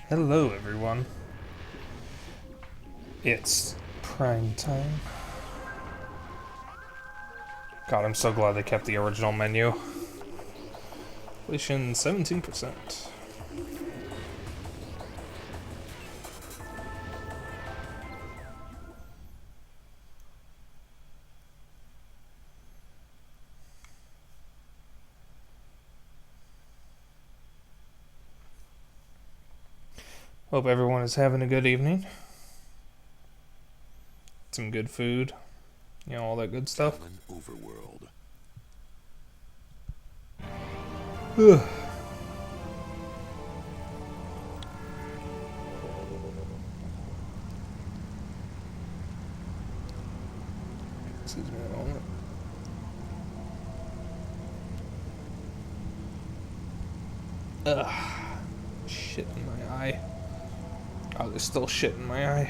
Hello everyone. It's prime time. God, I'm so glad they kept the original menu. Completion 17%. Hope everyone is having a good evening. Some good food. You know, all that good stuff. Overworld. Excuse me a moment. Ugh. Shit in my eye. Oh, there's still shit in my eye.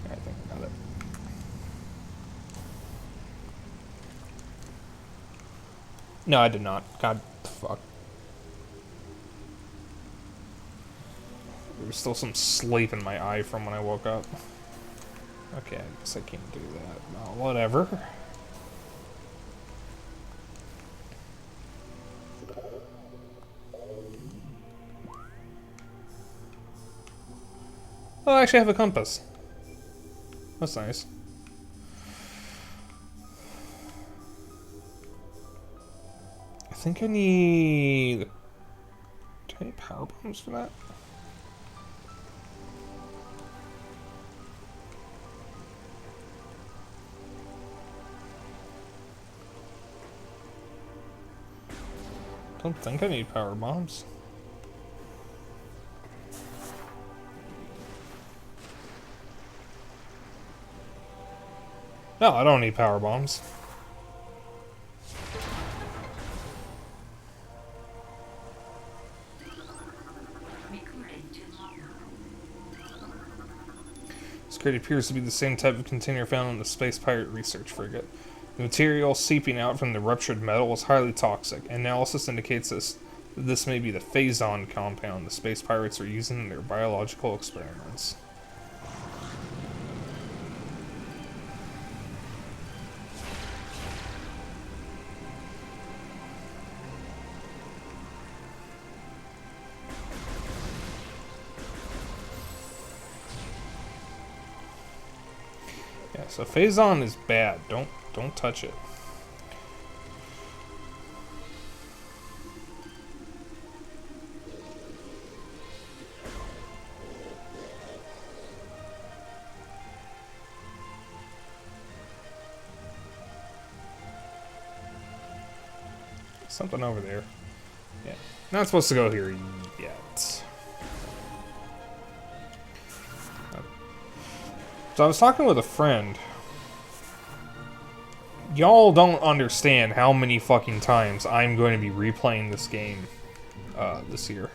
I think I got it. No, I did not. God, fuck. There was still some sleep in my eye from when I woke up. Okay, I guess I can't do that. No, whatever. Oh, I actually have a compass. That's nice. I think I need... Do I need power bombs for that? Don't think I need power bombs. No, I don't need power bombs. This crate appears to be the same type of container found on the Space Pirate research frigate. The material seeping out from the ruptured metal is highly toxic. Analysis indicates that this may be the Phazon compound the Space Pirates are using in their biological experiments. Yeah, so Phazon is bad. Don't touch it. Something over there. Yeah. Not supposed to go here yet. So I was talking with a friend. Y'all don't understand how many fucking times I'm going to be replaying this game this year.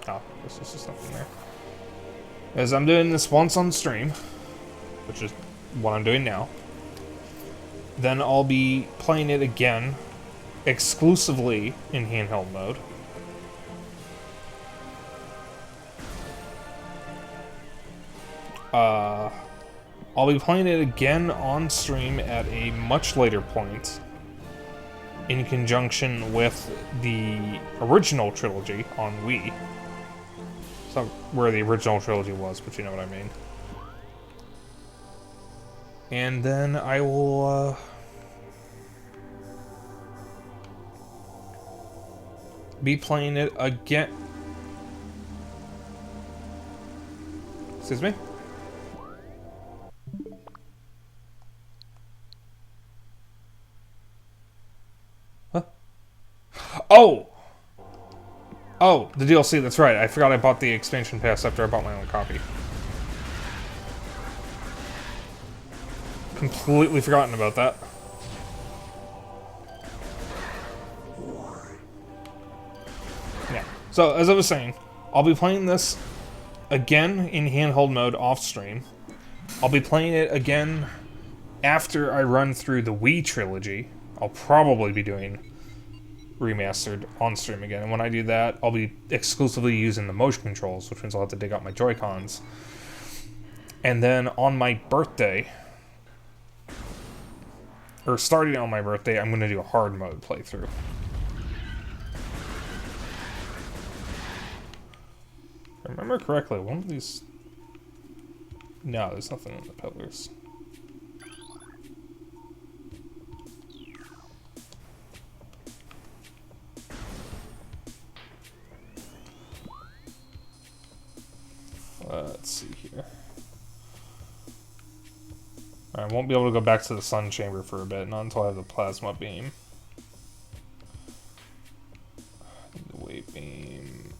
Oh, there's just something there. As I'm doing this once on stream, which is what I'm doing now. Then I'll be playing it again, exclusively in handheld mode. I'll be playing it again on stream at a much later point, in conjunction with the original trilogy on Wii. It's not where the original trilogy was, but you know what I mean. And then I will, be playing it again. Excuse me? Huh? Oh! Oh, the DLC, that's right. I forgot I bought the expansion pass after I bought my own copy. Completely forgotten about that. Yeah. So, as I was saying, I'll be playing this again in handheld mode off stream. I'll be playing it again after I run through the Wii trilogy. I'll probably be doing Remastered on stream again. And when I do that, I'll be exclusively using the motion controls, which means I'll have to dig out my Joy-Cons. And then on my birthday, or starting on my birthday, I'm going to do a hard mode playthrough. If I remember correctly, one of these... No, there's nothing in the pillars. Let's see here. I won't be able to go back to the sun chamber for a bit, not until I have the plasma beam. The wave beam.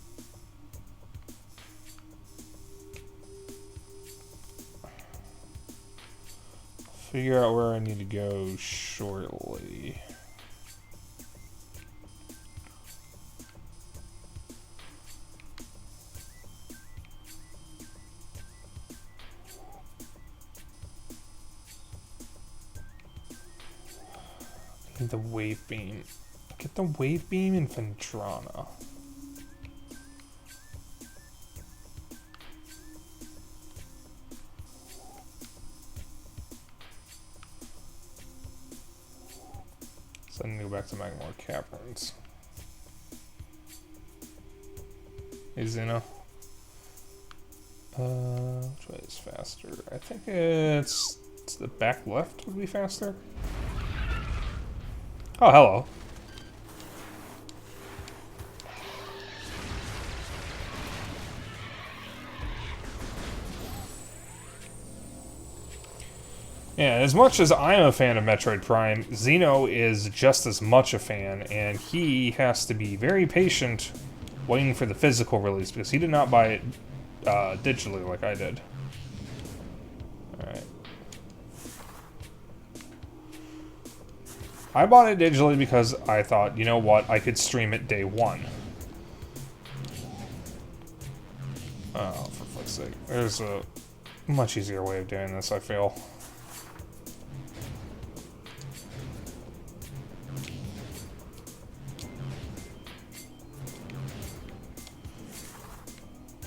Figure out where I need to go shortly. The wave beam. Get the wave beam in Vendrana. So I need to go back to Magmore Caverns. Hey Zeno. Which way is faster? I think it's the back left would be faster. Oh, hello. Yeah, as much as I'm a fan of Metroid Prime, Zeno is just as much a fan, and he has to be very patient waiting for the physical release, because he did not buy it digitally like I did. Alright. I bought it digitally because I thought, you know what, I could stream it day one. Oh, for fuck's sake. There's a much easier way of doing this, I feel.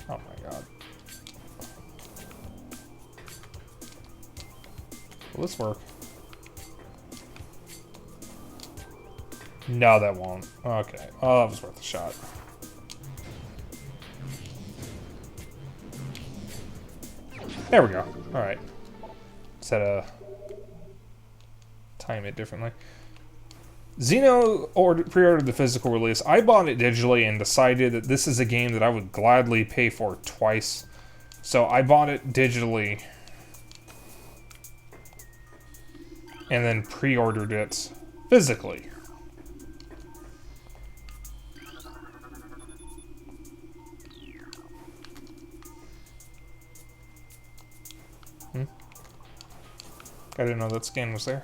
Oh my god. Will this work? No, that won't. Okay. Oh, that was worth a shot. There we go. Alright. Just had to time it differently. Xeno pre-ordered the physical release. I bought it digitally and decided that this is a game that I would gladly pay for twice. So I bought it digitally and then pre-ordered it physically. I didn't know that scan was there.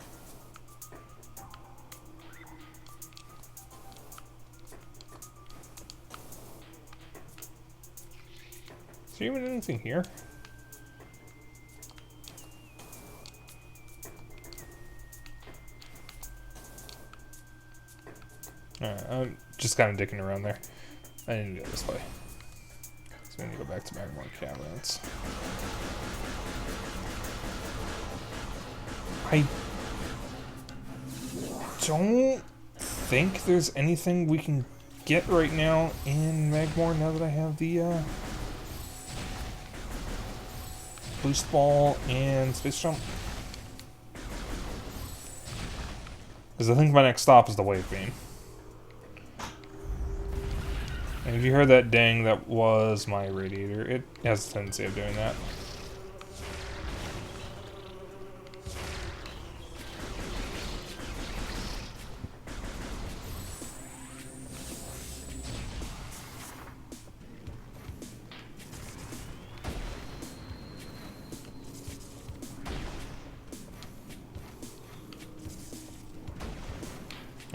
Is there even anything here? Alright, I'm just kind of dicking around there. I need to go this way. So I need to go back to Magmore Caverns. I don't think there's anything we can get right now in Magmore now that I have the boost ball and space jump. Because I think my next stop is the wave beam. And if you heard that ding, that was my radiator. It has a tendency of doing that.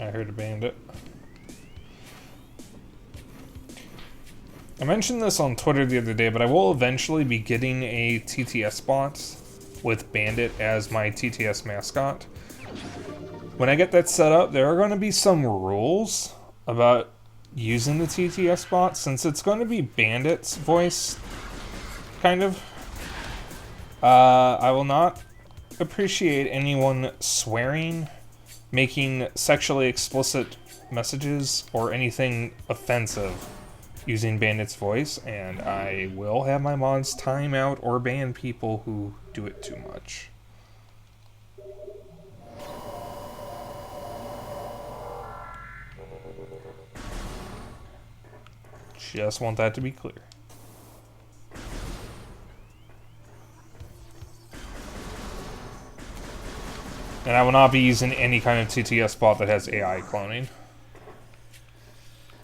I heard a bandit. I mentioned this on Twitter the other day, but I will eventually be getting a TTS bot with Bandit as my TTS mascot. When I get that set up, there are going to be some rules about using the TTS bot, since it's going to be Bandit's voice, kind of. I will not appreciate anyone swearing, making sexually explicit messages, or anything offensive using Bandit's voice, and I will have my mods time out or ban people who do it too much. Just want that to be clear. And I will not be using any kind of TTS bot that has AI cloning.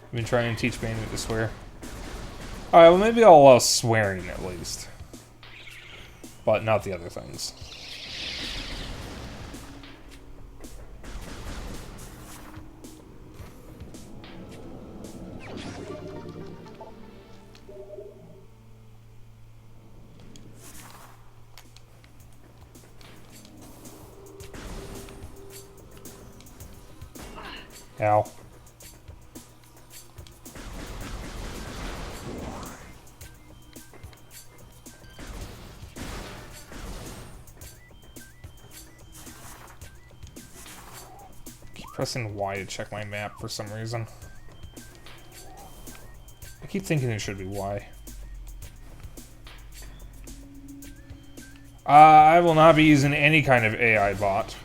I've been trying to teach Bandit to swear. Alright, well maybe I'll allow swearing at least. But not the other things. Ow. Keep pressing Y to check my map for some reason. I keep thinking it should be Y. I will not be using any kind of AI bot.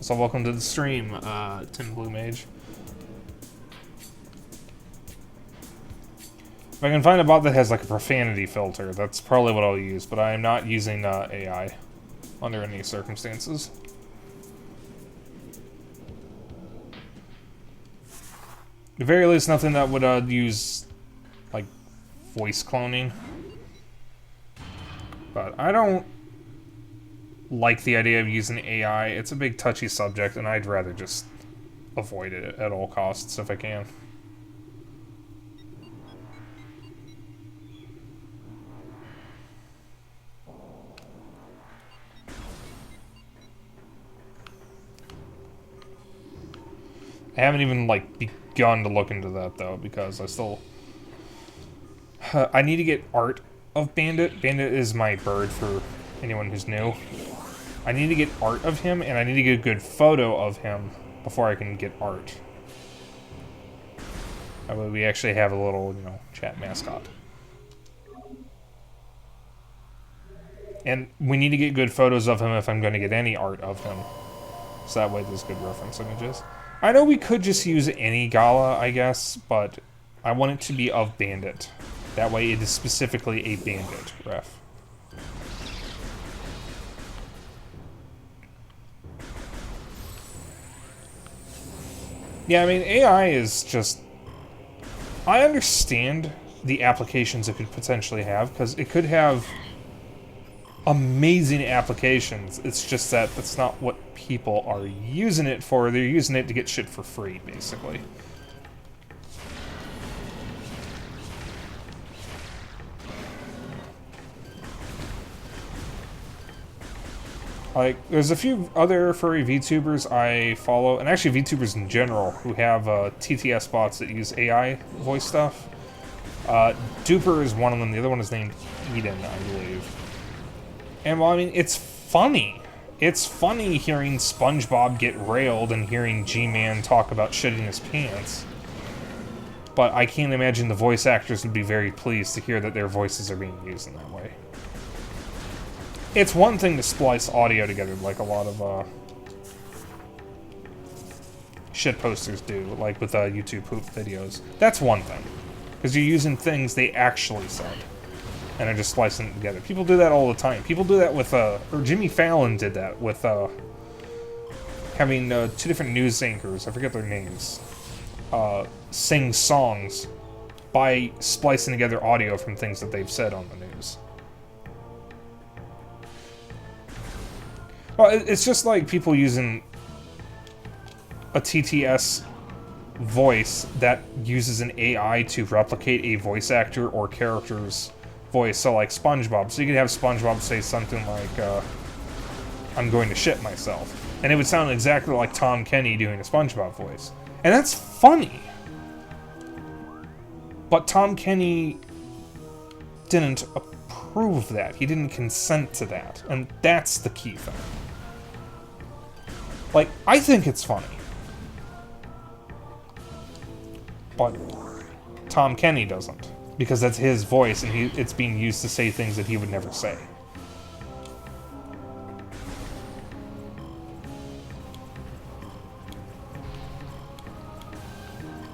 So welcome to the stream, Tim Blue Mage. If I can find a bot that has like a profanity filter, that's probably what I'll use, but I am not using AI under any circumstances. At the very least, nothing that would use like voice cloning. But I don't like the idea of using AI. It's a big touchy subject, and I'd rather just avoid it at all costs if I can. I haven't even like begun to look into that though, because I still I need to get art of Bandit. Bandit is my bird for anyone who's new. I need to get art of him, and I need to get a good photo of him before I can get art. That way we actually have a little, you know, chat mascot. And we need to get good photos of him if I'm going to get any art of him. So that way there's good reference images. I know we could just use any Gala, I guess, but I want it to be of Bandit. That way it is specifically a Bandit ref. Yeah, I mean, AI is just... I understand the applications it could potentially have, because it could have amazing applications. It's just that that's not what people are using it for. They're using it to get shit for free, basically. Like, there's a few other furry VTubers I follow, and actually VTubers in general, who have TTS bots that use AI voice stuff. Duper is one of them. The other one is named Eden, I believe. And, well, I mean, it's funny. It's funny hearing SpongeBob get railed and hearing G-Man talk about shitting his pants. But I can't imagine the voice actors would be very pleased to hear that their voices are being used in that way. It's one thing to splice audio together like a lot of shit posters do, like with YouTube poop videos. That's one thing. Because you're using things they actually said. And are just splicing it together. People do that all the time. People do that with, or Jimmy Fallon did that with, having two different news anchors, I forget their names, sing songs by splicing together audio from things that they've said on the news. Well, it's just like people using a TTS voice that uses an AI to replicate a voice actor or character's voice. So like SpongeBob. So you could have SpongeBob say something like, I'm going to shit myself. And it would sound exactly like Tom Kenny doing a SpongeBob voice. And that's funny. But Tom Kenny didn't approve of that. He didn't consent to that. And that's the key thing. Like, I think it's funny. But Tom Kenny doesn't. Because that's his voice, and it's being used to say things that he would never say.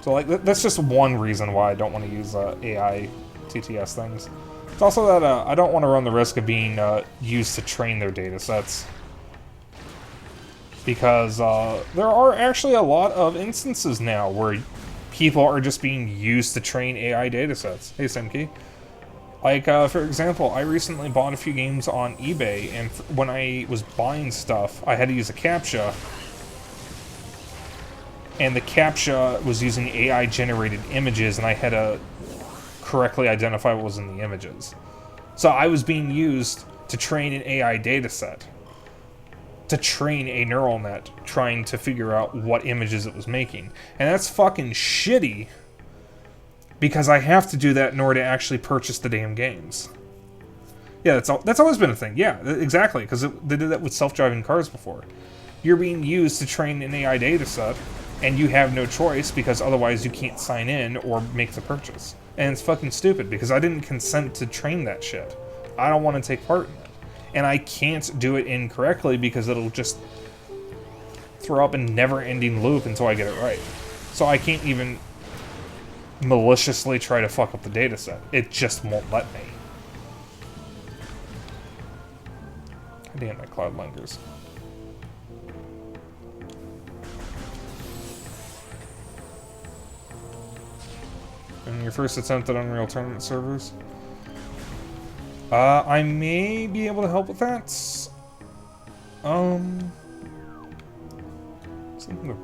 So, like, that's just one reason why I don't want to use AI TTS things. It's also that I don't want to run the risk of being used to train their datasets. Because there are actually a lot of instances now where people are just being used to train AI datasets. Hey, Simkey. Like, for example, I recently bought a few games on eBay, and when I was buying stuff, I had to use a CAPTCHA. And the CAPTCHA was using AI-generated images, and I had to correctly identify what was in the images. So I was being used to train an AI dataset, to train a neural net, trying to figure out what images it was making. And that's fucking shitty, because I have to do that in order to actually purchase the damn games. Yeah, that's always been a thing. Yeah, exactly, because they did that with self-driving cars before. You're being used to train an AI dataset, and you have no choice because otherwise you can't sign in or make the purchase. And it's fucking stupid because I didn't consent to train that shit. I don't want to take part in it. And I can't do it incorrectly because it'll just throw up a never-ending loop until I get it right. So I can't even maliciously try to fuck up the dataset. It just won't let me. God damn, that cloud lingers. And your first attempt at Unreal Tournament servers? I may be able to help with that. Something to bring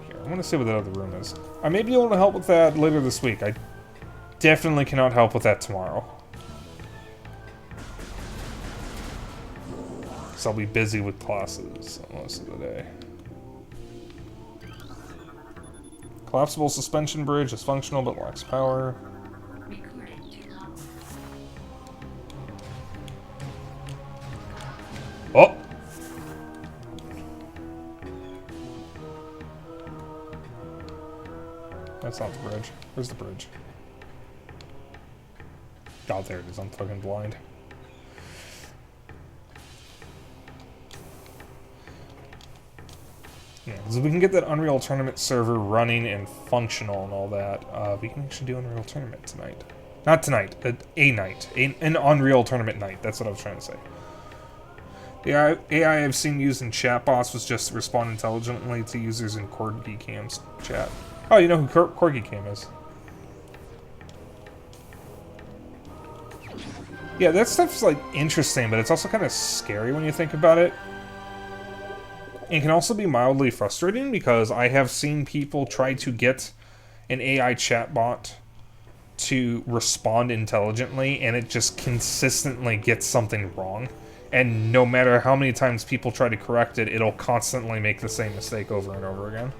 here. I want to see what that other room is. I may be able to help with that later this week. I definitely cannot help with that tomorrow. So I'll be busy with classes most of the day. Collapsible suspension bridge is functional but lacks power. Oh! That's not the bridge. Where's the bridge? Oh, there it is. I'm fucking blind. Yeah, so we can get that Unreal Tournament server running and functional and all that. We can actually do Unreal Tournament tonight. Not tonight, a night. An Unreal Tournament night. That's what I was trying to say. The AI I've seen used in chatbots was just to respond intelligently to users in Corgi Cam's chat. Oh, you know who Corgi Cam is? Yeah, that stuff's like interesting, but it's also kind of scary when you think about it. It can also be mildly frustrating because I have seen people try to get an AI chatbot to respond intelligently, and it just consistently gets something wrong. And no matter how many times people try to correct it, it'll constantly make the same mistake over and over again.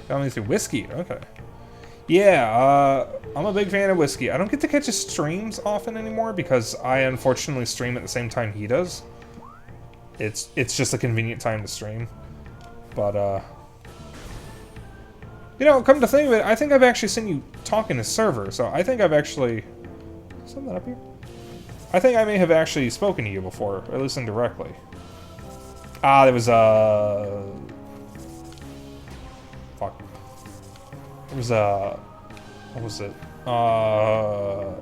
Got me through whiskey, okay. Yeah, I'm a big fan of whiskey. I don't get to catch his streams often anymore because I unfortunately stream at the same time he does. It's just a convenient time to stream. But, you know, come to think of it, I think I've actually seen you talk in his server, so I think I've actually... Is that up here? I think I may have actually spoken to you before, or at least indirectly. Ah, there was a... Fuck. There was a... What was it?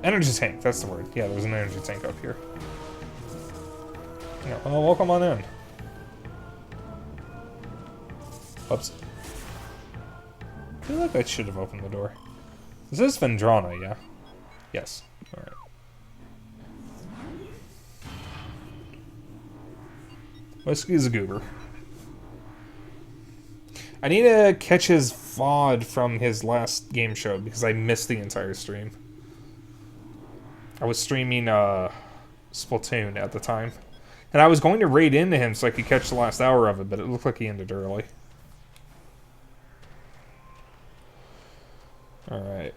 Energy tank, that's the word. Yeah, there was an energy tank up here. Yeah, well, welcome on in. Oops. I feel like I should have opened the door. This is Vendrana, yeah? Yes. Alright. Whiskey's a goober. I need to catch his VOD from his last game show because I missed the entire stream. I was streaming Splatoon at the time. And I was going to raid into him so I could catch the last hour of it, but it looked like he ended early. Alright.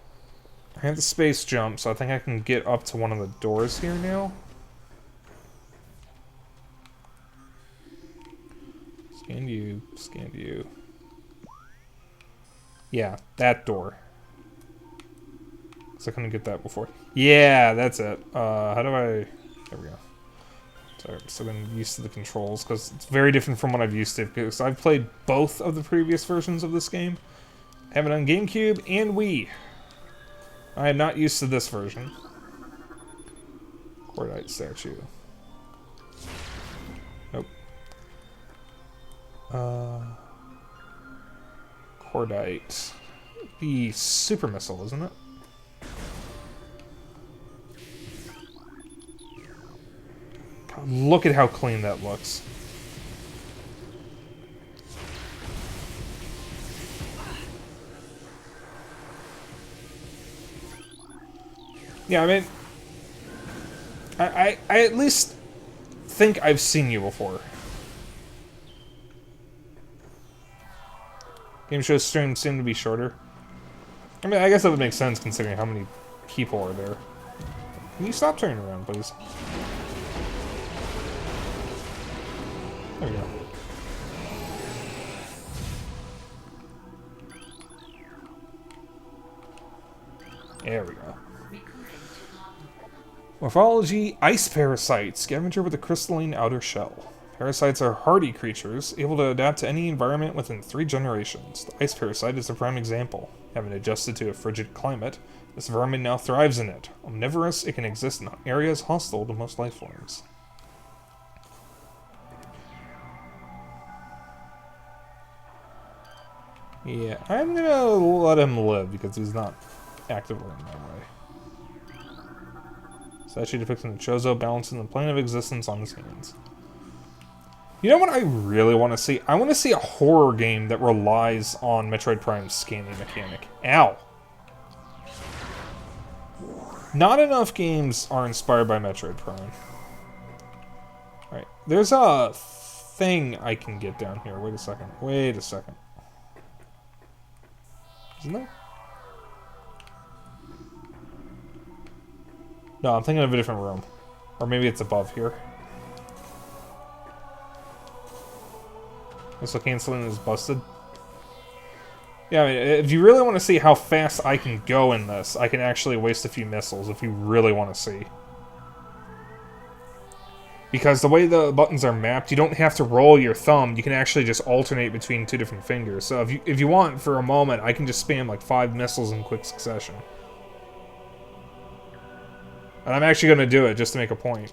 I have the space jump, so I think I can get up to one of the doors here now. Scan you, scan you. Yeah, that door. So I couldn't get that before. Yeah, that's it. How do I... There we go. Sorry, I'm still getting used to the controls, because it's very different from what I've used to, because I've played both of the previous versions of this game. I have it on GameCube and Wii. I am not used to this version. Cordite statue. Nope. Cordite. The super missile, isn't it? God, look at how clean that looks. Yeah, I mean, I at least think I've seen you before. Game show streams seem to be shorter. I mean, I guess that would make sense considering how many people are there. Can you stop turning around, please? There we go. There we go. Morphology: ice parasite, scavenger with a crystalline outer shell. Parasites are hardy creatures, able to adapt to any environment within 3 generations. The ice parasite is a prime example. Having adjusted to a frigid climate, this vermin now thrives in it. Omnivorous, it can exist in areas hostile to most life forms. Yeah, I'm gonna let him live because he's not actively in my way. Statue depicting the Chozo balancing the plane of existence on his hands. You know what I really want to see? I want to see a horror game that relies on Metroid Prime's scanning mechanic. Ow! Not enough games are inspired by Metroid Prime. Alright, there's a thing I can get down here. Wait a second. Wait a second. Isn't there? No, I'm thinking of a different room. Or maybe it's above here. Missile canceling is busted. Yeah, I mean, if you really want to see how fast I can go in this, I can actually waste a few missiles if you really want to see. Because the way the buttons are mapped, you don't have to roll your thumb. You can actually just alternate between 2 different fingers. So if you want, for a moment, I can just spam like 5 missiles in quick succession. And I'm actually going to do it just to make a point.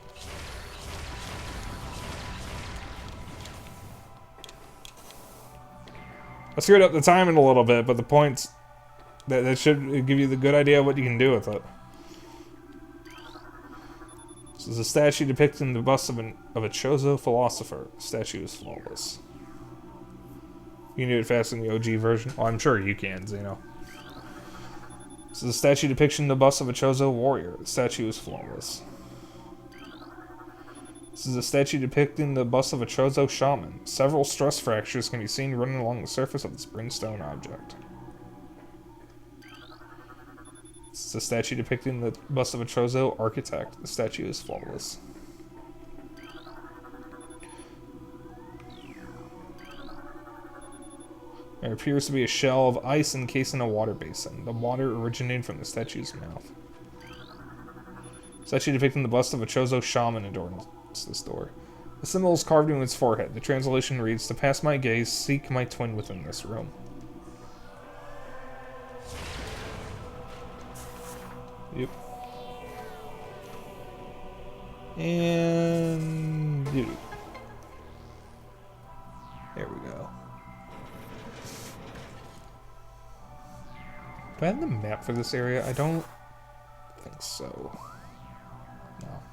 I screwed up the timing a little bit, but the points... That should give you the good idea of what you can do with it. This is a statue depicting the bust of a Chozo philosopher. The statue is flawless. You can do it faster in the OG version? Well, I'm sure you can, Zeno. This is a statue depicting the bust of a Chozo warrior. The statue is flawless. This is a statue depicting the bust of a Chozo shaman. Several stress fractures can be seen running along the surface of this brimstone object. This is a statue depicting the bust of a Chozo architect. The statue is flawless. There appears to be a shell of ice encased in a water basin. The water originated from the statue's mouth. Statue depicting the bust of a Chozo shaman adorns this door. The symbol is carved into its forehead. The translation reads, "To pass my gaze, seek my twin within this room." Yep. And... dude. There we go. Do I have the map for this area? I don't think so. No.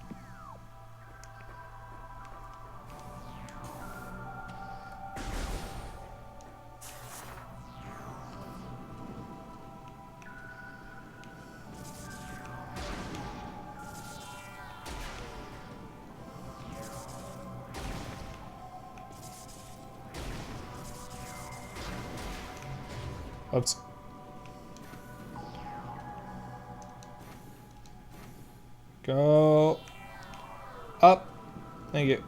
Oops. Go up. Thank you.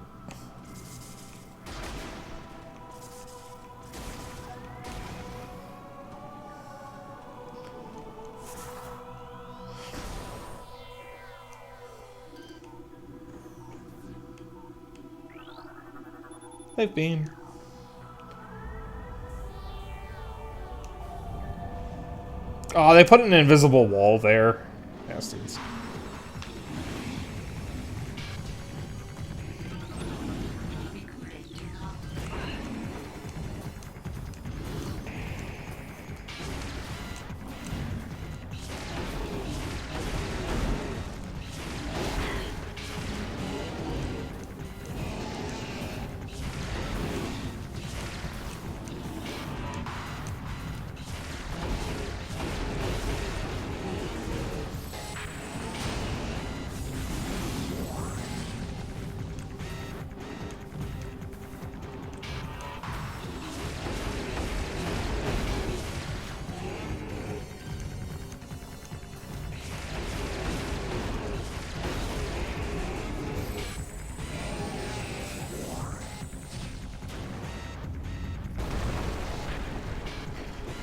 Life beam. Oh, they put an invisible wall there. Bastards.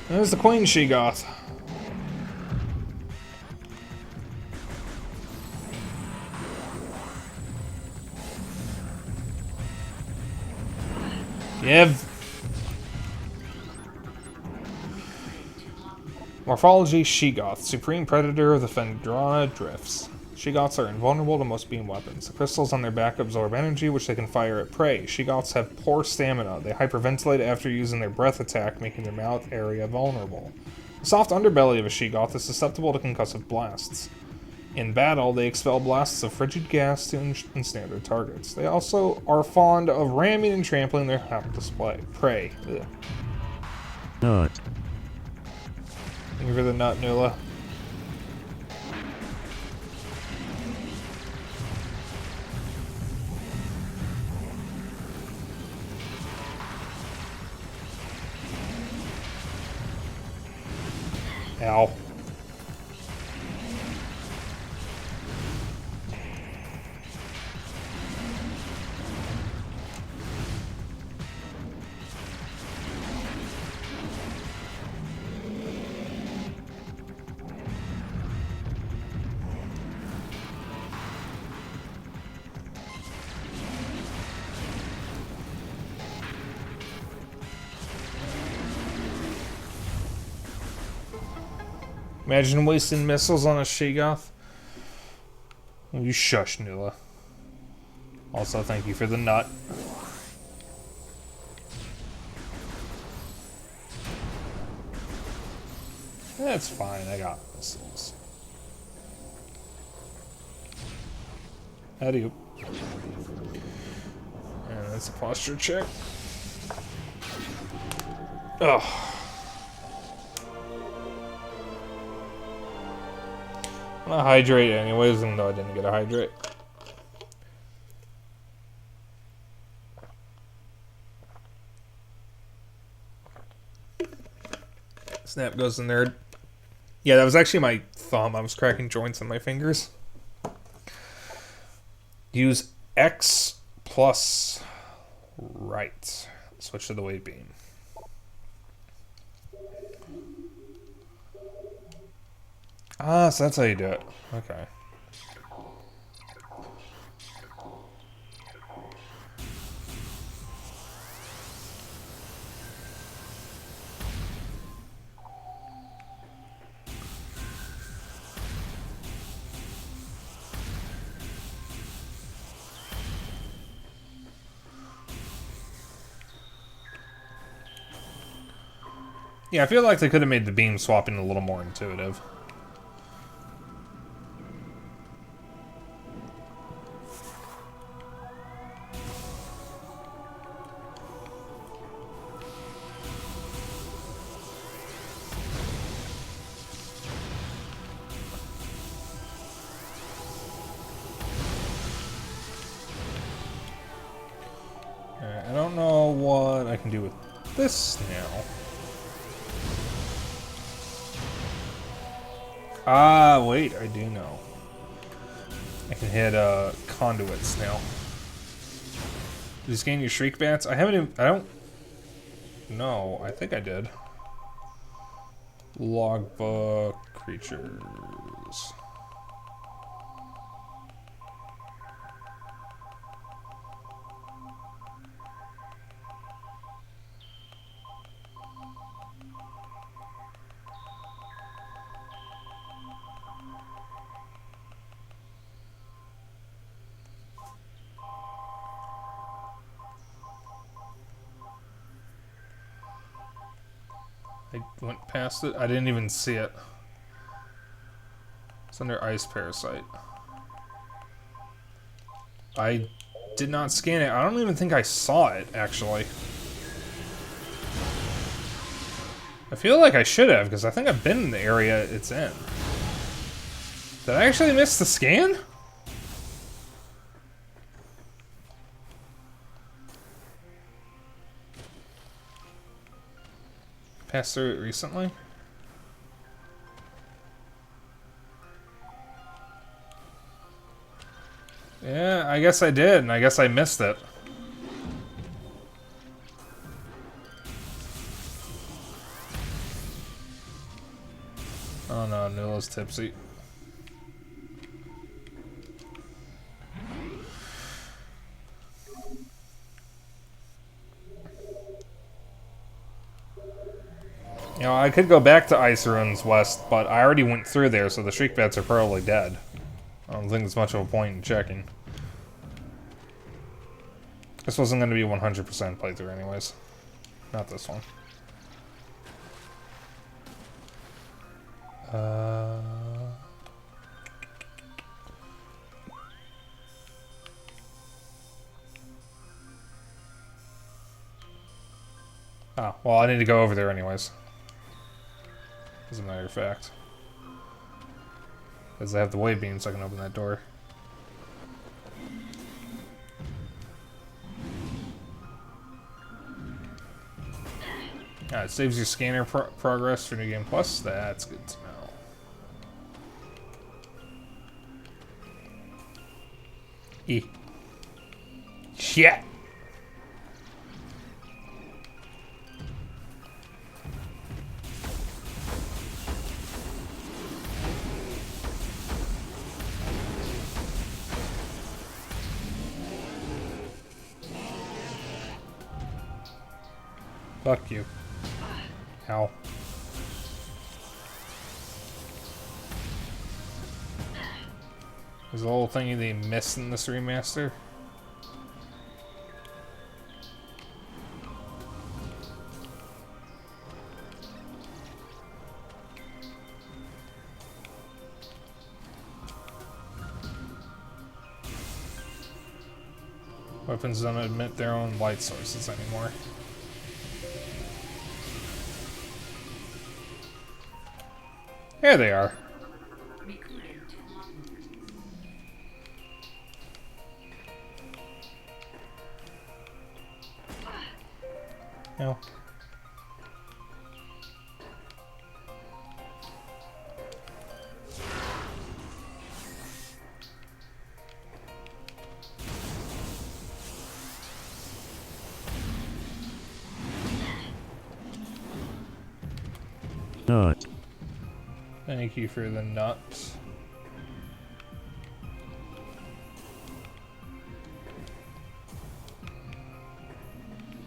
There's the Queen She-Goth. Give. Morphology She-Goth, supreme predator of the Phendrana Drifts. She-Goths are invulnerable to most beam weapons. The crystals on their back absorb energy, which they can fire at prey. She-Goths have poor stamina. They hyperventilate after using their breath attack, making their mouth area vulnerable. The soft underbelly of a She-Goth is susceptible to concussive blasts. In battle, they expel blasts of frigid gas to ensnare targets. They also are fond of ramming and trampling their hapless prey. Ugh. Nut. Thank you for the nut, Nula. Ow. Imagine wasting missiles on a She-Goth. You shush, Nula. Also, thank you for the nut. That's fine, I got missiles. How do you? And that's a posture check. Ugh. I'm gonna hydrate anyways, even though I didn't get a hydrate. Snap goes in there. Yeah, that was actually my thumb. I was cracking joints in my fingers. Use X plus right. Switch to the weight beam. Ah, so that's how you do it. Okay. Yeah, I feel like they could have made the beam swapping a little more intuitive. I don't know what I can do with this now. Ah, wait, I do know. I can hit conduits now. Did you scan your shriek bats? I haven't even, I don't know. I think I did. Logbook creatures. I went past it. I didn't even see it. It's under ice parasite. I did not scan it. I don't even think I saw it, actually. I feel like I should have, because I think I've been in the area it's in. Did I actually miss the scan? Passed through it recently? Yeah, I guess I did, and I guess I missed it. Oh no, Nulla's tipsy. You know, I could go back to Ice Ruins West, but I already went through there, so the Shriek Bats are probably dead. I don't think there's much of a point in checking. This wasn't going to be 100% playthrough anyways. Not this one. Oh, well, I need to go over there anyways. As a matter of fact. Because I have the wave beam, so I can open that door. It saves your scanner progress for New Game Plus. That's good to know. E. Shit! Fuck you. Ow. There's a whole thing they missed in this remaster. Weapons don't emit their own light sources anymore. Here they are. No. Nut. Thank you for the nuts.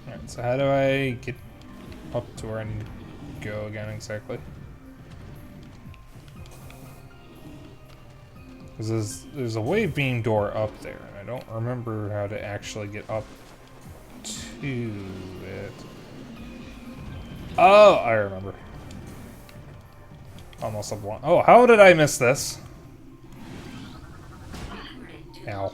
Alright, so how do I get up to where I need to go again exactly? Because there's a wave beam door up there, and I don't remember how to actually get up to it. Oh, I remember. Almost up one. Oh, how did I miss this? Ow.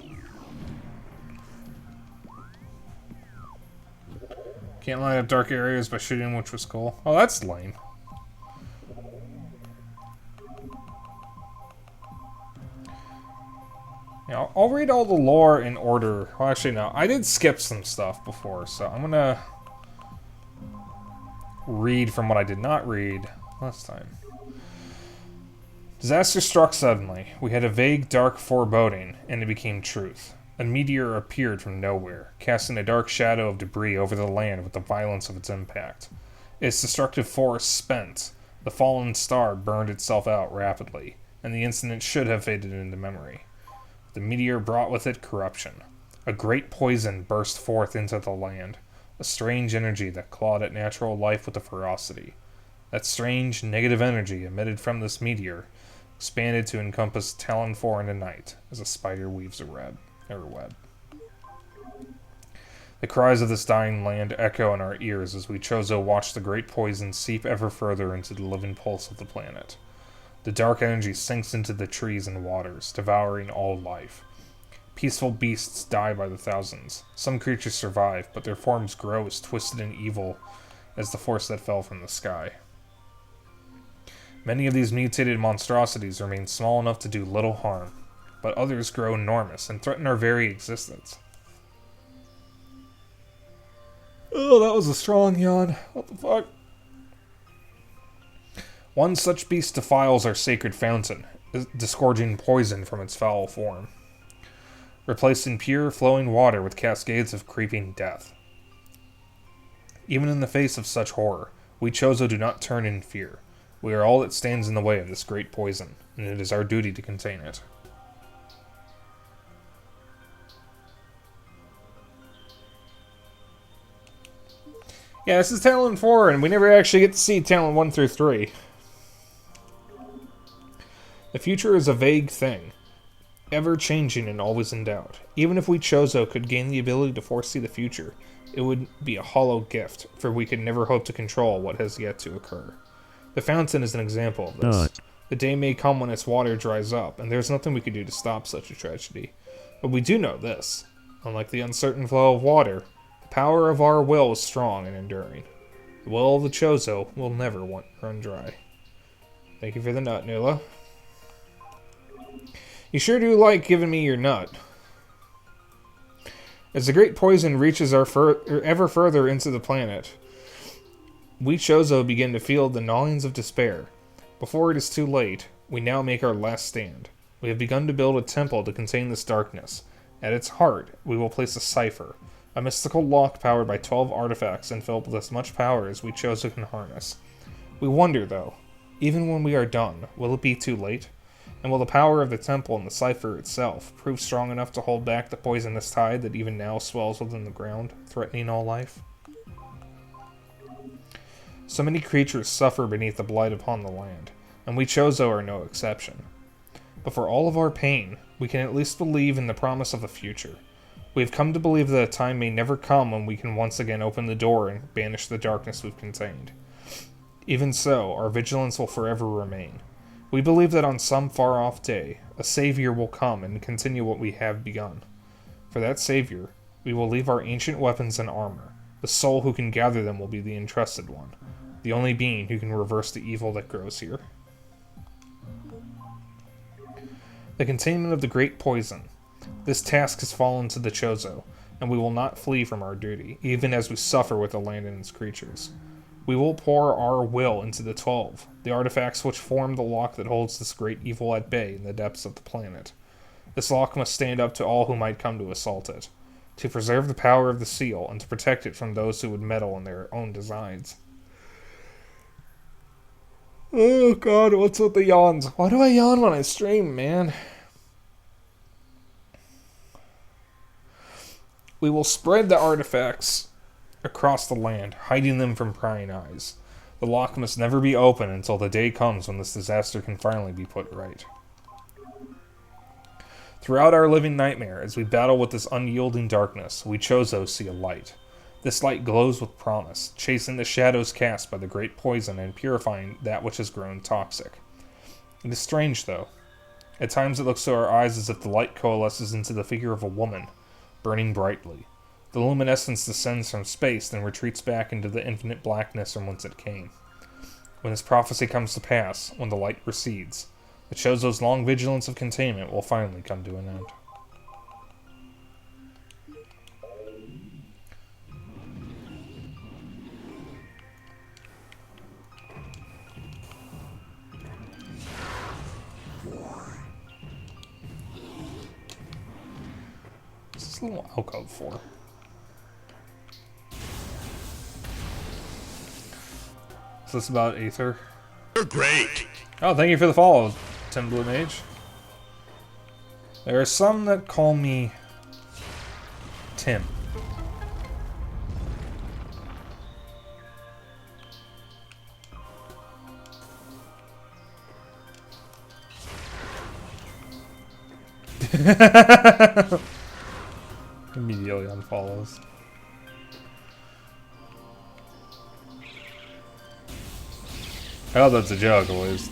Can't light up dark areas by shooting, which was cool. Oh, that's lame. Yeah, I'll read all the lore in order. Well, actually, no. I did skip some stuff before, so I'm gonna read from what I did not read last time. Disaster struck suddenly. We had a vague, dark foreboding, and it became truth. A meteor appeared from nowhere, casting a dark shadow of debris over the land with the violence of its impact. Its destructive force spent, the fallen star burned itself out rapidly, and the incident should have faded into memory. The meteor brought with it corruption. A great poison burst forth into the land, a strange energy that clawed at natural life with a ferocity. That strange, negative energy emitted from this meteor expanded to encompass Talon 4 into night, as a spider weaves a web. The cries of this dying land echo in our ears as we Chozo watch the great poison seep ever further into the living pulse of the planet. The dark energy sinks into the trees and waters, devouring all life. Peaceful beasts die by the thousands. Some creatures survive, but their forms grow as twisted and evil as the force that fell from the sky. Many of these mutated monstrosities remain small enough to do little harm, but others grow enormous and threaten our very existence. Oh, that was a strong yawn. What the fuck? One such beast defiles our sacred fountain, disgorging poison from its foul form, replacing pure, flowing water with cascades of creeping death. Even in the face of such horror, we Chozo do not turn in fear. We are all that stands in the way of this great poison, and it is our duty to contain it. Yeah, this is Talon 4, and we never actually get to see Talon 1 through 3. The future is a vague thing, ever-changing and always in doubt. Even if we Chozo could gain the ability to foresee the future, it would be a hollow gift, for we could never hope to control what has yet to occur. The fountain is an example of this. The day may come when its water dries up, and there's nothing we can do to stop such a tragedy. But we do know this. Unlike the uncertain flow of water, the power of our will is strong and enduring. The will of the Chozo will never run dry. Thank you for the nut, Nula. You sure do like giving me your nut. As the great poison reaches ever further into the planet, we Chozo begin to feel the gnawings of despair. Before it is too late, we now make our last stand. We have begun to build a temple to contain this darkness. At its heart, we will place a cipher, a mystical lock powered by 12 artifacts and filled with as much power as we Chozo can harness. We wonder, though, even when we are done, will it be too late? And will the power of the temple and the cipher itself prove strong enough to hold back the poisonous tide that even now swells within the ground, threatening all life? So many creatures suffer beneath the blight upon the land, and we Chozo are no exception. But for all of our pain, we can at least believe in the promise of a future. We have come to believe that a time may never come when we can once again open the door and banish the darkness we've contained. Even so, our vigilance will forever remain. We believe that on some far-off day, a savior will come and continue what we have begun. For that savior, we will leave our ancient weapons and armor. The soul who can gather them will be the entrusted one, the only being who can reverse the evil that grows here. The containment of the great poison. This task has fallen to the Chozo, and we will not flee from our duty, even as we suffer with the land and its creatures. We will pour our will into the 12, the artifacts which form the lock that holds this great evil at bay in the depths of the planet. This lock must stand up to all who might come to assault it, to preserve the power of the seal and to protect it from those who would meddle in their own designs. Oh god, what's with the yawns? Why do I yawn when I stream, man? We will spread the artifacts across the land, hiding them from prying eyes. The lock must never be open until the day comes when this disaster can finally be put right. Throughout our living nightmare, as we battle with this unyielding darkness, we Chozo see a light. This light glows with promise, chasing the shadows cast by the great poison and purifying that which has grown toxic. It is strange, though. At times it looks to our eyes as if the light coalesces into the figure of a woman, burning brightly. The luminescence descends from space, then retreats back into the infinite blackness from whence it came. When this prophecy comes to pass, when the light recedes, the Chozo's long vigilance of containment will finally come to an end. What's the little alcove for? Is this about Aether? You're great. Oh, thank you for the follow, Tim Blue Mage. There are some that call me Tim. Immediately unfollows. I thought that's a joke, at least.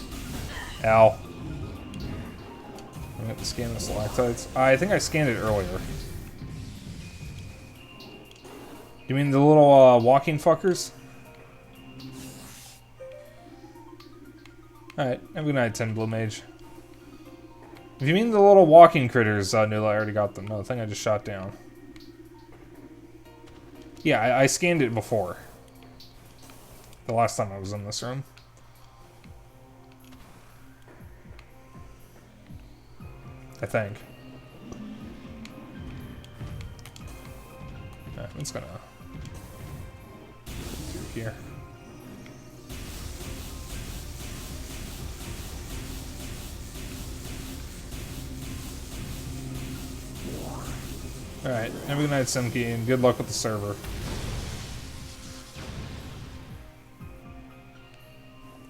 Ow. I have to scan the stalactites. I think I scanned it earlier. You mean the little walking fuckers? Alright, have a good night, Tin Blue Mage. If you mean the little walking critters, Nula, I already got them. No, the thing I just shot down. Yeah, I scanned it before. The last time I was in this room. I think. Yeah, it's gonna go through here. Alright, have a good night, Simki, and good luck with the server.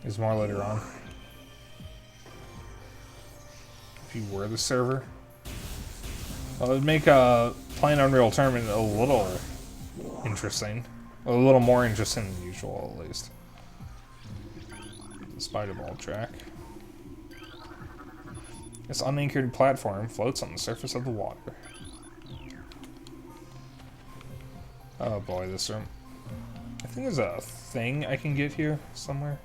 There's more later on. If you were the server. Well, it would make playing Unreal Tournament a little interesting. A little more interesting than usual, at least. The Spider Ball track. This unanchored platform floats on the surface of the water. Oh boy, this room. I think there's a thing I can get here somewhere.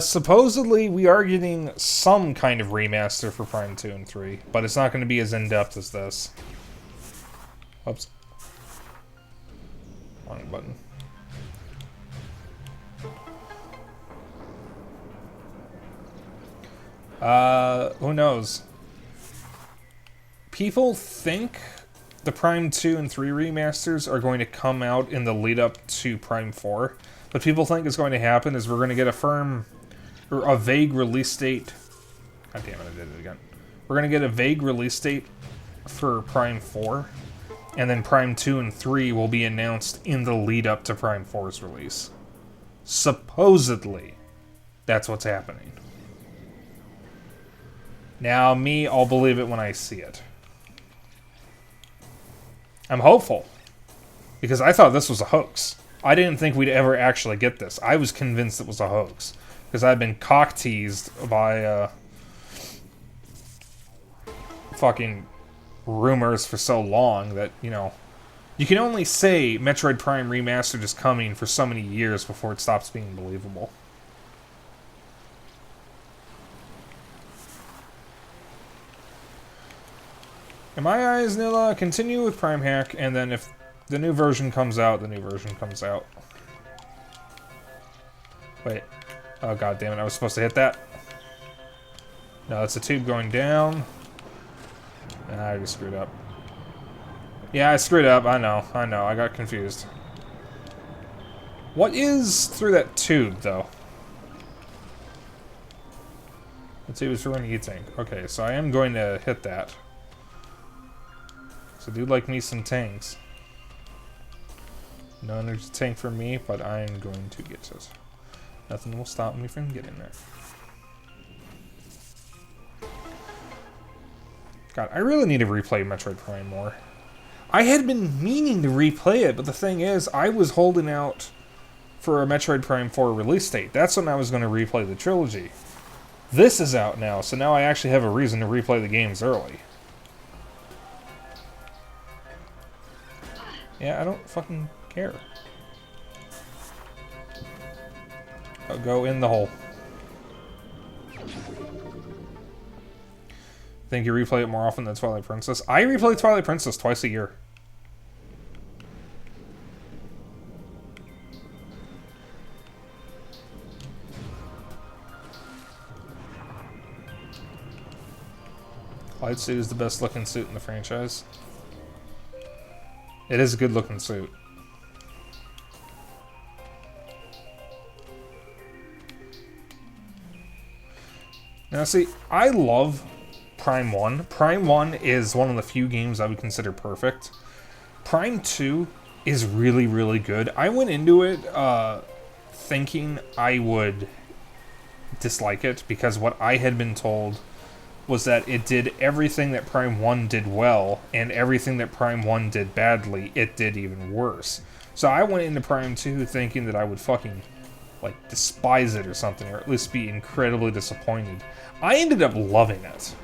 Supposedly, we are getting some kind of remaster for Prime 2 and 3, but it's not going to be as in-depth as this. Oops. Wrong button. Who knows? People think the Prime 2 and 3 remasters are going to come out in the lead-up to Prime 4. What people think is going to happen is we're going to get a firm, or a vague release date. God damn it, I did it again. We're going to get a vague release date for Prime 4, and then Prime 2 and 3 will be announced in the lead up to Prime 4's release. Supposedly, that's what's happening. Now, me, I'll believe it when I see it. I'm hopeful, because I thought this was a hoax. I didn't think we'd ever actually get this. I was convinced it was a hoax. Because I've been cock-teased by, fucking rumors for so long that, you know... You can only say Metroid Prime Remastered is coming for so many years before it stops being believable. In my eyes, Nilla, continue with Prime Hack, and then if the new version comes out, the new version comes out. Wait. Oh, god damn it, I was supposed to hit that. No, it's a tube going down. I just screwed up. Yeah, I screwed up, I know, I got confused. What is through that tube, though? The tube is for an E-tank. Okay, so I am going to hit that. So do like me some tanks. No energy tank for me, but I am going to get it. Nothing will stop me from getting there. God, I really need to replay Metroid Prime more. I had been meaning to replay it, but the thing is, I was holding out for a Metroid Prime 4 release date. That's when I was going to replay the trilogy. This is out now, so now I actually have a reason to replay the games early. Yeah, I don't fucking care. I'll go in the hole. Think you replay it more often than Twilight Princess? I replay Twilight Princess twice a year. Clyde suit is the best looking suit in the franchise. It is a good looking suit. Now see, I love Prime 1. Prime 1 is one of the few games I would consider perfect. Prime 2 is really, really good. I went into it thinking I would dislike it because what I had been told was that it did everything that Prime 1 did well, and everything that Prime 1 did badly, it did even worse. So I went into Prime 2 thinking that I would fucking, like, despise it or something, or at least be incredibly disappointed. I ended up loving it.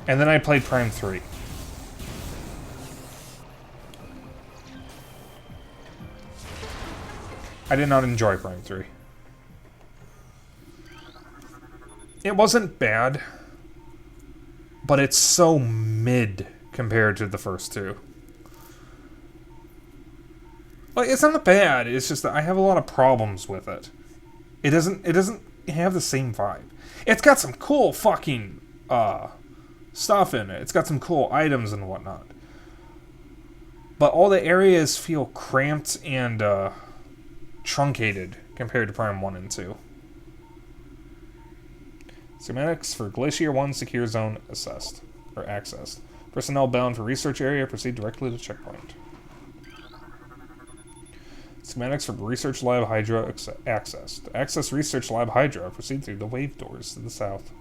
And then I played Prime 3. I did not enjoy Prime 3. It wasn't bad, but it's so mid compared to the first two. Like, it's not bad, it's just that I have a lot of problems with it. It doesn't have the same vibe. It's got some cool fucking stuff in it. It's got some cool items and whatnot. But all the areas feel cramped and truncated compared to Prime 1 and 2. Schematics for Glacier 1 Secure Zone assessed, or accessed. Personnel bound for research area proceed directly to checkpoint. Schematics for Research Lab Hydra accessed. To access Research Lab Hydra, proceed through the wave doors to the south.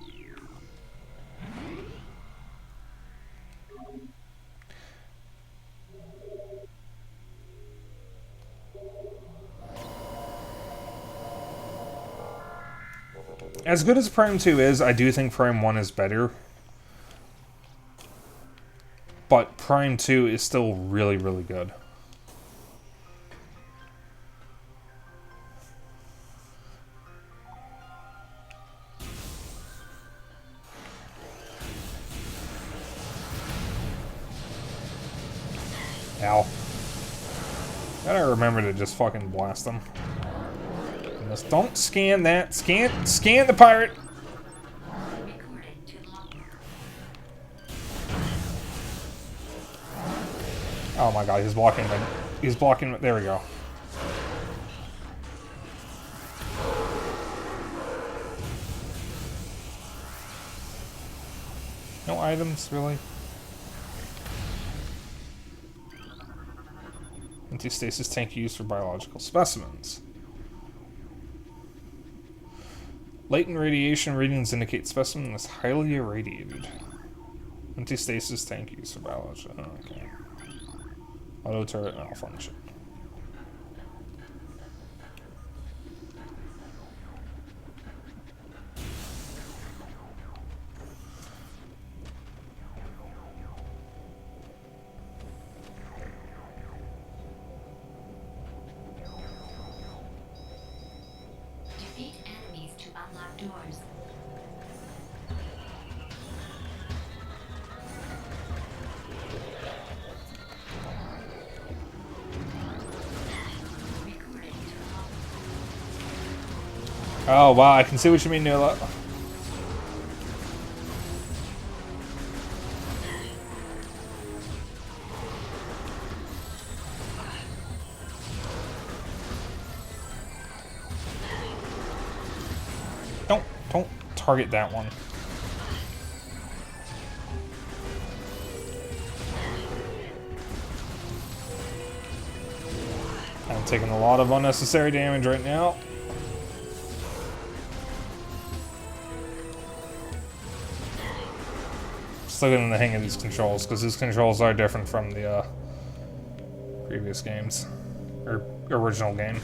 As good as Prime 2 is, I do think Prime 1 is better. But Prime 2 is still really, really good. Ow. Gotta remember to just fucking blast them. Just don't scan that. Scan the pirate. Oh my god, he's blocking me. He's blocking me. There we go. No items, really? Anti-stasis tank used for biological specimens. Latent radiation readings indicate specimen is highly irradiated. Anti-stasis tank used for biology. Oh, okay. Auto turret malfunction. Defeat enemies to unlock doors. Oh wow, I can see what you mean, Nula. Don't target that one. I'm taking a lot of unnecessary damage right now. Still getting the hang of these controls, because these controls are different from the previous games, or original game.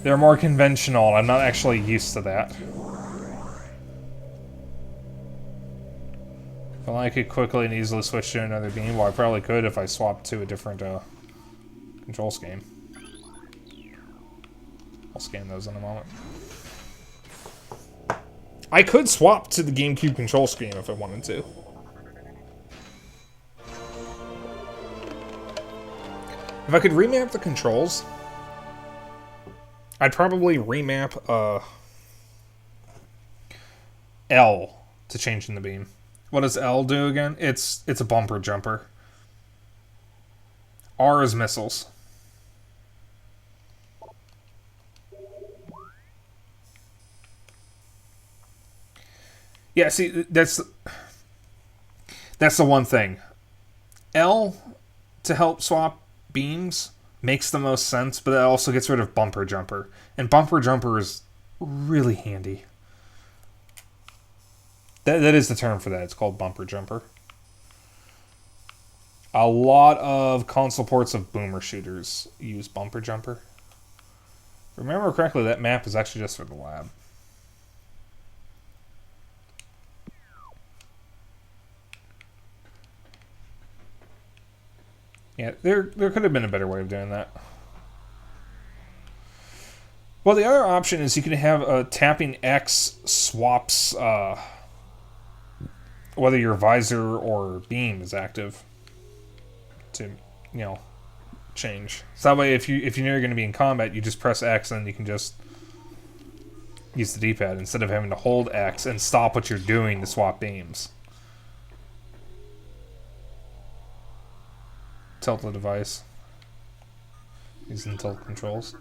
They're more conventional, and I'm not actually used to that. Well, I could quickly and easily switch to another beam. Well, I probably could if I swapped to a different control scheme. I'll scan those in a moment. I could swap to the GameCube control scheme if I wanted to. If I could remap the controls, I'd probably remap L to change in the beam. What does L do again? It's a bumper jumper. R is missiles. Yeah, see, that's the one thing. L to help swap beams makes the most sense, but that also gets rid of bumper jumper. And bumper jumper is really handy. That is the term for that. It's called bumper jumper. A lot of console ports of boomer shooters use bumper jumper. If I remember correctly, that map is actually just for the lab. Yeah, there could have been a better way of doing that. Well, the other option is you can have tapping X swaps whether your visor or beam is active to, change. So that way, if you know you're going to be in combat, you just press X and you can just use the D-pad instead of having to hold X and stop what you're doing to swap beams. Tilt the device. Using tilt controls.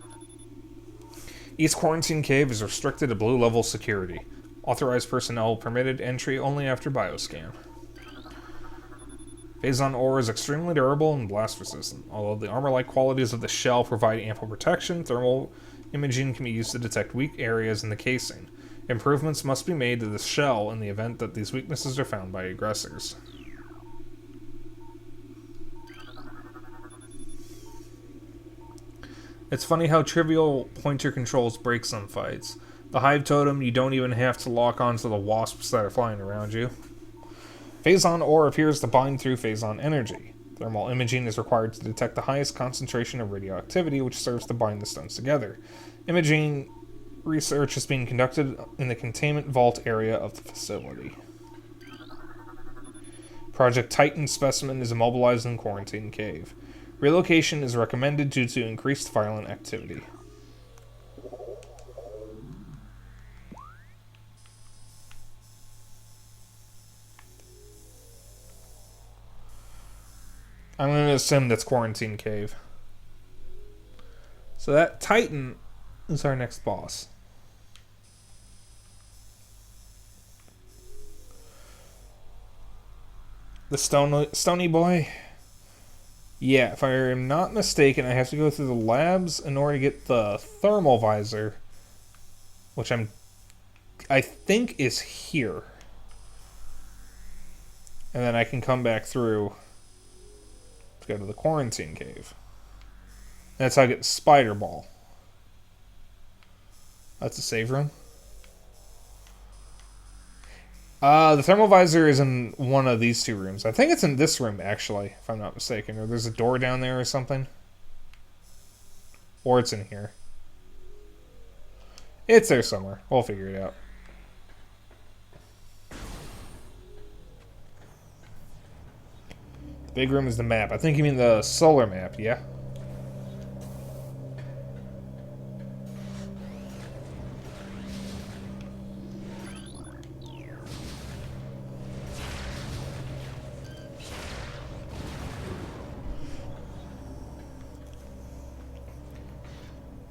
Each quarantine cave is restricted to blue level security. Authorized personnel permitted entry only after bioscan. Phazon ore is extremely durable and blast resistant. Although the armor-like qualities of the shell provide ample protection, thermal imaging can be used to detect weak areas in the casing. Improvements must be made to the shell in the event that these weaknesses are found by aggressors. It's funny how trivial pointer controls break some fights. The Hive Totem, you don't even have to lock onto the wasps that are flying around you. Phazon ore appears to bind through Phazon energy. Thermal imaging is required to detect the highest concentration of radioactivity, which serves to bind the stones together. Imaging research is being conducted in the containment vault area of the facility. Project Titan specimen is immobilized in quarantine cave. Relocation is recommended due to increased violent activity. I'm going to assume that's quarantine cave. So that Titan is our next boss. The Stony Boy. Yeah, if I am not mistaken, I have to go through the labs in order to get the thermal visor, which I think is here. And then I can come back through to go to the quarantine cave. That's how I get the spider ball. That's a save room. The thermal visor is in one of these two rooms. I think it's in this room, actually, if I'm not mistaken. Or there's a door down there or something. Or it's in here. It's there somewhere. We'll figure it out. The big room is the map. I think you mean the solar map, yeah?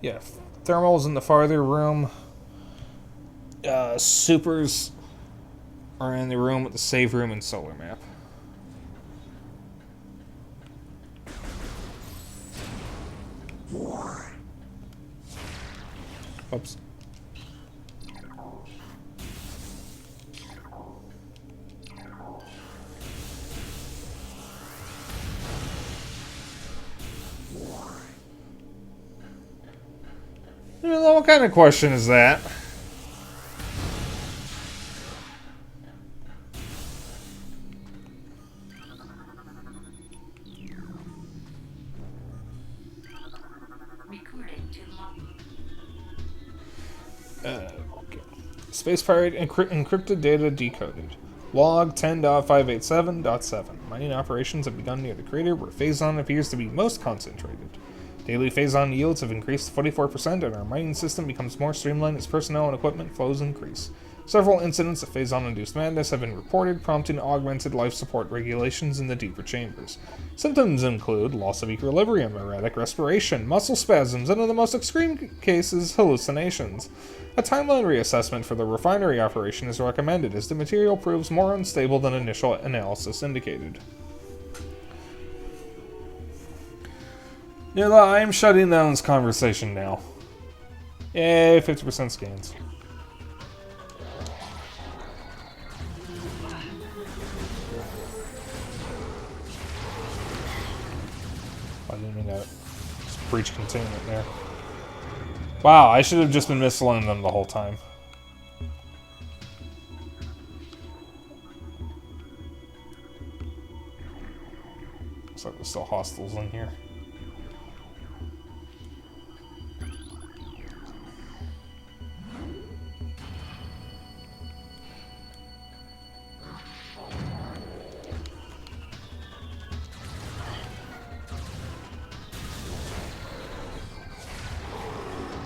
Yeah, thermal's in the farther room. Supers are in the room with the save room and solar map. Oops. What kind of question is that? Okay. Space Pirate encrypted data decoded. Log 10.587.7. Mining operations have begun near the crater where Phazon appears to be most concentrated. Daily Phazon yields have increased 44%, and our mining system becomes more streamlined as personnel and equipment flows increase. Several incidents of Phazon-induced madness have been reported, prompting augmented life support regulations in the deeper chambers. Symptoms include loss of equilibrium, erratic respiration, muscle spasms, and in the most extreme cases, hallucinations. A timeline reassessment for the refinery operation is recommended as the material proves more unstable than initial analysis indicated. Yeah, I'm shutting down this conversation now. Yay, 50% scans. I didn't mean to just breach containment there. Wow, I should have just been missiling them the whole time. Looks like there's still hostiles in here.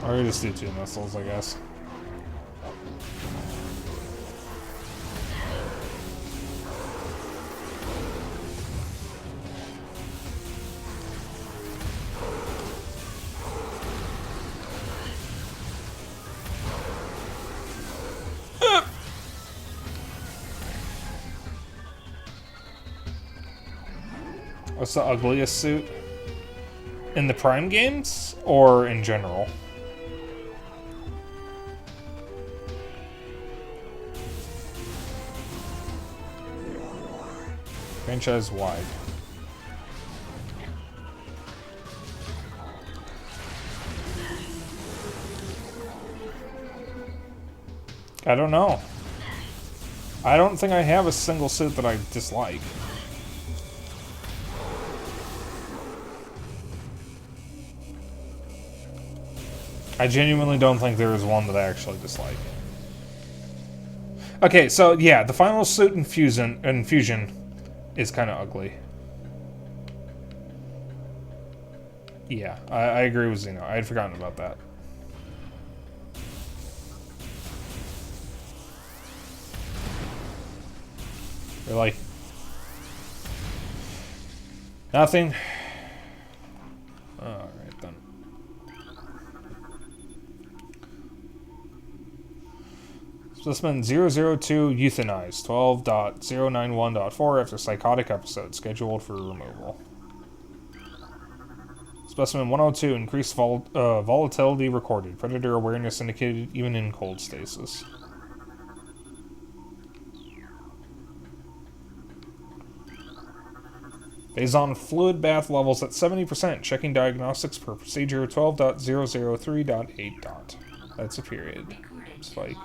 Or just do 2 missiles, I guess. What's the ugliest suit? In the Prime games? Or in general? Franchise wide. I don't know. I don't think I have a single suit that I dislike. I genuinely don't think there is one that I actually dislike. Okay, so yeah, the final suit in Fusion is kind of ugly. Yeah, I agree with Xeno. I had forgotten about that. Really? Nothing? Alright then. Specimen 002 euthanized, 12.091.4 after psychotic episode, scheduled for removal. Specimen 102 increased volatility recorded, predator awareness indicated even in cold stasis. Phazon fluid bath levels at 70%, checking diagnostics per procedure 12.003.8. That's a period. Spike.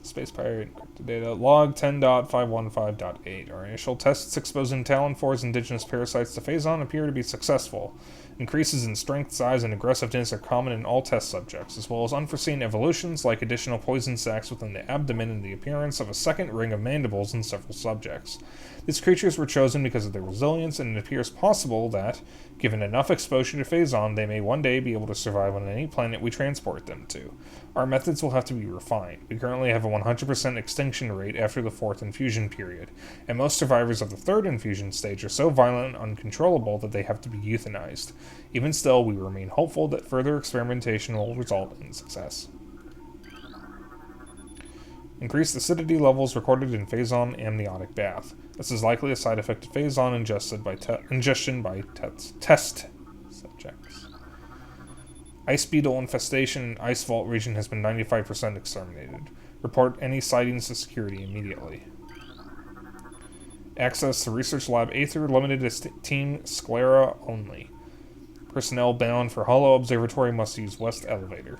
Space Pirate encrypted data. Log 10.515.8. Our initial tests exposing Talon 4's indigenous parasites to Phazon appear to be successful. Increases in strength, size, and aggressiveness are common in all test subjects, as well as unforeseen evolutions like additional poison sacs within the abdomen and the appearance of a second ring of mandibles in several subjects. These creatures were chosen because of their resilience, and it appears possible that, given enough exposure to Phazon, they may one day be able to survive on any planet we transport them to. Our methods will have to be refined. We currently have a 100% extinction rate after the 4th infusion period, and most survivors of the 3rd infusion stage are so violent and uncontrollable that they have to be euthanized. Even still, we remain hopeful that further experimentation will result in success. Increased acidity levels recorded in Phazon amniotic bath. This is likely a side effect of Phazon ingestion by test subjects. Ice beetle infestation in Ice Vault region has been 95% exterminated. Report any sightings to security immediately. Access to Research Lab Aether limited to Team Sclera only. Personnel bound for Hollow Observatory must use West Elevator.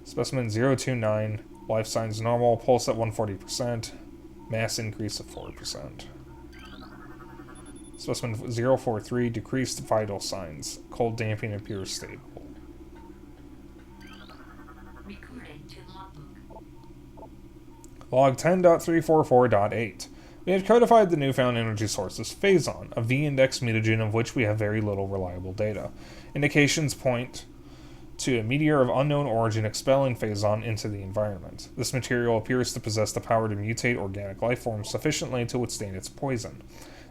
Specimen 029, life signs normal, pulse at 140%, mass increase of 4%. Specimen 043, decreased vital signs. Cold damping appears stable. Recording to logbook. Log 10.344.8. We have codified the newfound energy sources Phazon, a V-index mutagen of which we have very little reliable data. Indications point to a meteor of unknown origin expelling Phazon into the environment. This material appears to possess the power to mutate organic life forms sufficiently to withstand its poison.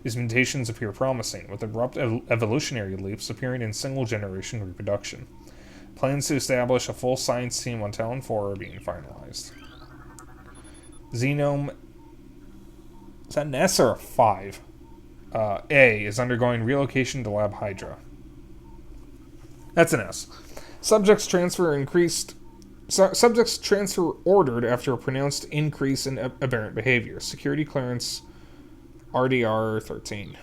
These mutations appear promising, with abrupt evolutionary leaps appearing in single-generation reproduction. Plans to establish a full science team on Talon 4 are being finalized. Xenome... Is that an S or a 5? A is undergoing relocation to Lab Hydra. That's an S. Subjects transfer ordered after a pronounced increase in aberrant behavior. Security clearance RDR 13.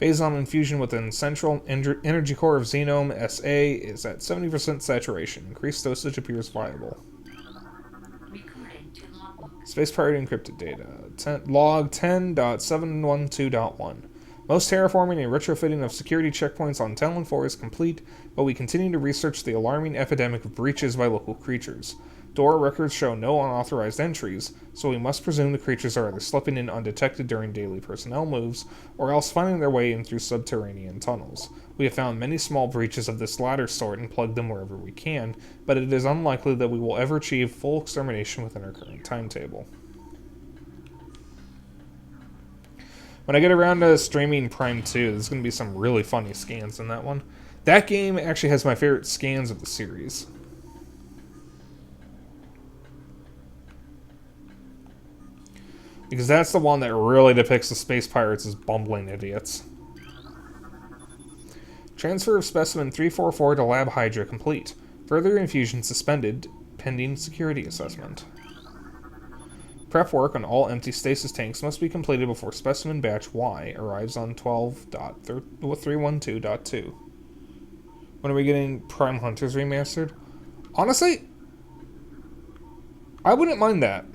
Phazon infusion within central energy core of Xenome SA is at 70% saturation. Increased dosage appears viable. Recording to logbook. Space pirate encrypted data. Log 10.712.1. Most terraforming and retrofitting of security checkpoints on Talon 4 is complete, but we continue to research the alarming epidemic of breaches by local creatures. Door records show no unauthorized entries, so we must presume the creatures are either slipping in undetected during daily personnel moves, or else finding their way in through subterranean tunnels. We have found many small breaches of this latter sort and plugged them wherever we can, but it is unlikely that we will ever achieve full extermination within our current timetable. When I get around to streaming Prime 2, there's going to be some really funny scans in that one. That game actually has my favorite scans of the series. Because that's the one that really depicts the space pirates as bumbling idiots. Transfer of specimen 344 to Lab Hydra complete. Further infusion suspended, pending security assessment. Prep work on all empty stasis tanks must be completed before specimen batch Y arrives on 12.312.2. When are we getting Prime Hunters Remastered? Honestly, I wouldn't mind that.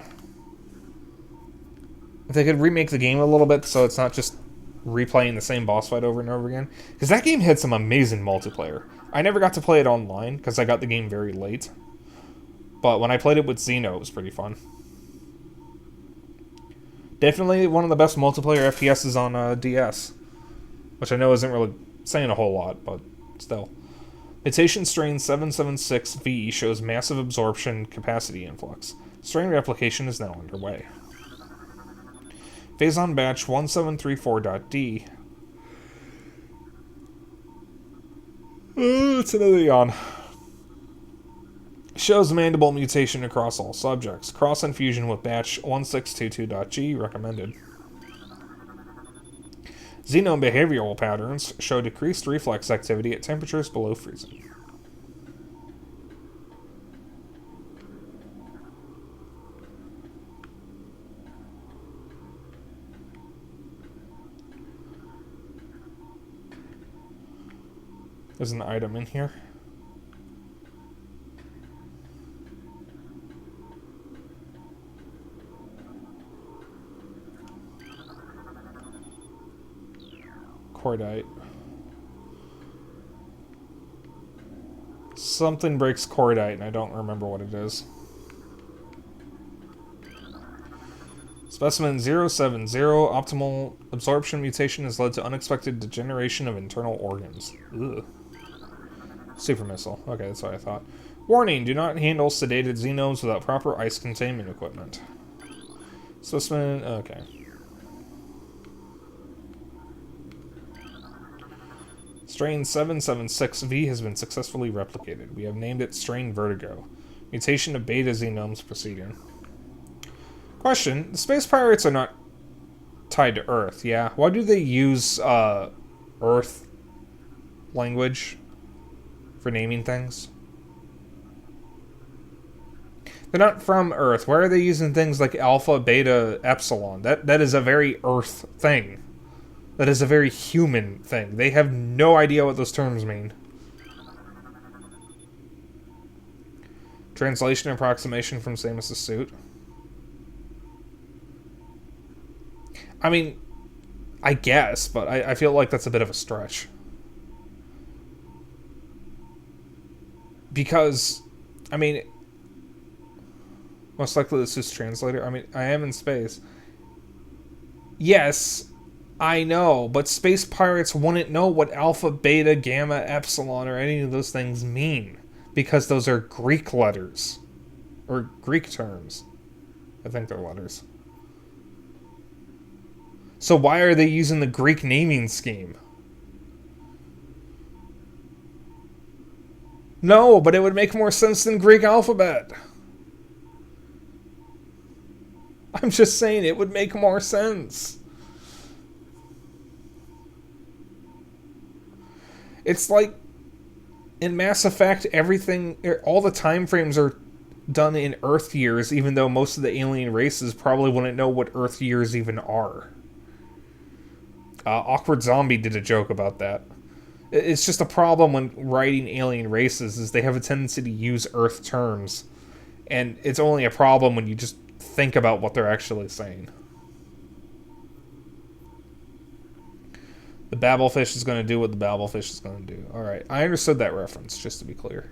If they could remake the game a little bit so it's not just replaying the same boss fight over and over again. Because that game had some amazing multiplayer. I never got to play it online because I got the game very late. But when I played it with Xeno, it was pretty fun. Definitely one of the best multiplayer FPSs on DS. Which I know isn't really saying a whole lot, but still. Mutation strain 776V shows massive absorption capacity influx. Strain replication is now underway. Phazon batch 1734.D. It's another yawn. Shows mandible mutation across all subjects. Cross infusion with batch 1622.G recommended. Xenome behavioral patterns show decreased reflex activity at temperatures below freezing. There's an item in here. Cordite. Something breaks cordite, and I don't remember what it is. Specimen 070, optimal absorption mutation has led to unexpected degeneration of internal organs. Ugh. Super missile. Okay, that's what I thought. Warning, do not handle sedated xenomes without proper ice containment equipment. Specimen, okay. Strain 776V has been successfully replicated. We have named it Strain Vertigo. Mutation of beta xenomes proceeding. Question, the space pirates are not tied to Earth, yeah? Why do they use Earth language for naming things? They're not from Earth. Why are they using things like Alpha, Beta, Epsilon? That is a very Earth thing. That is a very human thing. They have no idea what those terms mean. Translation approximation from Samus's suit. I mean, I guess, but I feel like that's a bit of a stretch. Because, I mean, most likely this is translator. I mean, I am in space. Yes, I know, but space pirates wouldn't know what alpha, beta, gamma, epsilon, or any of those things mean. Because those are Greek letters. Or Greek terms. I think they're letters. So why are they using the Greek naming scheme? No, but it would make more sense than Greek alphabet. I'm just saying it would make more sense. It's like in Mass Effect, everything, all the time frames are done in Earth years, even though most of the alien races probably wouldn't know what Earth years even are. Awkward Zombie did a joke about that. It's just a problem when writing alien races is they have a tendency to use Earth terms. And it's only a problem when you just think about what they're actually saying. The Babelfish is going to do what the Babelfish is going to do. Alright, I understood that reference, just to be clear.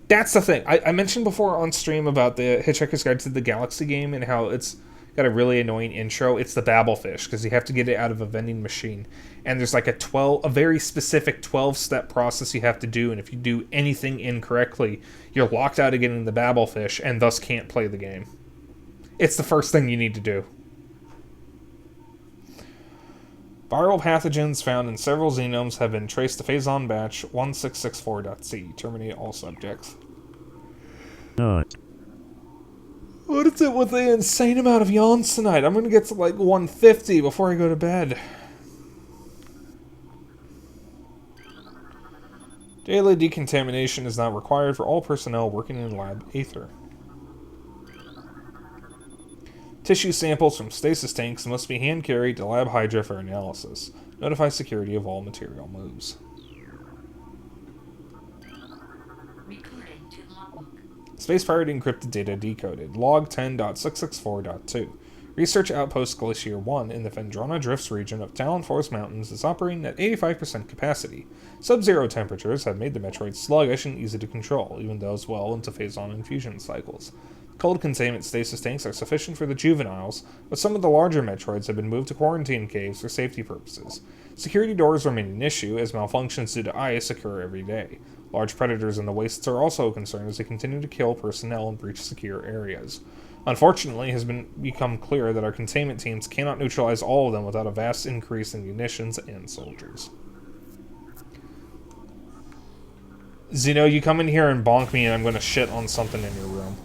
That's the thing. I mentioned before on stream about the Hitchhiker's Guide to the Galaxy game and how it's got a really annoying intro. It's the Babelfish, because you have to get it out of a vending machine. And there's like a very specific 12-step process you have to do, and if you do anything incorrectly, you're locked out of getting the Babelfish, and thus can't play the game. It's the first thing you need to do. Viral pathogens found in several genomes have been traced to Phazon batch 1664.c. Terminate all subjects. Not. What is it with the insane amount of yawns tonight? I'm going to get to like 150 before I go to bed. Daily decontamination is not required for all personnel working in Lab Aether. Tissue samples from stasis tanks must be hand-carried to Lab Hydra for analysis. Notify security of all material moves. Recording to logbook. Space pirate encrypted data decoded. Log 10.664.2. Research Outpost Glacier 1 in the Fendrana Drifts region of Talon Forest Mountains is operating at 85% capacity. Sub-zero temperatures have made the Metroid sluggish and easy to control, even those well into Phazon infusion cycles. Cold containment stasis tanks are sufficient for the juveniles, but some of the larger Metroids have been moved to quarantine caves for safety purposes. Security doors remain an issue, as malfunctions due to ice occur every day. Large predators in the wastes are also a concern as they continue to kill personnel and breach secure areas. Unfortunately, it has become clear that our containment teams cannot neutralize all of them without a vast increase in munitions and soldiers. Zeno, you come in here and bonk me and I'm going to shit on something in your room.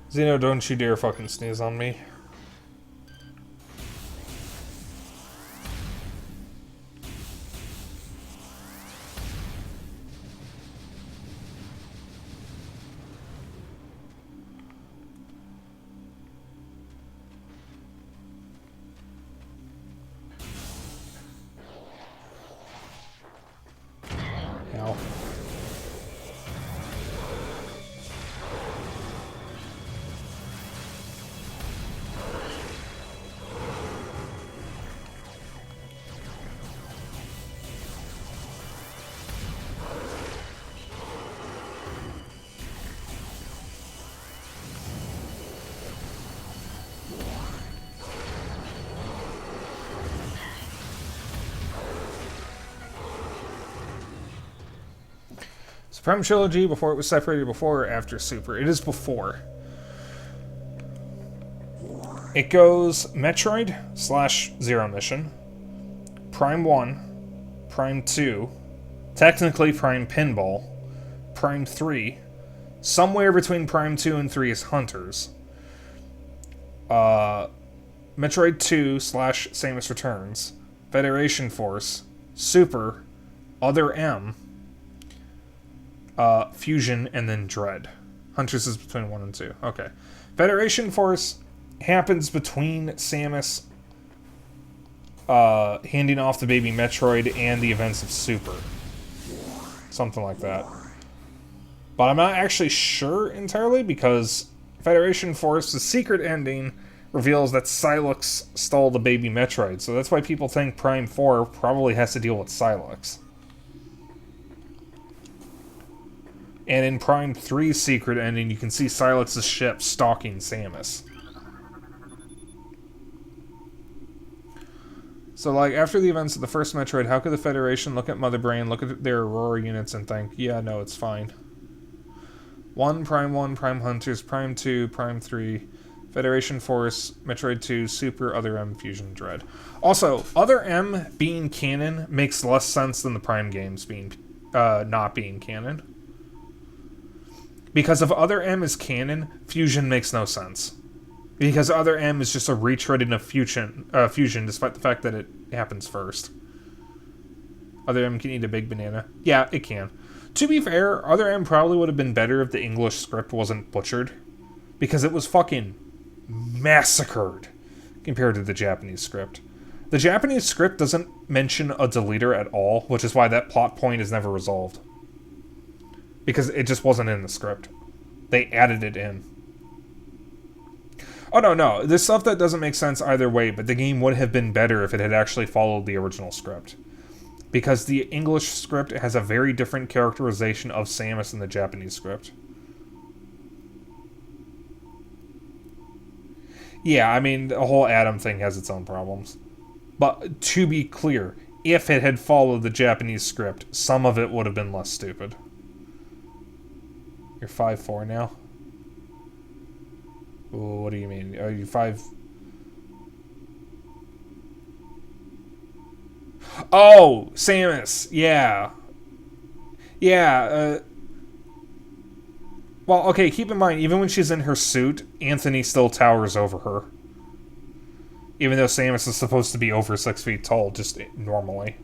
Zeno, don't you dare fucking sneeze on me. Ow. Supreme Trilogy, before it was separated, before or after Super? It is before. It goes Metroid / Zero Mission, Prime 1, Prime 2, technically Prime Pinball, Prime 3, somewhere between Prime 2 and 3 is Hunters, Metroid 2 / Samus Returns, Federation Force, Super, Other M, Fusion, and then Dread. Hunters is between 1 and 2. Okay. Federation Force happens between Samus handing off the baby Metroid and the events of Super. Something like that. But I'm not actually sure entirely because Federation Force, the secret ending, reveals that Sylux stole the baby Metroid. So that's why people think Prime 4 probably has to deal with Sylux. And in Prime 3's secret ending, you can see Sylux's ship stalking Samus. So, like, after the events of the first Metroid, how could the Federation look at Mother Brain, look at their Aurora units, and think, yeah, no, it's fine. 1, Prime Hunters, Prime 2, Prime 3, Federation Force, Metroid 2, Super, Other M, Fusion, Dread. Also, Other M being canon makes less sense than the Prime games being not being canon. Because if Other M is canon, Fusion makes no sense. Because Other M is just a retreading of Fusion, despite the fact that it happens first. Other M can eat a big banana. Yeah, it can. To be fair, Other M probably would have been better if the English script wasn't butchered. Because it was fucking massacred compared to the Japanese script. The Japanese script doesn't mention a deleter at all, which is why that plot point is never resolved. Because it just wasn't in the script. They added it in. Oh, no. There's stuff that doesn't make sense either way, but the game would have been better if it had actually followed the original script. Because the English script has a very different characterization of Samus than the Japanese script. Yeah, I mean, the whole Adam thing has its own problems. But to be clear, if it had followed the Japanese script, some of it would have been less stupid. You're 5'4" now? Ooh, what do you mean? Are you 5... Oh! Samus! Yeah. Yeah, well, okay, keep in mind, even when she's in her suit, Anthony still towers over her. Even though Samus is supposed to be over 6 feet tall, just normally.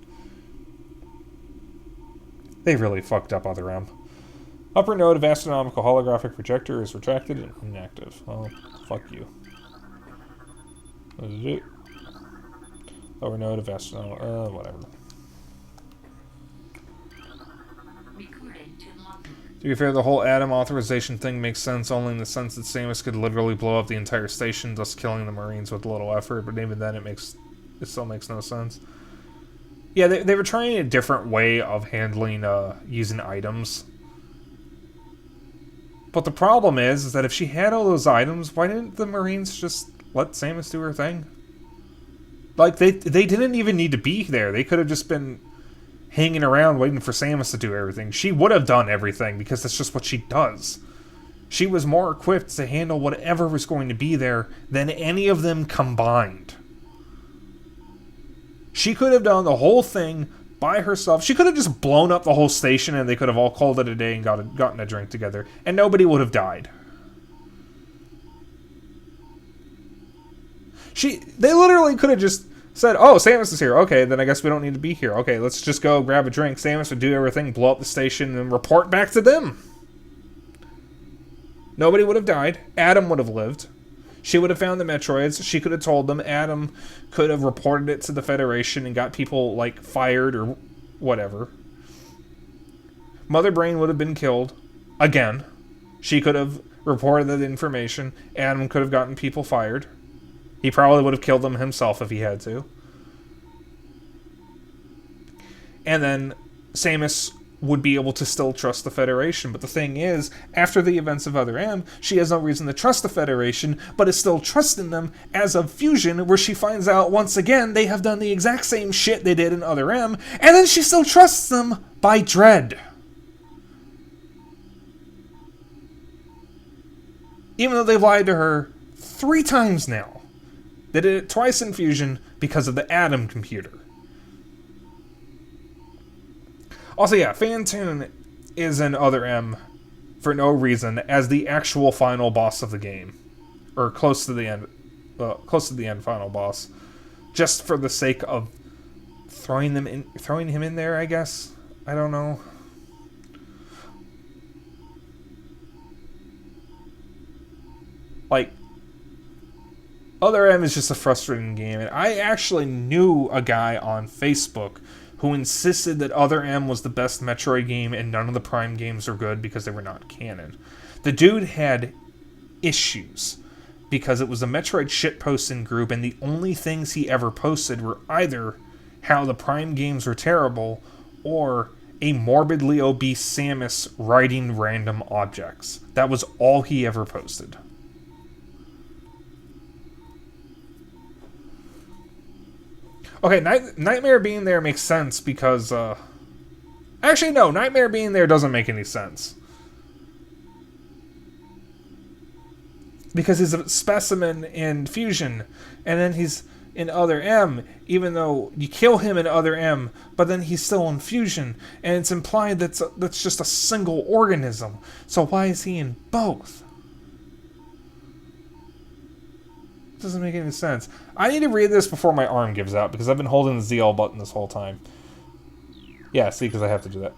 They really fucked up Other M. Upper node of astronomical holographic projector is retracted and inactive. Oh, fuck you. What did it do? Lower node of astronomical... whatever. To be fair, the whole Adam authorization thing makes sense only in the sense that Samus could literally blow up the entire station, thus killing the Marines with little effort, but even then it still makes no sense. Yeah, they were trying a different way of handling using items. But the problem is that if she had all those items, why didn't the Marines just let Samus do her thing? Like, they didn't even need to be there. They could have just been hanging around waiting for Samus to do everything. She would have done everything because that's just what she does. She was more equipped to handle whatever was going to be there than any of them combined. She could have done the whole thing by herself. She could have just blown up the whole station and they could have all called it a day and gotten a drink together. And nobody would have died. They literally could have just said, oh, Samus is here. Okay, then I guess we don't need to be here. Okay, let's just go grab a drink. Samus would do everything, blow up the station, and report back to them. Nobody would have died. Adam would have lived. She would have found the Metroids. She could have told them. Adam could have reported it to the Federation and got people, like, fired or whatever. Mother Brain would have been killed. Again. She could have reported that information. Adam could have gotten people fired. He probably would have killed them himself if he had to. And then Samus would be able to still trust the Federation. But the thing is, after the events of Other M, she has no reason to trust the Federation, but is still trusting them as of Fusion, where she finds out once again they have done the exact same shit they did in Other M, and then she still trusts them by Dread. Even though they've lied to her 3 times now. They did it twice in Fusion because of the Atom computer. Also, yeah, Phantoon is in Other M for no reason as the actual final boss of the game, or close to the end final boss, just for the sake of throwing him in there. I guess, I don't know. Like, Other M is just a frustrating game, and I actually knew a guy on Facebook who insisted that Other M was the best Metroid game and none of the Prime games are good because they were not canon. The dude had issues because it was a Metroid shitposting group, and the only things he ever posted were either how the Prime games were terrible or a morbidly obese Samus riding random objects. That was all he ever posted. Okay, Nightmare being there makes sense because, actually, no, Nightmare being there doesn't make any sense. Because he's a specimen in Fusion, and then he's in Other M, even though you kill him in Other M, but then he's still in Fusion, and it's implied that's just a single organism. So why is he in both? Doesn't make any sense. I need to read this before my arm gives out because I've been holding the ZL button this whole time. Yeah, see, because I have to do that.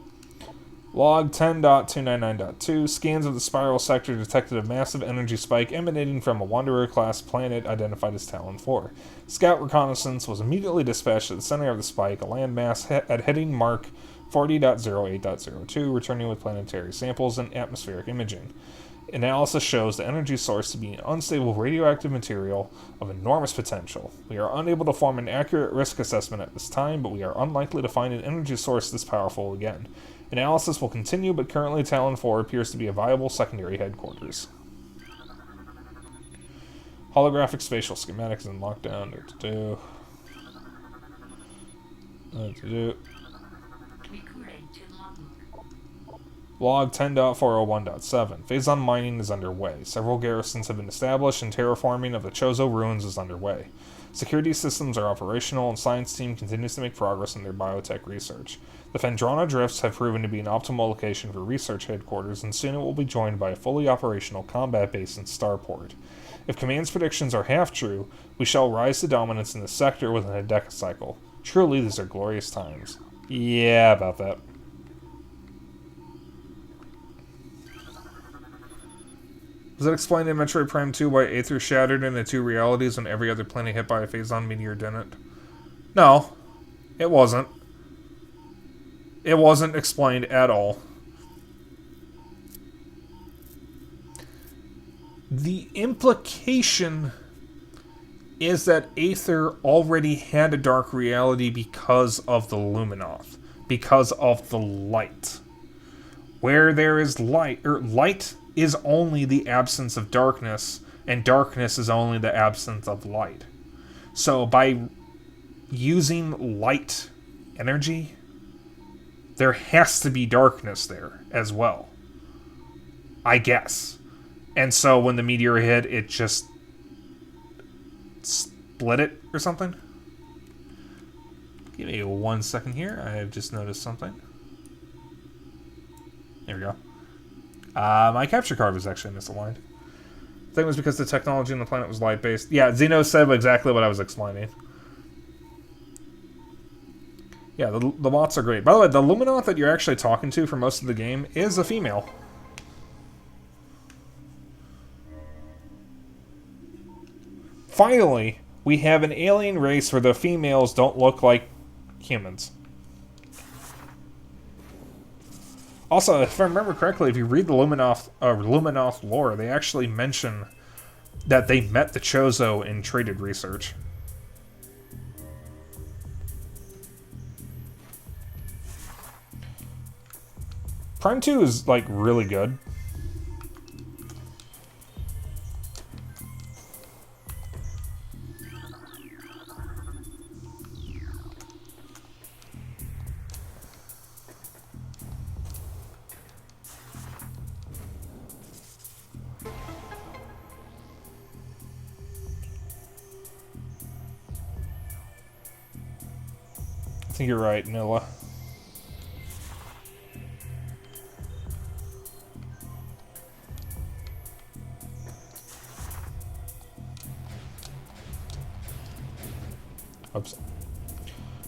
Log 10.299.2. Scans of the spiral sector detected a massive energy spike emanating from a Wanderer-class planet identified as Talon 4. Scout reconnaissance was immediately dispatched at the center of the spike, a landmass at heading mark 40.08.02, returning with planetary samples and atmospheric imaging. Analysis shows the energy source to be an unstable radioactive material of enormous potential. We are unable to form an accurate risk assessment at this time, but we are unlikely to find an energy source this powerful again. Analysis will continue, but currently Talon 4 appears to be a viable secondary headquarters. Holographic spatial schematics in lockdown. Recording to logbook. Log 10.401.7. Phazon mining is underway. Several garrisons have been established and terraforming of the Chozo ruins is underway. Security systems are operational and science team continues to make progress in their biotech research. The Phendrana Drifts have proven to be an optimal location for research headquarters, and soon it will be joined by a fully operational combat base in Starport. If Command's predictions are half true, we shall rise to dominance in the sector within a decacycle. Truly, these are glorious times. Yeah, about that. Does it explain in Metroid Prime 2 why Aether shattered into two realities when every other planet hit by a Phazon meteor didn't? No, it wasn't. It wasn't explained at all. The implication is that Aether already had a dark reality because of the Luminoth, because of the light. Where there is light, light is only the absence of darkness, and darkness is only the absence of light. So by using light energy, there has to be darkness there as well, I guess. And so when the meteor hit, it just split it or something. Give me 1 second here. I have just noticed something. There we go. My capture card was actually misaligned. I think it was because the technology on the planet was light-based. Yeah, Zeno said exactly what I was explaining. Yeah, the bots are great. By the way, the Luminoth that you're actually talking to for most of the game is a female. Finally, we have an alien race where the females don't look like humans. Also, if I remember correctly, if you read the Luminoth lore, they actually mention that they met the Chozo in traded research. Prime 2 is, like, really good. think you're right, Noah. Oops.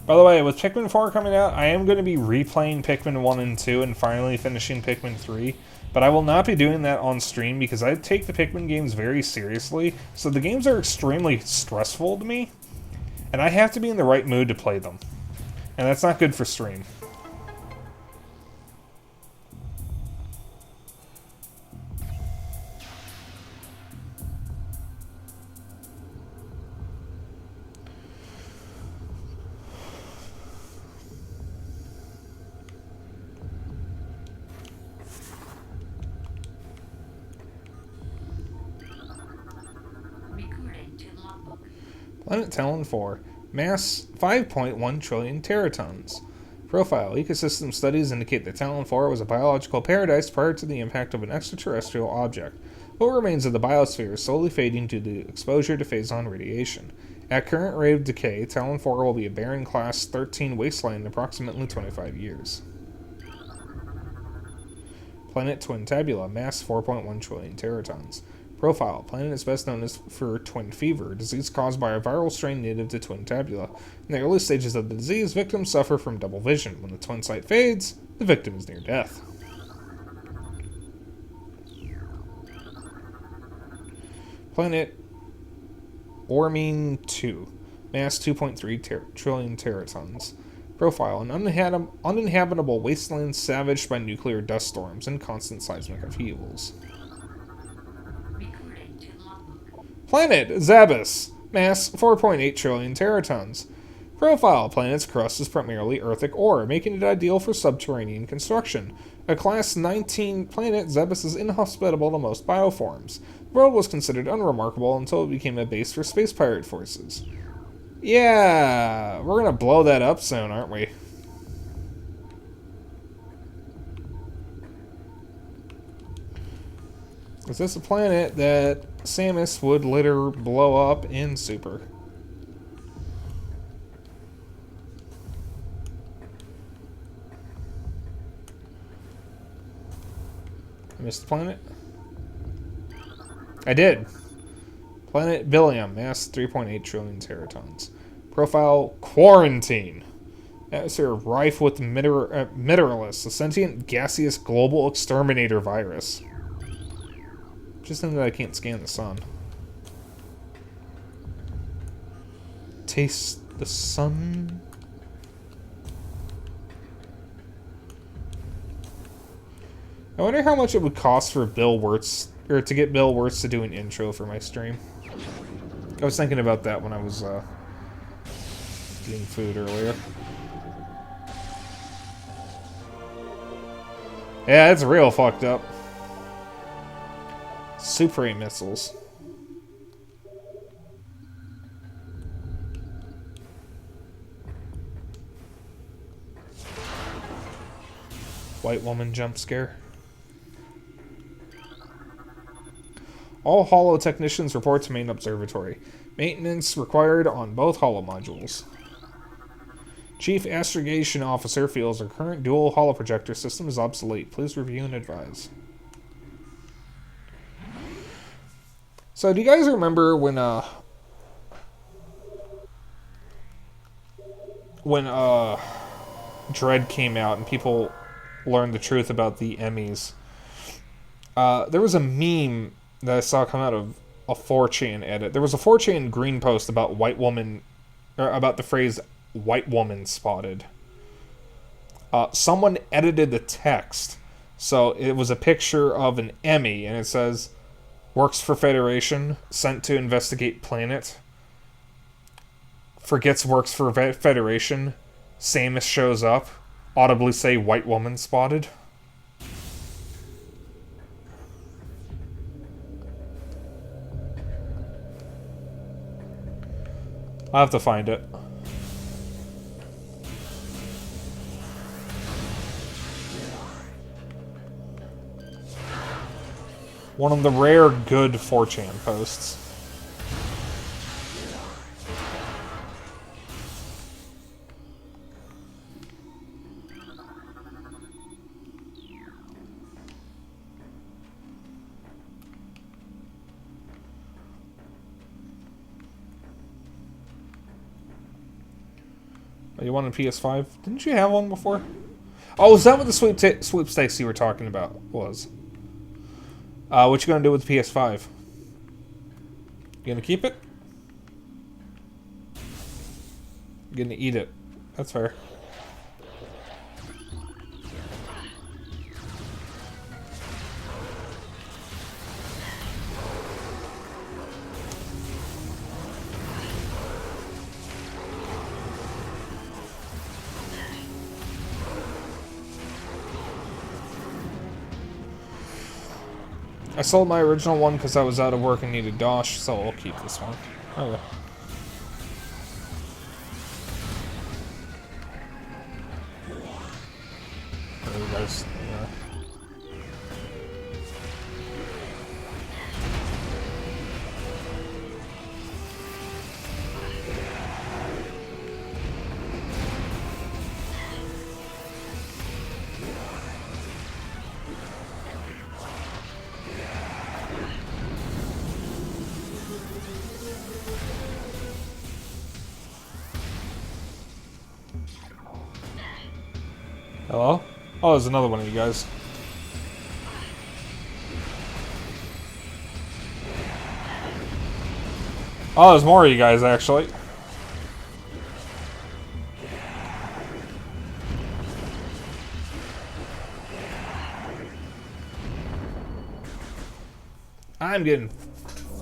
By the way, with Pikmin 4 coming out, I am going to be replaying Pikmin 1 and 2 and finally finishing Pikmin 3. But I will not be doing that on stream because I take the Pikmin games very seriously. So the games are extremely stressful to me. And I have to be in the right mood to play them. And that's not good for stream. Recording to logbook. Planet Talon 4. Mass 5.1 trillion teratons. Profile. Ecosystem studies indicate that Talon 4 was a biological paradise prior to the impact of an extraterrestrial object. What remains of the biosphere is slowly fading due to exposure to phazon radiation. At current rate of decay, Talon 4 will be a barren Class 13 wasteland in approximately 25 years. Planet Twin Tabula. Mass 4.1 trillion teratons. Profile. Planet is best known as for twin fever, a disease caused by a viral strain native to Twin Tabula. In the early stages of the disease, victims suffer from double vision. When the twin sight fades, the victim is near death. Planet Ormine 2. Mass 2.3 trillion teratons. Profile. An uninhabitable wasteland savaged by nuclear dust storms and constant seismic upheavals. Planet Zabas. Mass 4.8 trillion teratons. Profile. Planet's crust is primarily earthic ore, making it ideal for subterranean construction. A Class 19 planet, Zabas is inhospitable to most bioforms. The world was considered unremarkable until it became a base for space pirate forces. Yeah, we're gonna blow that up soon, aren't we? Is this a planet that Samus would later blow up in Super? I missed the planet? I did. Planet Billiam, mass 3.8 trillion teratons. Profile Quarantine. Atmosphere rife with Mineralus, a sentient gaseous global exterminator virus. Just think that I can't scan the sun. Taste the sun. I wonder how much it would cost for Bill Wirtz, or to get Bill Wirtz to do an intro for my stream. I was thinking about that when I was eating food earlier. Yeah, it's real fucked up. Super 8 missiles. White woman jump scare. All holo technicians report to main observatory. Maintenance required on both holo modules. Chief Astrogation Officer feels our current dual holoprojector system is obsolete. Please review and advise. So, do you guys remember when Dread came out and people learned the truth about the Emmys? There was a meme that I saw come out of a 4chan edit. There was a 4chan green post about about the phrase "white woman spotted." Someone edited the text, so it was a picture of an Emmy, and it says, "Works for Federation, sent to investigate planet. Forgets works for Federation. Samus shows up, audibly say white woman spotted." I'll have to find it. One of the rare good 4chan posts. Oh, you want a PS5? Didn't you have one before? Oh, is that what the sweepstakes you were talking about was? What you gonna do with the PS5? You gonna keep it? You gonna eat it? That's fair. I sold my original one because I was out of work and needed dosh, so I'll keep this one. Okay. There you guys. Yeah. Hello? Oh, there's another one of you guys. Oh, there's more of you guys, actually. I'm getting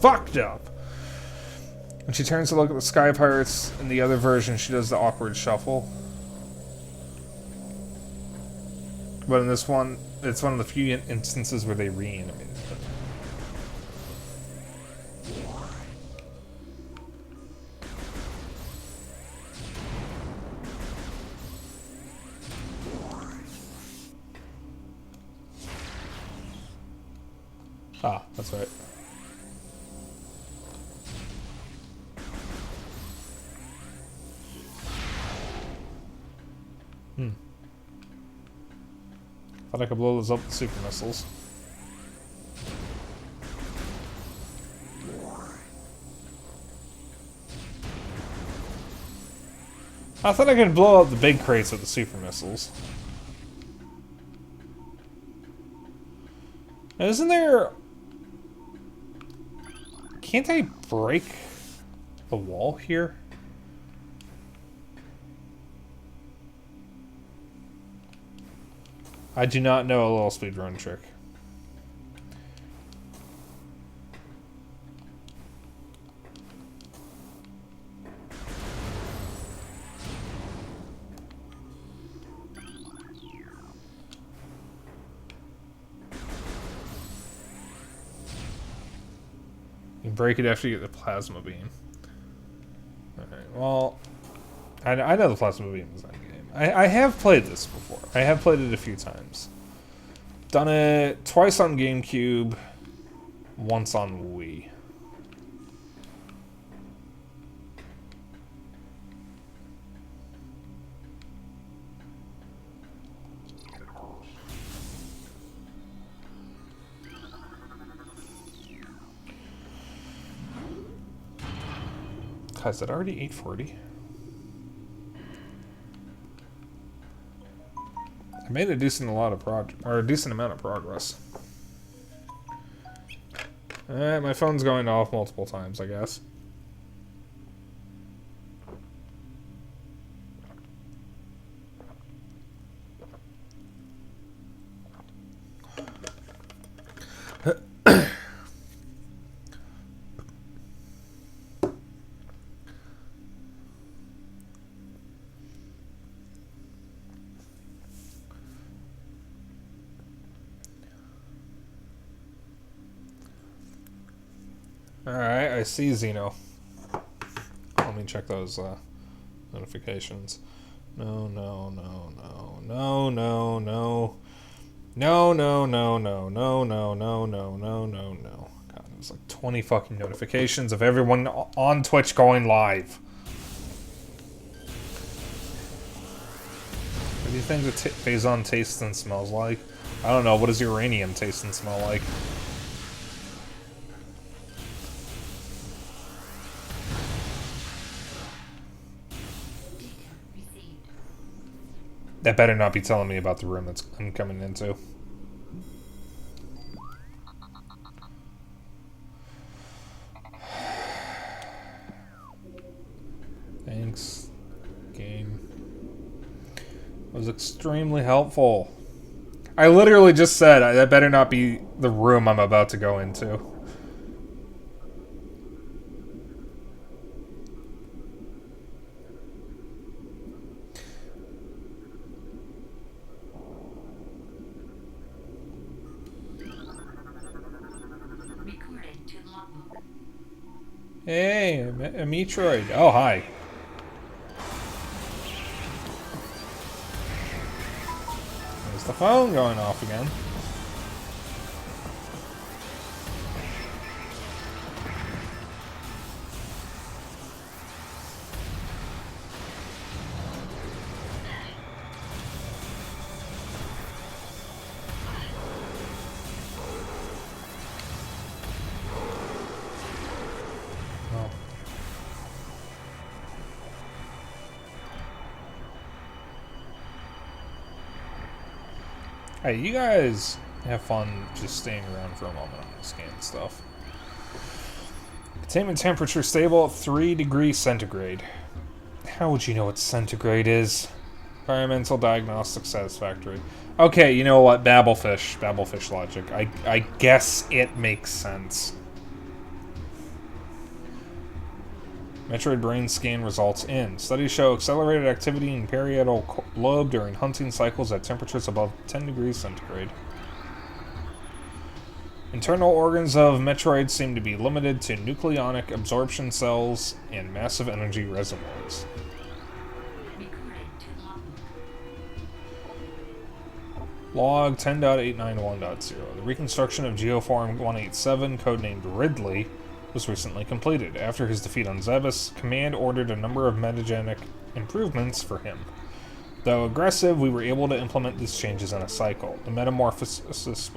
fucked up. When she turns to look at the Sky Pirates in the other version, she does the awkward shuffle. But in this one, it's one of the few instances where they reanimate it. Ah, that's right. Thought I could blow those up with super missiles. I thought I could blow up the big crates with the super missiles. Now, isn't there... Can't I break the wall here? I do not know a little speedrun trick. You break it after you get the plasma beam. Alright, well... I know the plasma beam is on the game. I have played this before. I have played it a few times. Done it twice on GameCube, once on Wii. Is it already 8:40? I made a decent amount of progress. Alright, my phone's going off multiple times, I guess. Alright, I see Xeno. Let me check those notifications. No. God, there's like 20 fucking notifications of everyone on Twitch going live. What do you think the Phazon tastes and smells like? I don't know, what does uranium taste and smell like? Received. That better not be telling me about the room that's I'm coming into. Thanks, game. It was extremely helpful. I literally just said that better not be the room I'm about to go into. Recorded to logbook. Hey, a Metroid. Oh, hi. There's the phone going off again. Oh. Hey, you guys have fun just staying around for a moment. I'm gonna scan stuff. Containment temperature stable at 3 degrees centigrade. How would you know what centigrade is? Environmental diagnostic satisfactory. Okay, you know what? Babblefish. Babblefish logic. I guess it makes sense. Metroid brain scan results in. Studies show accelerated activity in parietal lobe during hunting cycles at temperatures above 10 degrees centigrade. Internal organs of Metroid seem to be limited to nucleonic absorption cells and massive energy reservoirs. Recorded to logbook. Log 10.891.0. The reconstruction of Geoform 187, codenamed Ridley, was recently completed. After his defeat on Zebes, Command ordered a number of metagenic improvements for him. Though aggressive, we were able to implement these changes in a cycle. The metamorphosis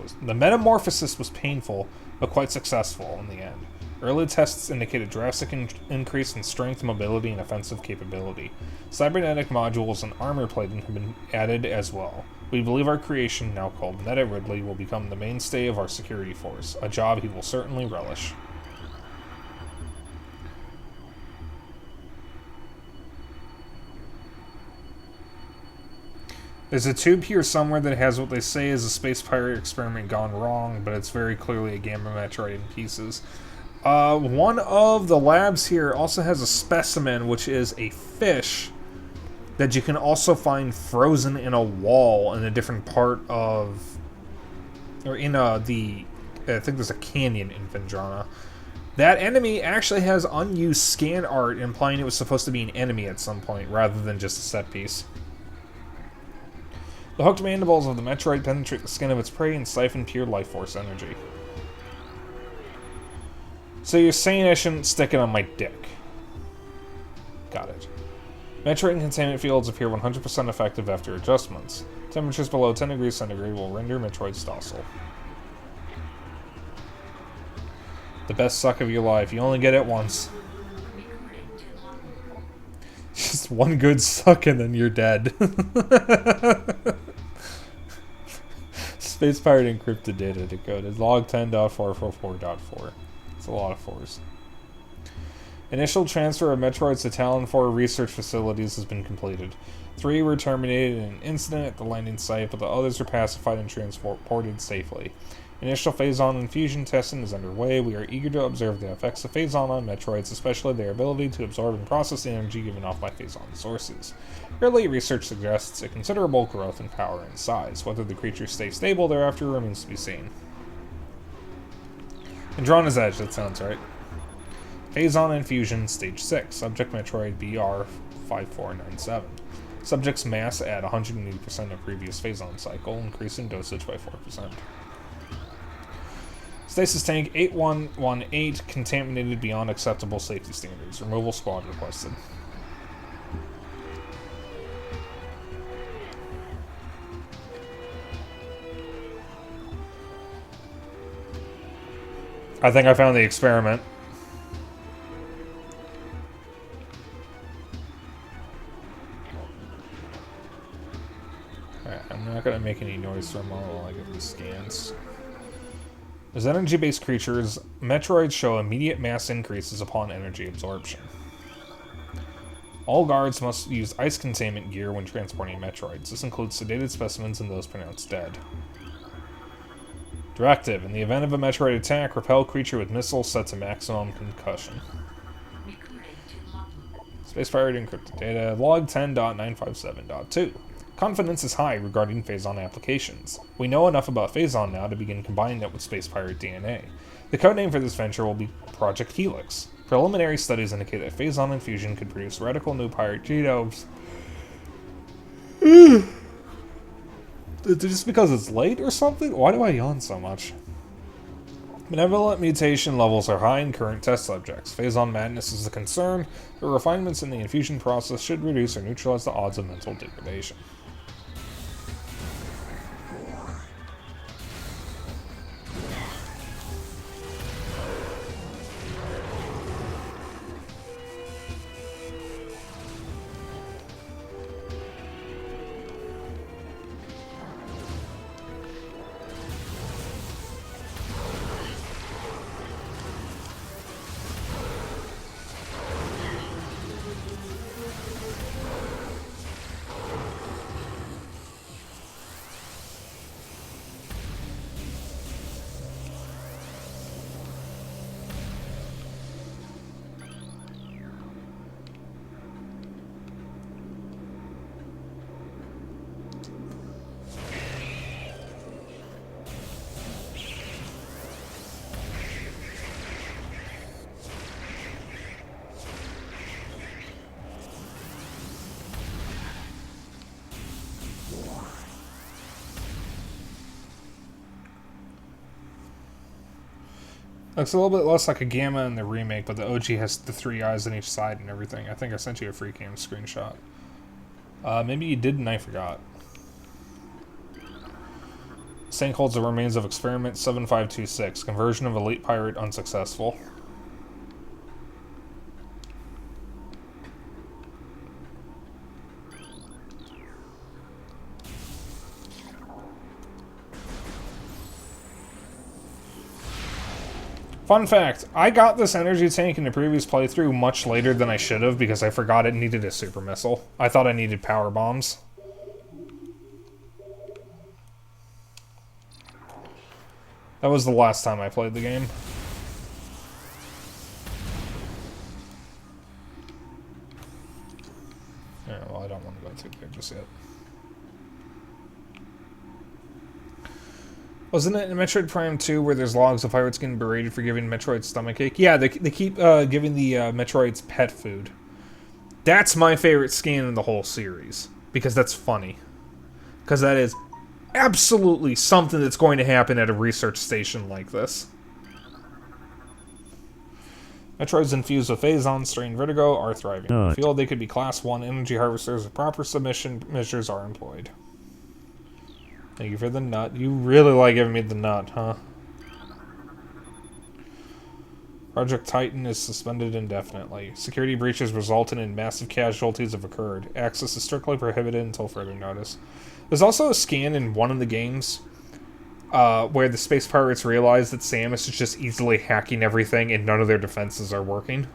was painful, but quite successful in the end. Early tests indicated drastic increase in strength, mobility, and offensive capability. Cybernetic modules and armor plating have been added as well. We believe our creation, now called Meta Ridley, will become the mainstay of our security force, a job he will certainly relish. There's a tube here somewhere that has what they say is a space pirate experiment gone wrong, but it's very clearly a Gamma Metroid in pieces. One of the labs here also has a specimen, which is a fish that you can also find frozen in a wall in a different part of... or in I think there's a canyon in Vendrana. That enemy actually has unused scan art implying it was supposed to be an enemy at some point, rather than just a set piece. The hooked mandibles of the Metroid penetrate the skin of its prey and siphon pure life force energy. So you're saying I shouldn't stick it on my dick. Got it. Metroid containment fields appear 100% effective after adjustments. Temperatures below 10 degrees centigrade will render Metroids docile. The best suck of your life. You only get it once. Recorded to logbook. Just one good suck and then you're dead. Space Pirate encrypted data decoded. Log 10.444.4. It's a lot of 4s. Initial transfer of Metroids to Talon 4 research facilities has been completed. 3 were terminated in an incident at the landing site, but the others were pacified and transported safely. Initial phazon and fusion testing is underway. We are eager to observe the effects of phazon on Metroids, especially their ability to absorb and process the energy given off by phazon sources. Early research suggests a considerable growth in power and size. Whether the creatures stay stable thereafter remains to be seen. Andrana's Edge, that sounds right. Phazon and Fusion, Stage 6. Subject Metroid BR5497. Subject's mass at 180% of previous Phazon cycle, increase in dosage by 4%. Stasis Tank 8118 contaminated beyond acceptable safety standards. Removal squad requested. I think I found the experiment. I'm not gonna make any noise for a moment while I get these scans. As energy-based creatures, Metroids show immediate mass increases upon energy absorption. All guards must use ice containment gear when transporting Metroids. This includes sedated specimens and those pronounced dead. Directive: in the event of a Metroid attack, repel creature with missiles set to maximum concussion. Space Pirate encrypted data. Log 10.957.2. Confidence is high regarding Phazon applications. We know enough about Phazon now to begin combining it with Space Pirate DNA. The codename for this venture will be Project Helix. Preliminary studies indicate that Phazon infusion could produce radical new pirate genomes. Just because it's late or something? Why do I yawn so much? Benevolent mutation levels are high in current test subjects. Phazon madness is a concern, but refinements in the infusion process should reduce or neutralize the odds of mental degradation. Looks a little bit less like a Gamma in the remake, but the OG has the 3 eyes on each side and everything. I think I sent you a free cam screenshot. Maybe you did and I forgot. Sank holds the remains of Experiment 7526. Conversion of Elite Pirate unsuccessful. Fun fact, I got this energy tank in the previous playthrough much later than I should have because I forgot it needed a super missile. I thought I needed power bombs. That was the last time I played the game. Yeah, well, I don't want to go too big just yet. Wasn't it in Metroid Prime 2 where there's logs of pirates getting berated for giving Metroid stomachache? Yeah, they keep giving the Metroids pet food. That's my favorite scan in the whole series. Because that's funny. Because that is absolutely something that's going to happen at a research station like this. Metroids infused with Phazon, strain Vertigo, are thriving. I feel they could be Class 1 energy harvesters if proper submission measures are employed. Thank you for the nut. You really like giving me the nut, huh? Project Titan is suspended indefinitely. Security breaches resulted in massive casualties have occurred. Access is strictly prohibited until further notice. There's also a scan in one of the games where the Space Pirates realize that Samus is just easily hacking everything and none of their defenses are working.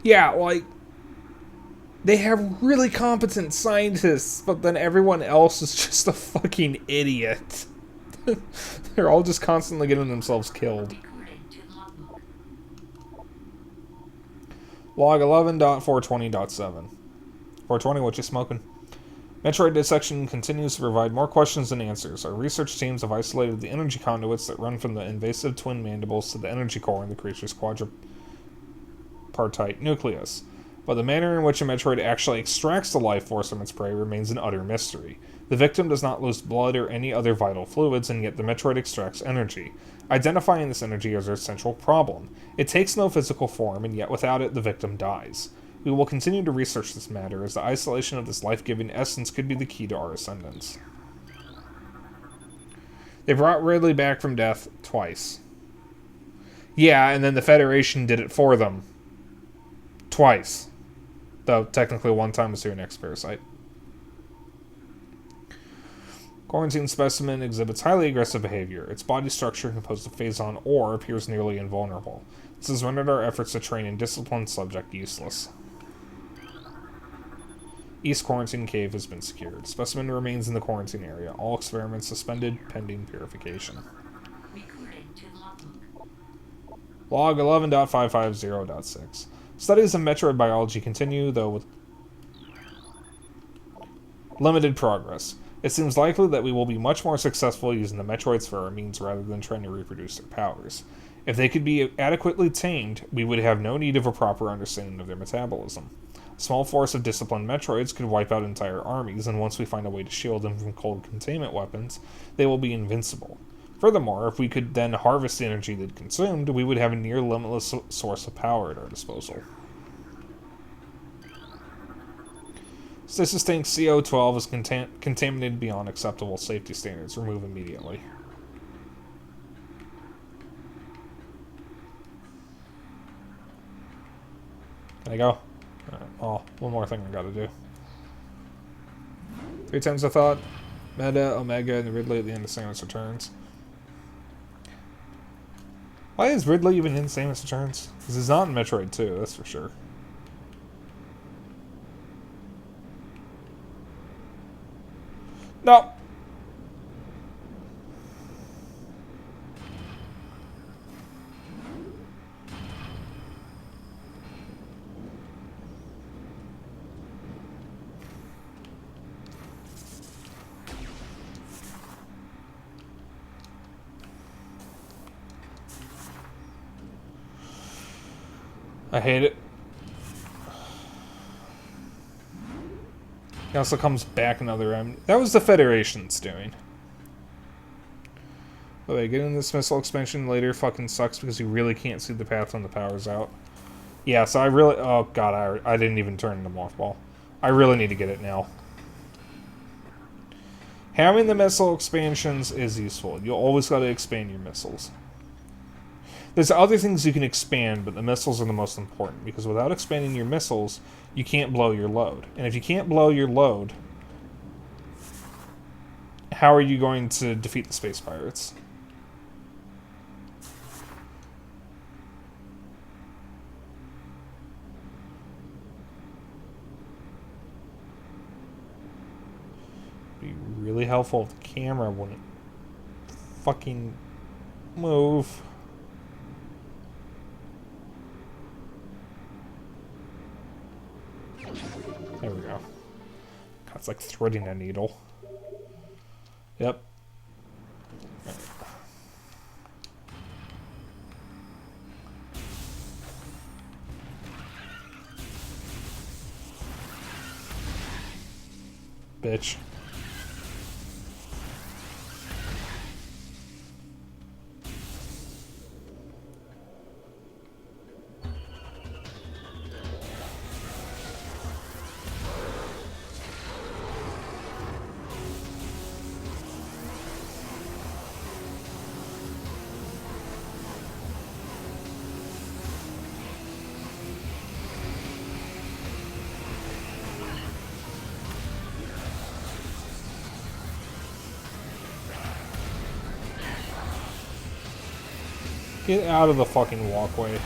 Yeah, like, they have really competent scientists, but then everyone else is just a fucking idiot. They're all just constantly getting themselves killed. Log 11.420.7. 420, what you smoking? Metroid dissection continues to provide more questions than answers. Our research teams have isolated the energy conduits that run from the invasive twin mandibles to the energy core in the creature's quadripartite nucleus. But the manner in which a Metroid actually extracts the life force from its prey remains an utter mystery. The victim does not lose blood or any other vital fluids, and yet the Metroid extracts energy. Identifying this energy is our central problem. It takes no physical form, and yet without it, the victim dies. We will continue to research this matter, as the isolation of this life-giving essence could be the key to our ascendance. They brought Ridley back from death twice. Yeah, and then the Federation did it for them. Twice. Though technically one time was your next parasite. Quarantine specimen exhibits highly aggressive behavior. Its body structure, composed of phazon ore, appears nearly invulnerable. This has rendered our efforts to train and discipline the subject useless. East Quarantine Cave has been secured. Specimen remains in the quarantine area. All experiments suspended, pending purification. Recording to Log logbook. 11.550.6. Studies of Metroid biology continue, though with limited progress. It seems likely that we will be much more successful using the Metroids for our means rather than trying to reproduce their powers. If they could be adequately tamed, we would have no need of a proper understanding of their metabolism. A small force of disciplined Metroids could wipe out entire armies, and once we find a way to shield them from cold containment weapons, they will be invincible. Furthermore, if we could then harvest the energy they'd consumed, we would have a near limitless source of power at our disposal. Stasis tank CO12 is contaminated beyond acceptable safety standards. Remove immediately. Can I go? Alright, well, one more thing I gotta do. 3 times I thought. Meta, Omega, and Ridley at the end of Samus Returns. Why is Ridley even in Samus Returns? Because he's not in Metroid 2, that's for sure. No! I hate it. He also comes back another end. That was the Federation's doing. By the way, getting this missile expansion later fucking sucks because you really can't see the path when the power's out. Yeah, so I really... Oh, God, I didn't even turn into Mothball. I really need to get it now. Having the missile expansions is useful. You always got to expand your missiles. There's other things you can expand, but the missiles are the most important, because without expanding your missiles, you can't blow your load. And if you can't blow your load, how are you going to defeat the space pirates? It'd be really helpful if the camera wouldn't fucking move. There we go. God, it's like threading a needle. Yep. Right. Bitch. Get out of the fucking walkway.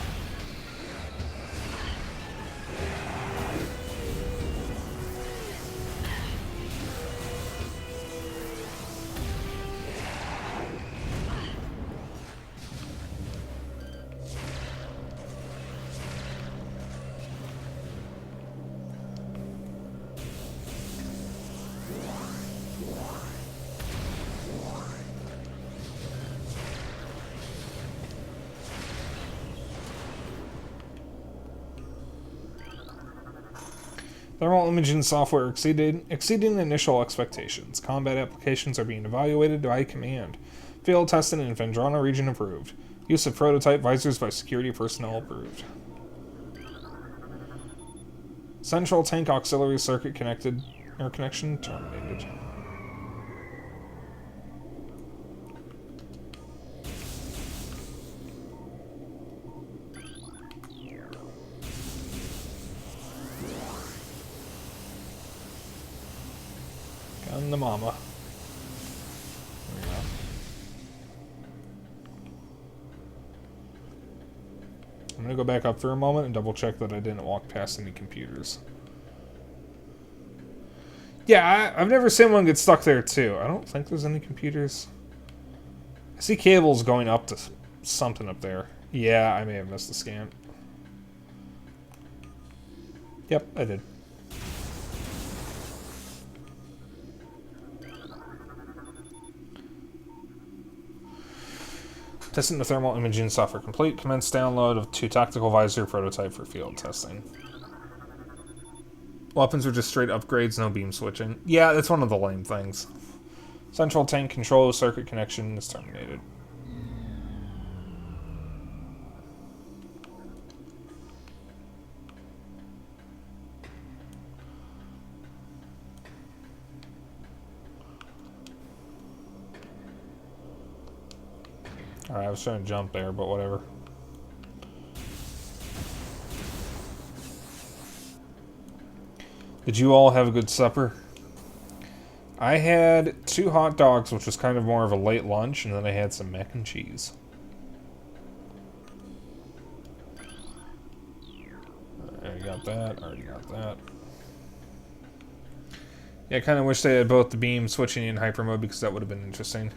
Thermal imaging software exceeding initial expectations. Combat applications are being evaluated by command. Field tested in Vendrana region approved. Use of prototype visors by security personnel approved. Central tank auxiliary circuit connection terminated. the mama. There we go. I'm gonna go back up for a moment and double check that I didn't walk past any computers. Yeah, I've never seen one get stuck there too. I don't think there's any computers. I see cables going up to something up there. Yeah, I may have missed the scan. Yep, I did. Testing the thermal imaging software complete. Commence download of 2 tactical visor prototype for field testing. Weapons are just straight upgrades, no beam switching. Yeah, that's one of the lame things. Central tank control circuit connection is terminated. Alright, I was trying to jump there, but whatever. Did you all have a good supper? I had 2 hot dogs, which was kind of more of a late lunch, and then I had some mac and cheese. Already got that, already got that. Yeah, I kind of wish they had both the beam switching in hyper mode, because that would have been interesting.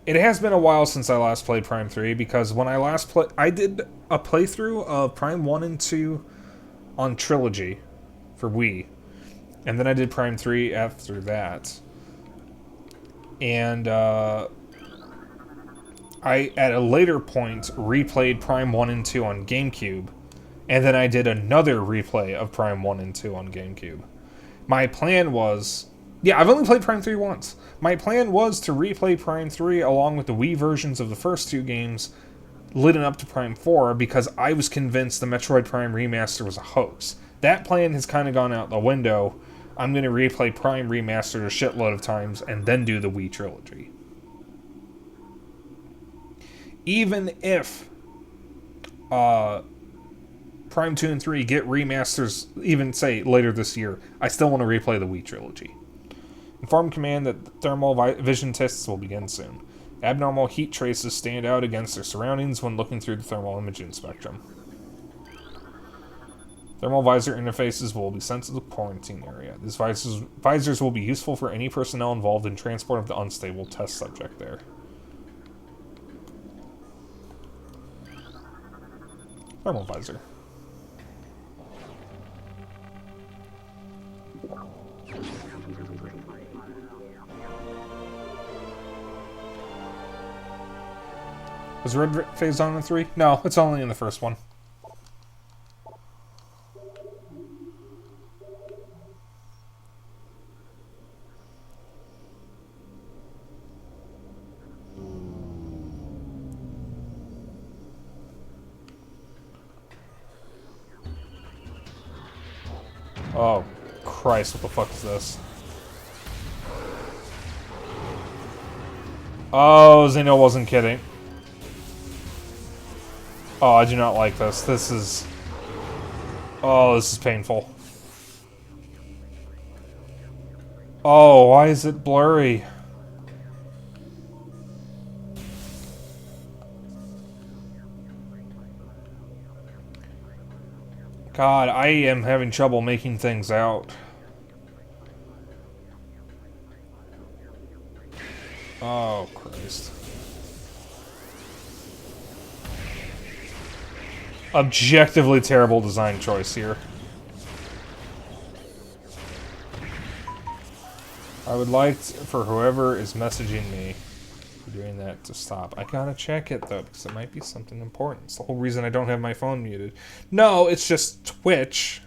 It has been a while since I last played Prime 3, because when I last played... I did a playthrough of Prime 1 and 2 on Trilogy for Wii. And then I did Prime 3 after that. And I, at a later point, replayed Prime 1 and 2 on GameCube. And then I did another replay of Prime 1 and 2 on GameCube. My plan was... Yeah, I've only played Prime 3 once. My plan was to replay Prime 3 along with the Wii versions of the first 2 games leading up to Prime 4 because I was convinced the Metroid Prime Remastered was a hoax. That plan has kind of gone out the window. I'm going to replay Prime Remastered a shitload of times and then do the Wii trilogy. Even if Prime 2 and 3 get remasters, even say later this year, I still want to replay the Wii trilogy. Inform command that thermal vision tests will begin soon. Abnormal heat traces stand out against their surroundings when looking through the thermal imaging spectrum. Thermal visor interfaces will be sent to the quarantine area. These visors will be useful for any personnel involved in transport of the unstable test subject there. Thermal visor. Was red phase on in 3? No, it's only in the first one. Oh, Christ, what the fuck is this? Oh, Xeno wasn't kidding. Oh, I do not like this. This is... Oh, this is painful. Oh, why is it blurry? God, I am having trouble making things out. Oh, Christ. Objectively terrible design choice here. I would like for whoever is messaging me doing that to stop. I gotta check it though, because it might be something important. It's the whole reason I don't have my phone muted. No, it's just Twitch.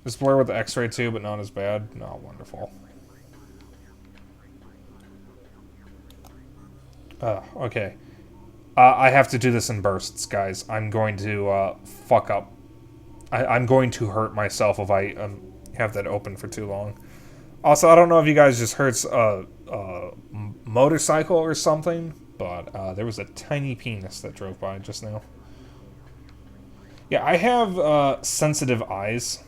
It's blur with the X-ray too, but not as bad. No, wonderful. Okay. I have to do this in bursts, guys. I'm going to fuck up. I'm going to hurt myself if I have that open for too long. Also, I don't know if you guys just heard a motorcycle or something, but there was a tiny penis that drove by just now. Yeah, I have sensitive eyes,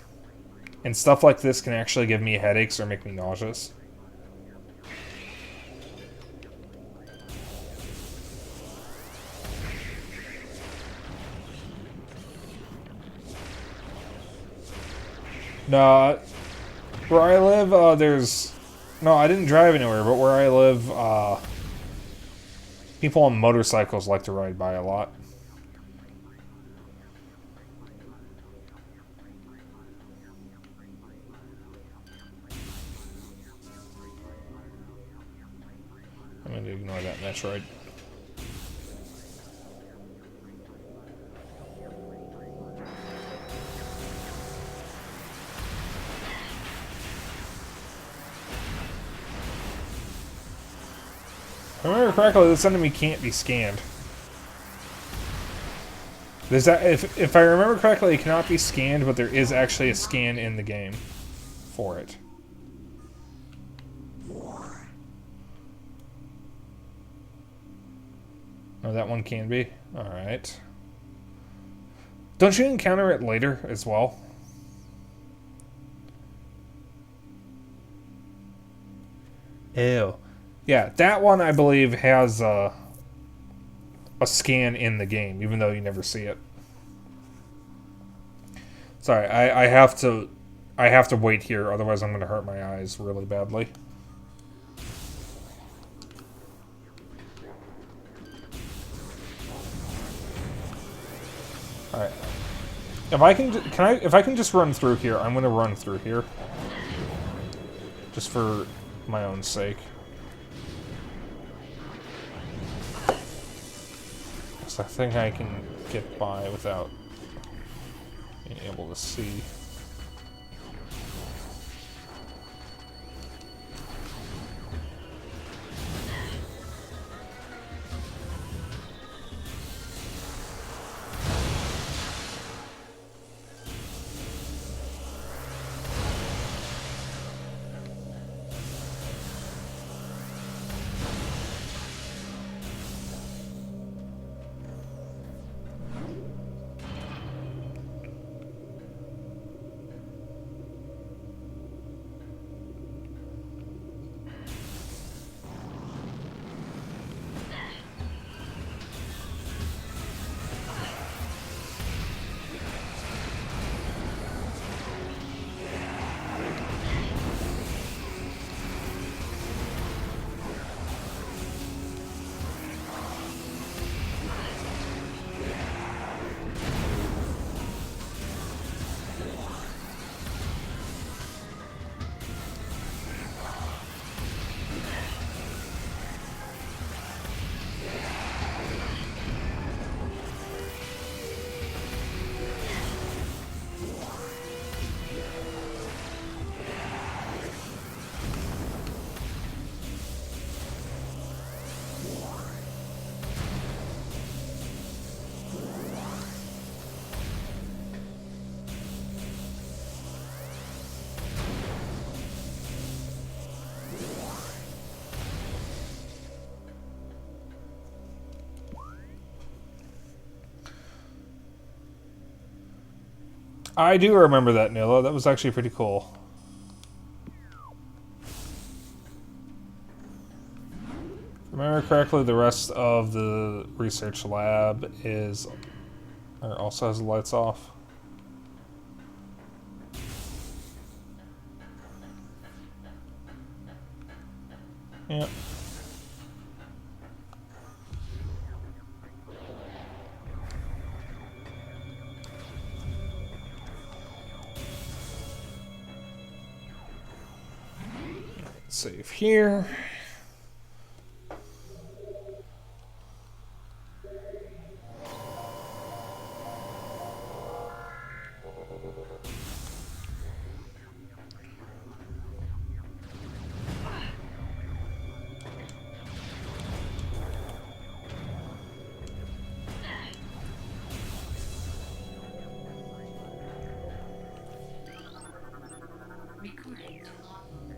And stuff like this can actually give me headaches or make me nauseous. No, where I live, there's... No, I didn't drive anywhere, but where I live, people on motorcycles like to ride by a lot. I'm going to ignore that Metroid. If I remember correctly, this enemy can't be scanned. There's that, if I remember correctly, it cannot be scanned, but there is actually a scan in the game for it. Oh, that one can be? Alright. Don't you encounter it later as well? Ew. Yeah, that one I believe has a scan in the game, even though you never see it. Sorry, I have to wait here, otherwise I'm going to hurt my eyes really badly. All right. If I can just run through here, I'm going to run through here. Just for my own sake. So I think I can get by without being able to see. I do remember that, Nilo. That was actually pretty cool. If I remember correctly, the rest of the research lab also has the lights off. Yep. Save here. Recording to logbook.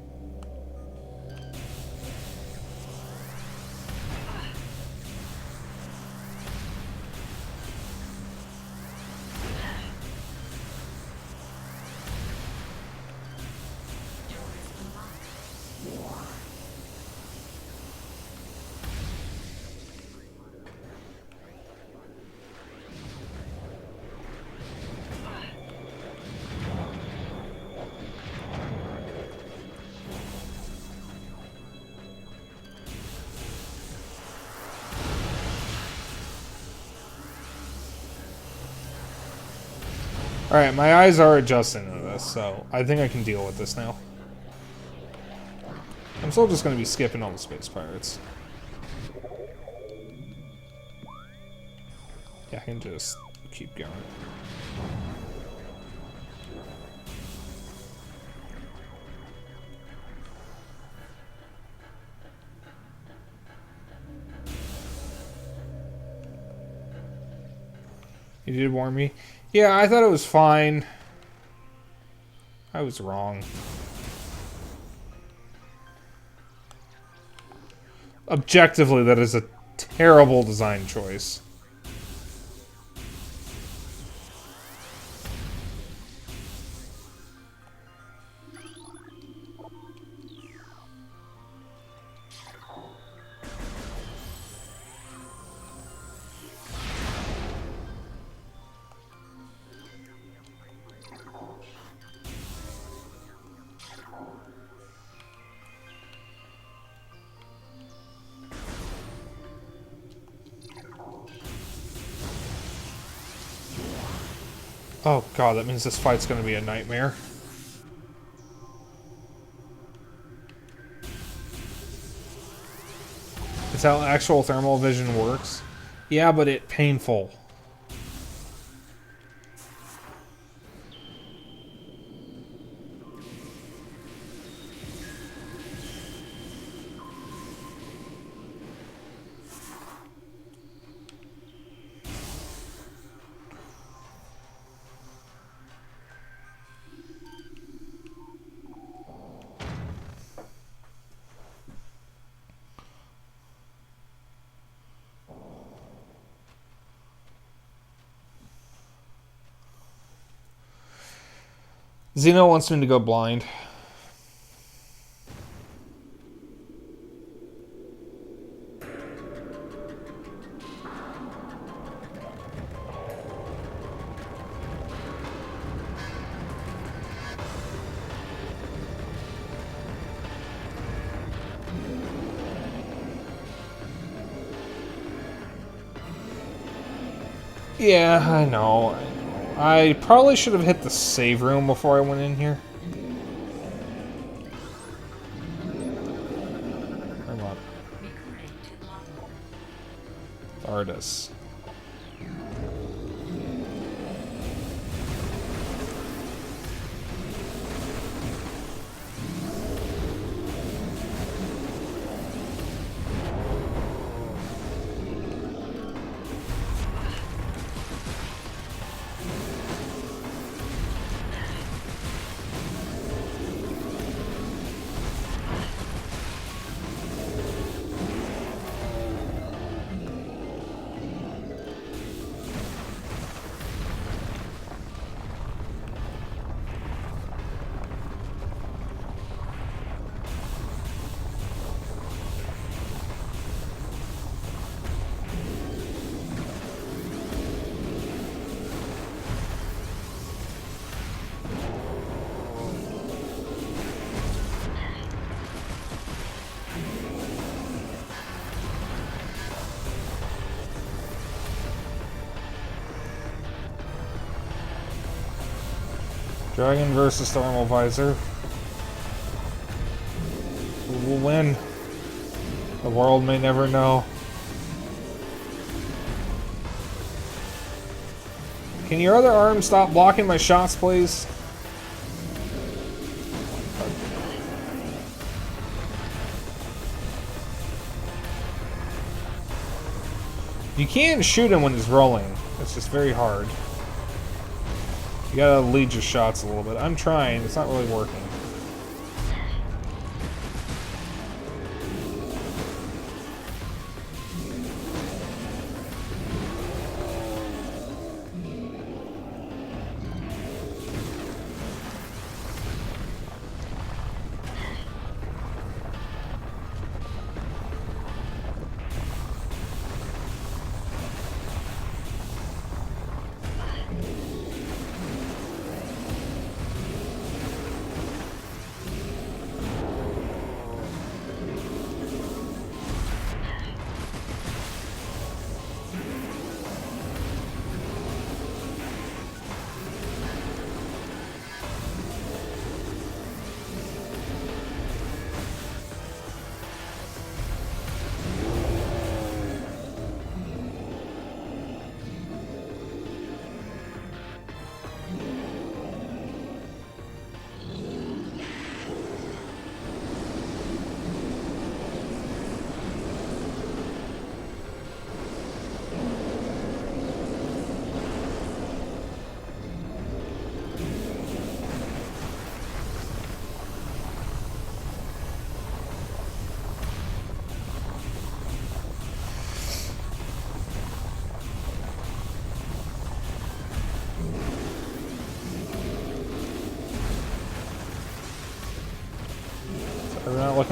Alright, my eyes are adjusting to this, so I think I can deal with this now. I'm still just going to be skipping all the space pirates. Yeah, I can just keep going. You did warn me? Yeah, I thought it was fine. I was wrong. Objectively, that is a terrible design choice. Oh god, that means this fight's gonna be a nightmare. It's how actual thermal vision works. Yeah, but it's painful. Xeno wants me to go blind. Yeah, I know. I probably should have hit the save room before I went in here. Hang on. Artis. Dragon versus Thermal Visor. Who will win? The world may never know. Can your other arm stop blocking my shots, please? You can shoot him when he's rolling. It's just very hard. You gotta lead your shots a little bit. I'm trying. It's not really working.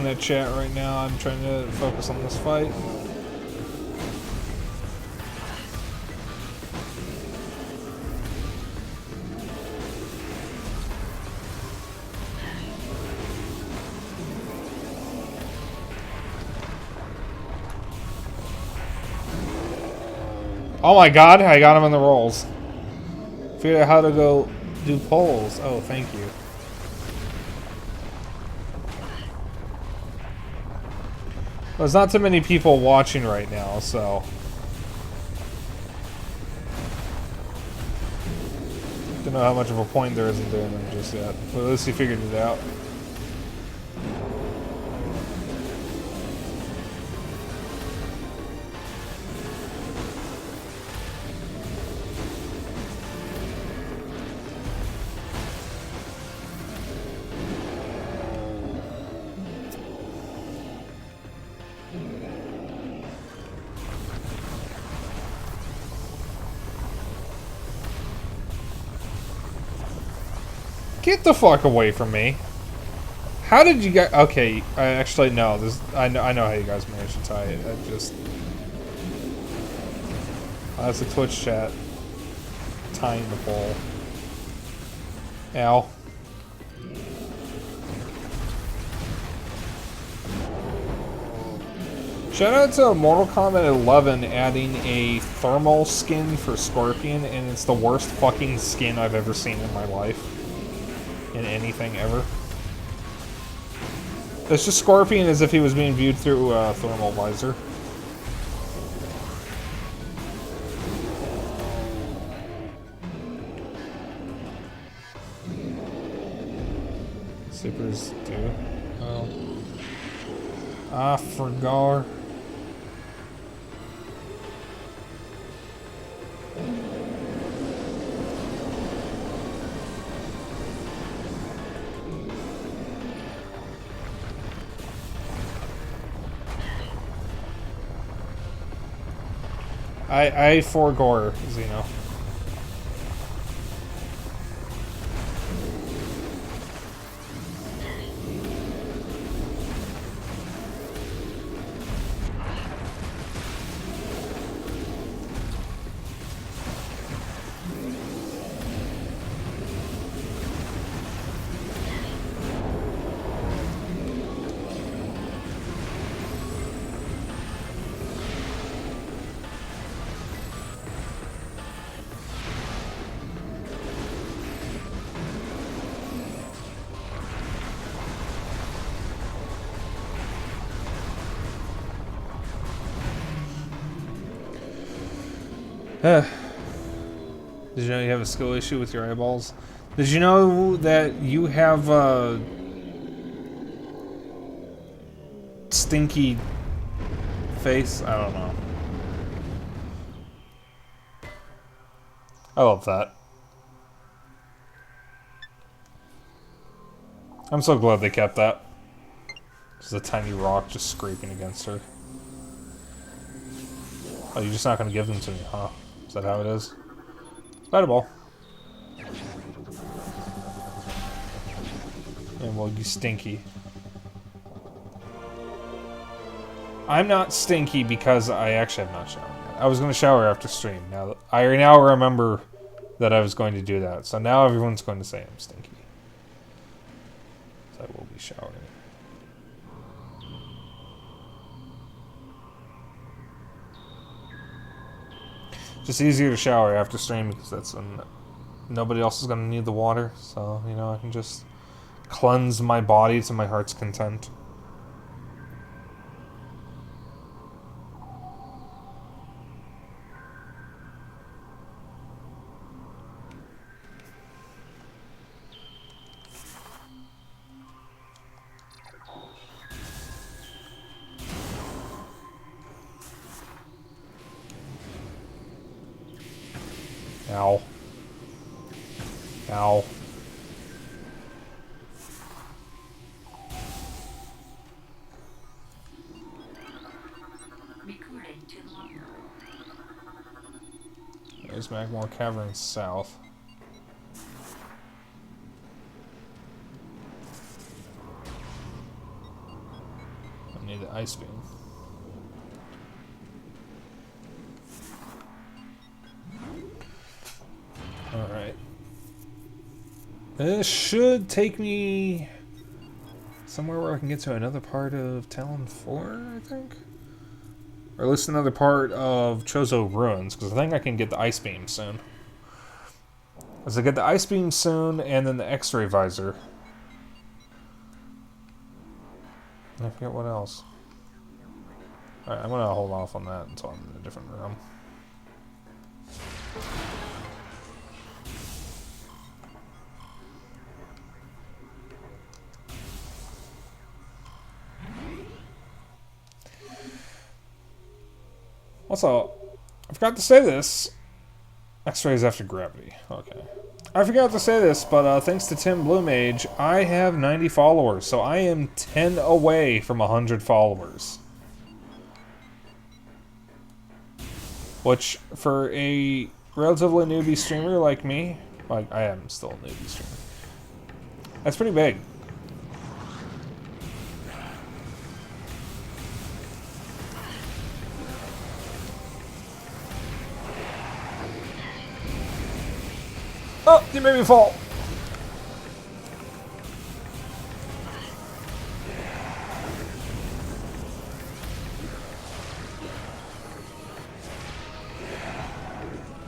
at chat right now. I'm trying to focus on this fight. Oh my god, I got him in the rolls. Figured out how to go do polls. Oh, thank you. There's not too many people watching right now, so... Don't know how much of a point there is in doing them just yet. But at least he figured it out. Get the fuck away from me. How did you guys... Okay, I actually know. I know how you guys managed to tie it. I just... Oh, that's a Twitch chat. Tying the pole. Ow. Shout out to Mortal Kombat 11 adding a thermal skin for Scorpion, and it's the worst fucking skin I've ever seen in my life. In anything ever. It's just Scorpion as if he was being viewed through a thermal visor. Supers do. Oh. I forgot. I forgore, Xeno. Did you know you have a skill issue with your eyeballs? Did you know that you have a stinky face? I don't know. I love that. I'm so glad they kept that. Just a tiny rock just scraping against her. Oh, you're just not gonna give them to me, huh? Is that how it is? Fight-a-ball. And well, you stinky. I'm not stinky because I actually have not showered yet. I was gonna shower after stream. Now I now remember that I was going to do that. So now everyone's going to say I'm stinky. So I will be showering. Just easier to shower after stream because that's when nobody else is going to need the water. So, you know, I can just cleanse my body to my heart's content. Ow. Ow. There's Magmore Caverns south. ice beam. Alright. This should take me somewhere where I can get to another part of Talon 4, I think? Or at least another part of Chozo Ruins, because I think I can get the ice beam soon. As I get the ice beam soon, and then the X-ray visor. I forget what else. Alright, I'm gonna hold off on that until I'm in a different room. Also, I forgot to say this. X-rays after gravity. Okay. I forgot to say this, but thanks to Tim Bluemage, I have 90 followers, so I am 10 away from 100 followers. Which, for a relatively newbie streamer like me, like, I am still a newbie streamer, that's pretty big. Oh, you made me fall.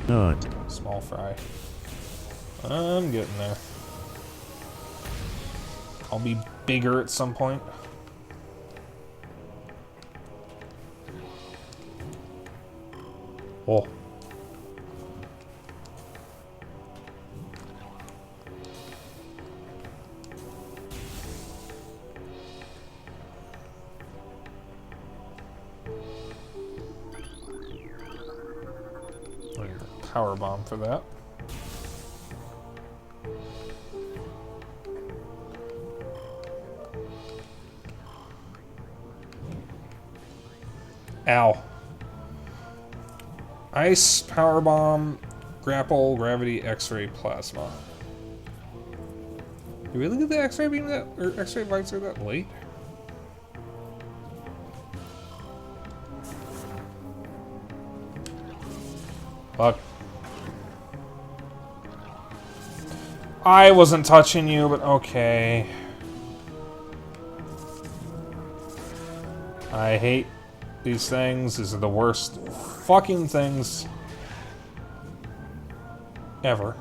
Not. Small fry. I'm getting there. I'll be bigger at some point. Oh. Power bomb for that. Ow. Ice, power bomb, grapple, gravity, X-ray, plasma. You really get the X-ray beam that, or X-ray visor that late? Fuck. I wasn't touching you, but okay. I hate these things. These are the worst fucking things ever.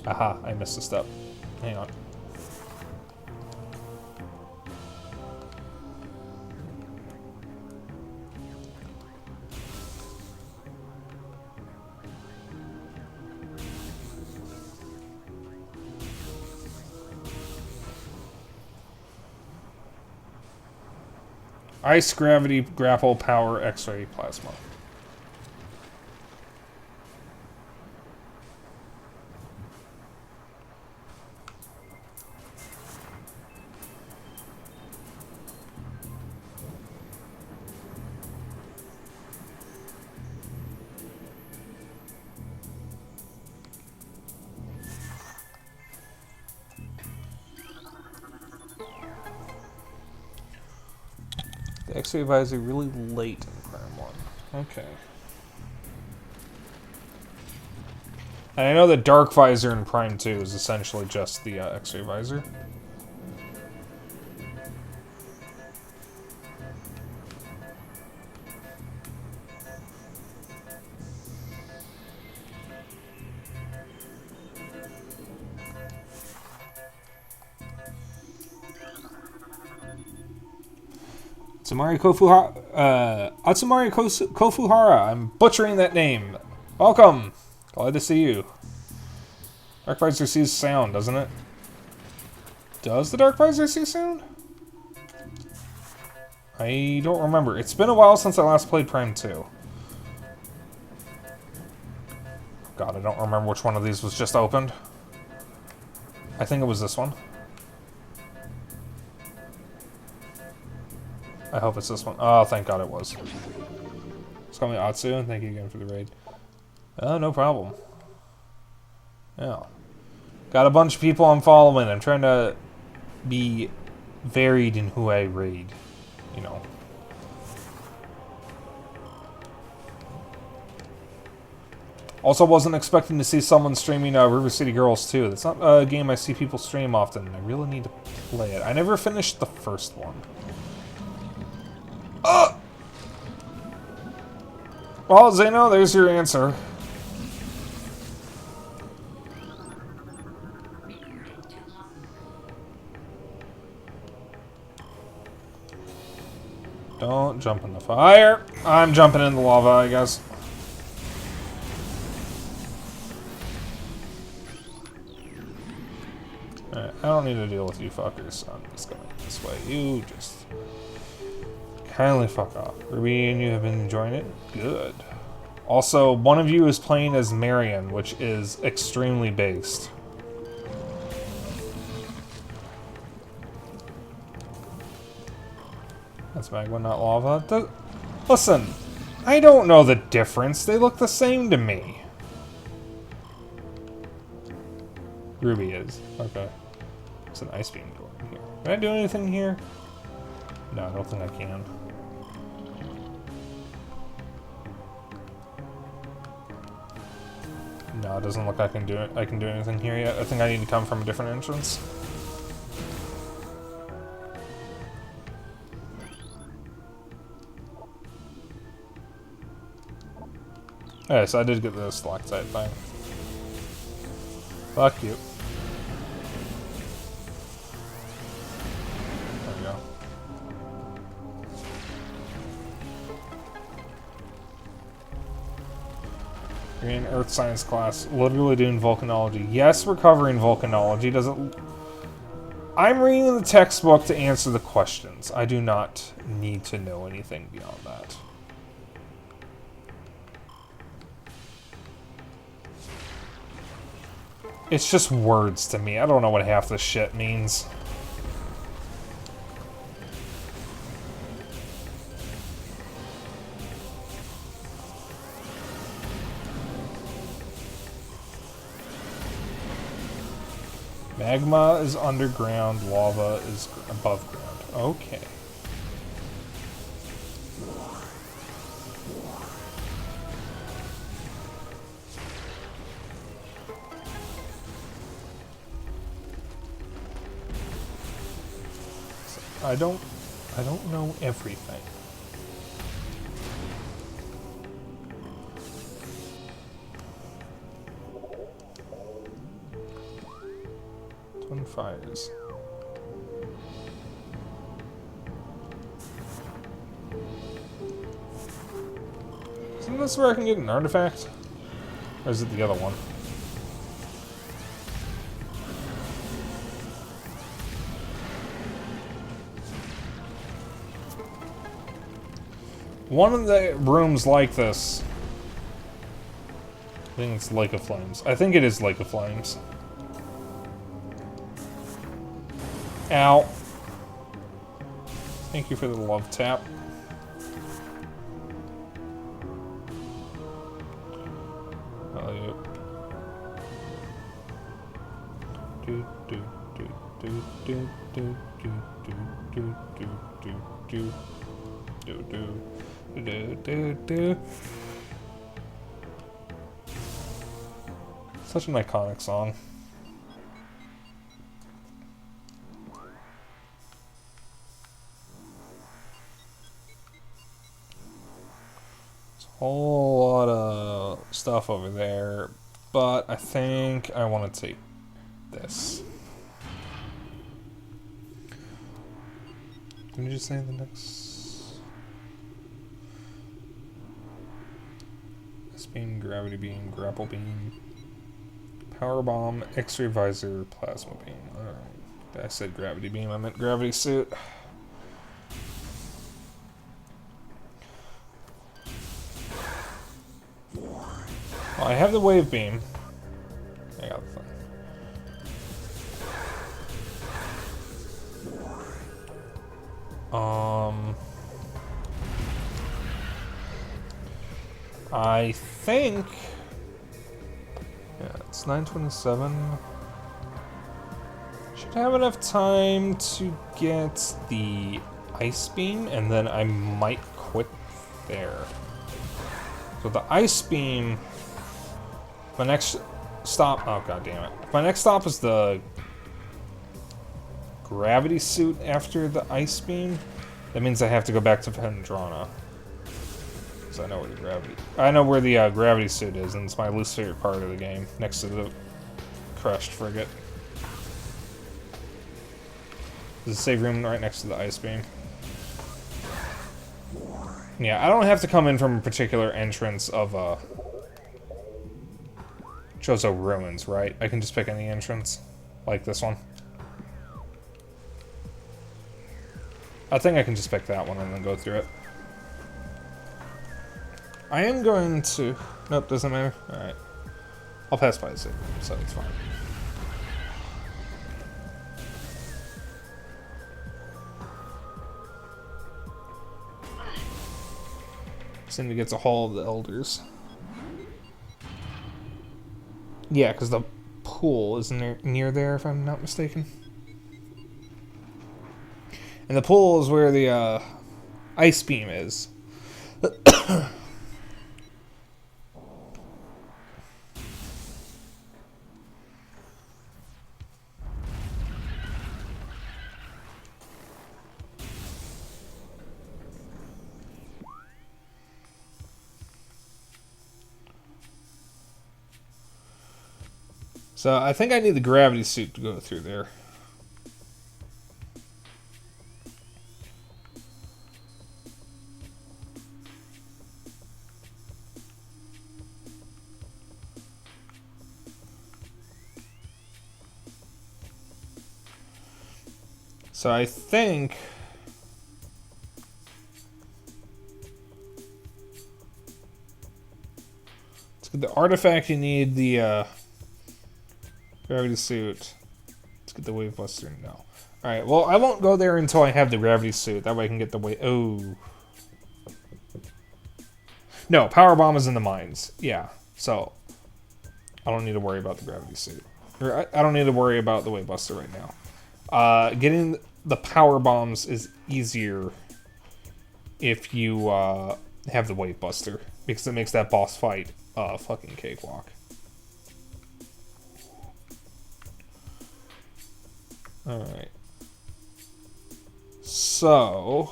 Aha, I missed a step. Hang on. Ice, gravity, grapple, power, X-ray, plasma. The X-ray visor really late in Prime 1. Okay. And I know the dark visor in Prime 2 is essentially just the X-ray visor. Atsumari Kofuhara. I'm butchering that name. Welcome. Glad to see you. Dark Visor sees sound, doesn't it? Does the Dark Visor see sound? I don't remember. It's been a while since I last played Prime 2. God, I don't remember which one of these was just opened. I think it was this one. I hope it's this one. Oh, thank God it was. Just call me Atsu, and thank you again for the raid. Oh, no problem. Yeah. Got a bunch of people I'm following. I'm trying to be varied in who I raid, you know. Also, wasn't expecting to see someone streaming River City Girls 2. That's not a game I see people stream often. I really need to play it. I never finished the first one. Well, Zeno, there's your answer. Don't jump in the fire. I'm jumping in the lava, I guess. Alright, I don't need to deal with you fuckers, so I'm just going this way. You just kindly fuck off. Ruby and you have been enjoying it? Good. Also, one of you is playing as Marion, which is extremely based. That's magma, not lava. Listen, I don't know the difference. They look the same to me. Ruby is. Okay. There's an ice beam door in here. Can I do anything here? No, I don't think I can. No, it doesn't look like I can do anything here yet. I think I need to come from a different entrance. Okay, so I did get the stalactite thing. Fuck you. There we go. You're in Earth Science class, literally doing volcanology. Yes, we're covering volcanology. Doesn't. I'm reading the textbook to answer the questions. I do not need to know anything beyond that. It's just words to me. I don't know what half this shit means. Magma is underground, lava is above ground. Okay. I don't know everything. Twin fires. Isn't this where I can get an artifact? Or is it the other one? One of the rooms like this. I think it's Lake of Flames. I think it is Lake of Flames. Ow. Thank you for the love tap. Oh, yeah. Do do do do do do do do do do do do do do. Such an iconic song. Whole lot of stuff over there, but I think I want to take this. Can you just say the next? This beam, gravity beam, grapple beam, power bomb, X-ray visor, plasma beam. I said gravity beam. I meant gravity suit. Well, I have the wave beam. I got the thing. I think. Yeah, it's 9:27. Check Should have enough time to get the ice beam, and then I might quit there. So the ice beam, my next stop, oh god damn it. My next stop is the gravity suit after the ice beam. That means I have to go back to Pendrana. Because I know where the gravity suit is, and it's my least favorite part of the game, next to the crushed frigate. There's a save room right next to the ice beam. Yeah, I don't have to come in from a particular entrance of Chozo Ruins, right? I can just pick any entrance, like this one. I think I can just pick that one and then go through it. I am going to... Nope, doesn't matter. Alright. I'll pass by the save room, so it's fine. Seem to get to Hall of the Elders. Yeah, because the pool is near there, if I'm not mistaken. And the pool is where the ice beam is. So I think I need the gravity suit to go through there. So I think... to get the artifact, you need the gravity suit. Let's get the wave buster. No. Alright, well, I won't go there until I have the gravity suit. That way I can get the wave... Oh. No, power bomb is in the mines. Yeah, so... I don't need to worry about the gravity suit. Or I don't need to worry about the wave buster right now. Getting the power bombs is easier if you have the wave buster, because it makes that boss fight a fucking cakewalk. Alright. So,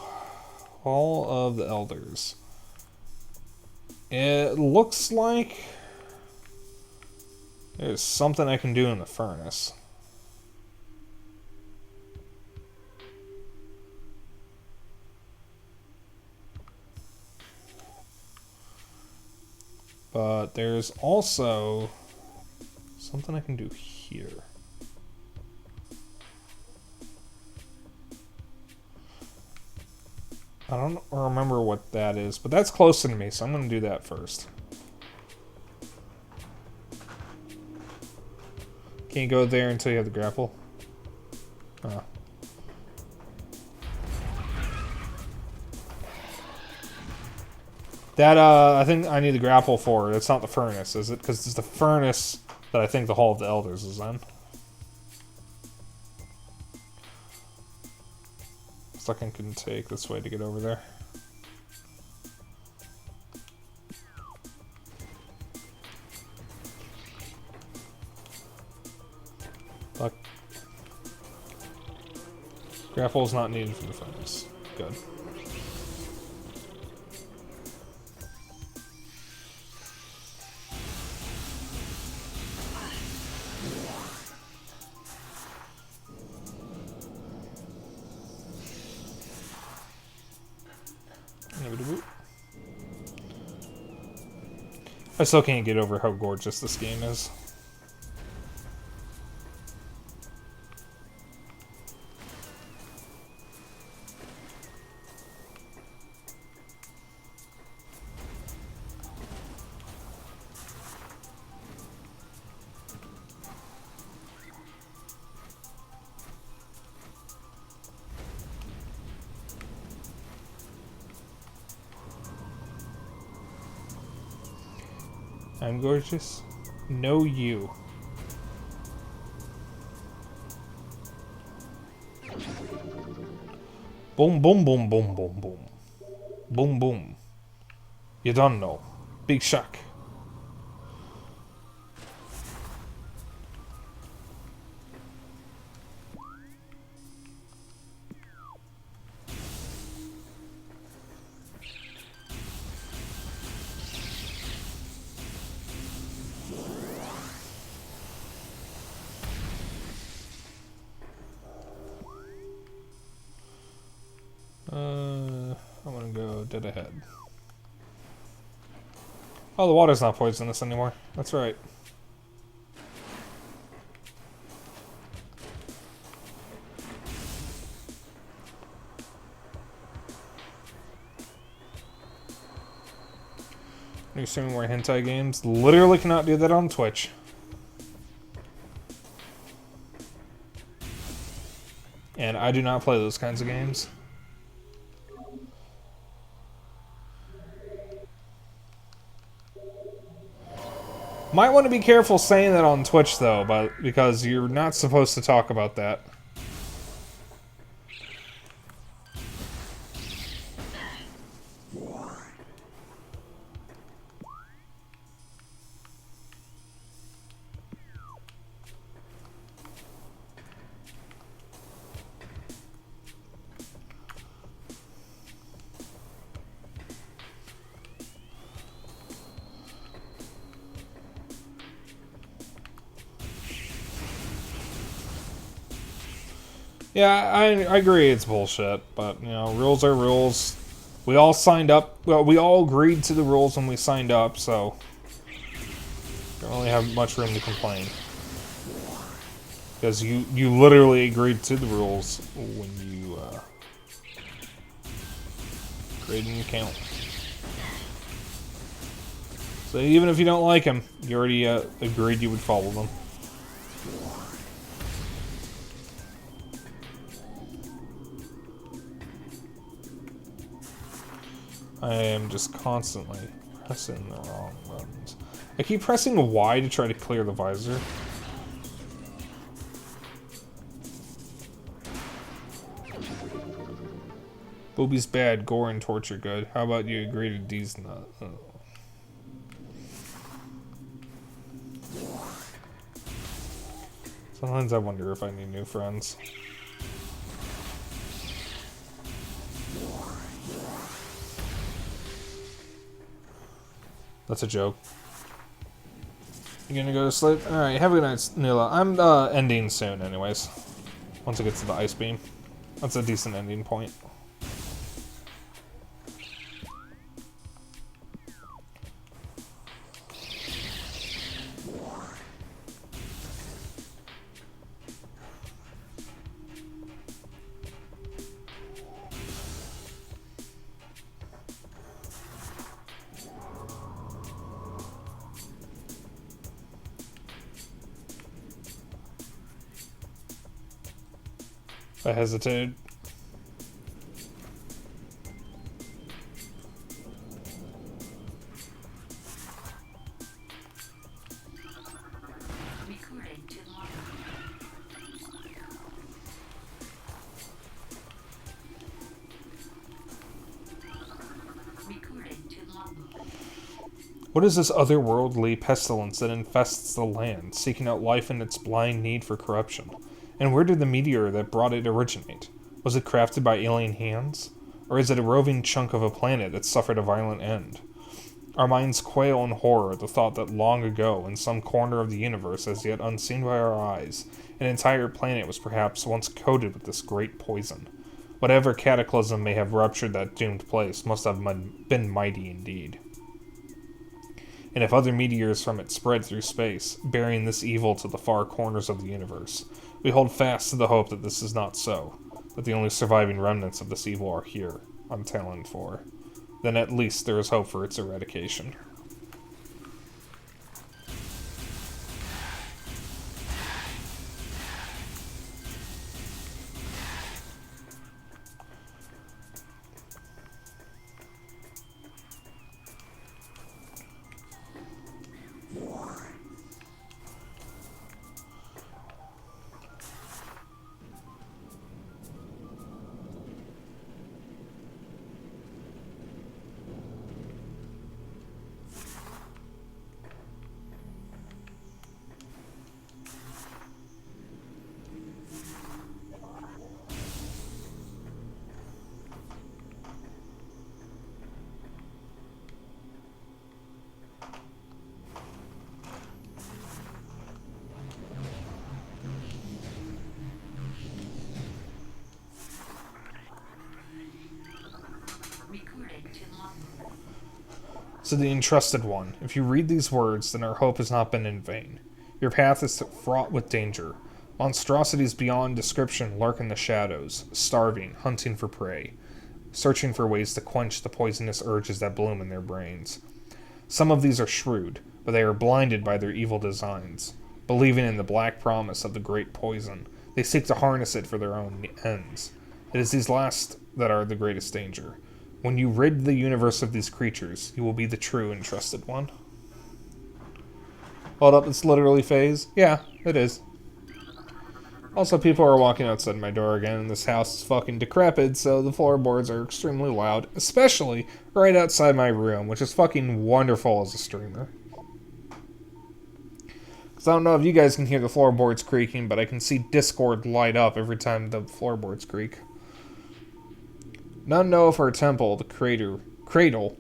Hall of the Elders. It looks like there's something I can do in the furnace. But there's also something I can do here. I don't remember what that is, but that's closer to me, so I'm going to do that first. Can you go there until you have the grapple? Oh. That, I think I need the grapple for. It's not the furnace, is it? Because it's the furnace that I think the Hall of the Elders is in. Looks like I can take this way to get over there. Fuck. Grapple is not needed for the furnace. Good. I still can't get over how gorgeous this game is. I'm gorgeous. No, you. Boom, boom, boom, boom, boom, boom. Boom, boom. You don't know. Big shock. I'm gonna go dead ahead. Oh, the water's not poisonous anymore. That's right. Are you assuming more hentai games? Literally cannot do that on Twitch. And I do not play those kinds of games. Might want to be careful saying that on Twitch, though, but because you're not supposed to talk about that. Yeah, I agree it's bullshit, but, you know, rules are rules. We all signed up, well, we all agreed to the rules when we signed up, so don't really have much room to complain. Because you literally agreed to the rules when you, created an account. So even if you don't like them, you already, agreed you would follow them. I am just constantly pressing the wrong buttons. I keep pressing Y to try to clear the visor. Boobies bad, gore and torture good. How about you agree to D's not? Oh. Sometimes I wonder if I need new friends. That's a joke. You gonna go to sleep? Alright, have a good night, Nila. I'm ending soon anyways. Once it gets to the ice beam. That's a decent ending point. I hesitated. Recording to log. Recording to log. What is this otherworldly pestilence that infests the land, seeking out life in its blind need for corruption? And where did the meteor that brought it originate? Was it crafted by alien hands? Or is it a roving chunk of a planet that suffered a violent end? Our minds quail in horror at the thought that long ago, in some corner of the universe as yet unseen by our eyes, an entire planet was perhaps once coated with this great poison. Whatever cataclysm may have ruptured that doomed place must have been mighty indeed. And if other meteors from it spread through space, bearing this evil to the far corners of the universe, we hold fast to the hope that this is not so, that the only surviving remnants of this evil are here, on Talon 4. Then at least there is hope for its eradication. So the Entrusted One, if you read these words, then our hope has not been in vain. Your path is fraught with danger. Monstrosities beyond description lurk in the shadows, starving, hunting for prey, searching for ways to quench the poisonous urges that bloom in their brains. Some of these are shrewd, but they are blinded by their evil designs. Believing in the black promise of the great poison, they seek to harness it for their own ends. It is these last that are the greatest danger. When you rid the universe of these creatures, you will be the true Entrusted One. Hold up, it's literally phase? Yeah, it is. Also, people are walking outside my door again, and this house is fucking decrepit, so the floorboards are extremely loud, especially right outside my room, which is fucking wonderful as a streamer. Because I don't know if you guys can hear the floorboards creaking, but I can see Discord light up every time the floorboards creak. None know if our temple, the Cradle,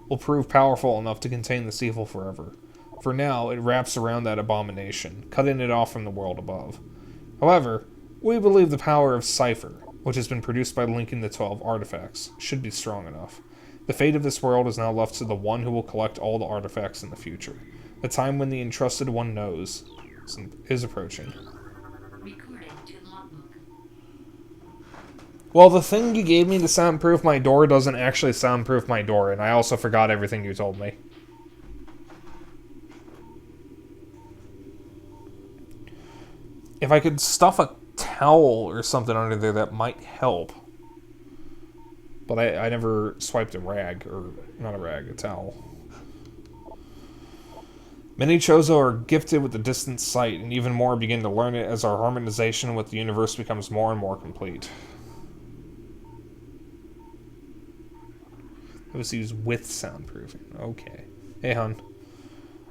will prove powerful enough to contain this evil forever. For now, it wraps around that abomination, cutting it off from the world above. However, we believe the power of Cipher, which has been produced by linking the 12 artifacts, should be strong enough. The fate of this world is now left to the one who will collect all the artifacts in the future. The time when the Entrusted One knows is approaching. Recording to logbook. Well, the thing you gave me to soundproof my door doesn't actually soundproof my door, and I also forgot everything you told me. If I could stuff a towel or something under there, that might help. But I never swiped a rag, or not a rag, a towel. Many Chozo are gifted with a distant sight, and even more begin to learn it as our harmonization with the universe becomes more and more complete. It was used with soundproofing. Okay. Hey, hon.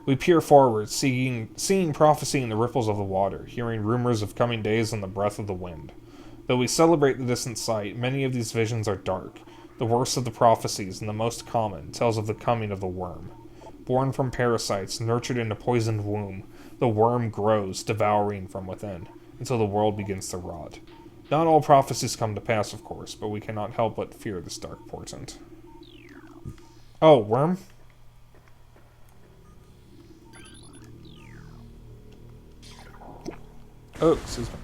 We peer forward, seeing prophecy in the ripples of the water, hearing rumors of coming days on the breath of the wind. Though we celebrate the distant sight, many of these visions are dark. The worst of the prophecies, and the most common, tells of the coming of the worm. Born from parasites, nurtured in a poisoned womb, the worm grows, devouring from within, until the world begins to rot. Not all prophecies come to pass, of course, but we cannot help but fear this dark portent. Oh, worm? Oh, excuse me.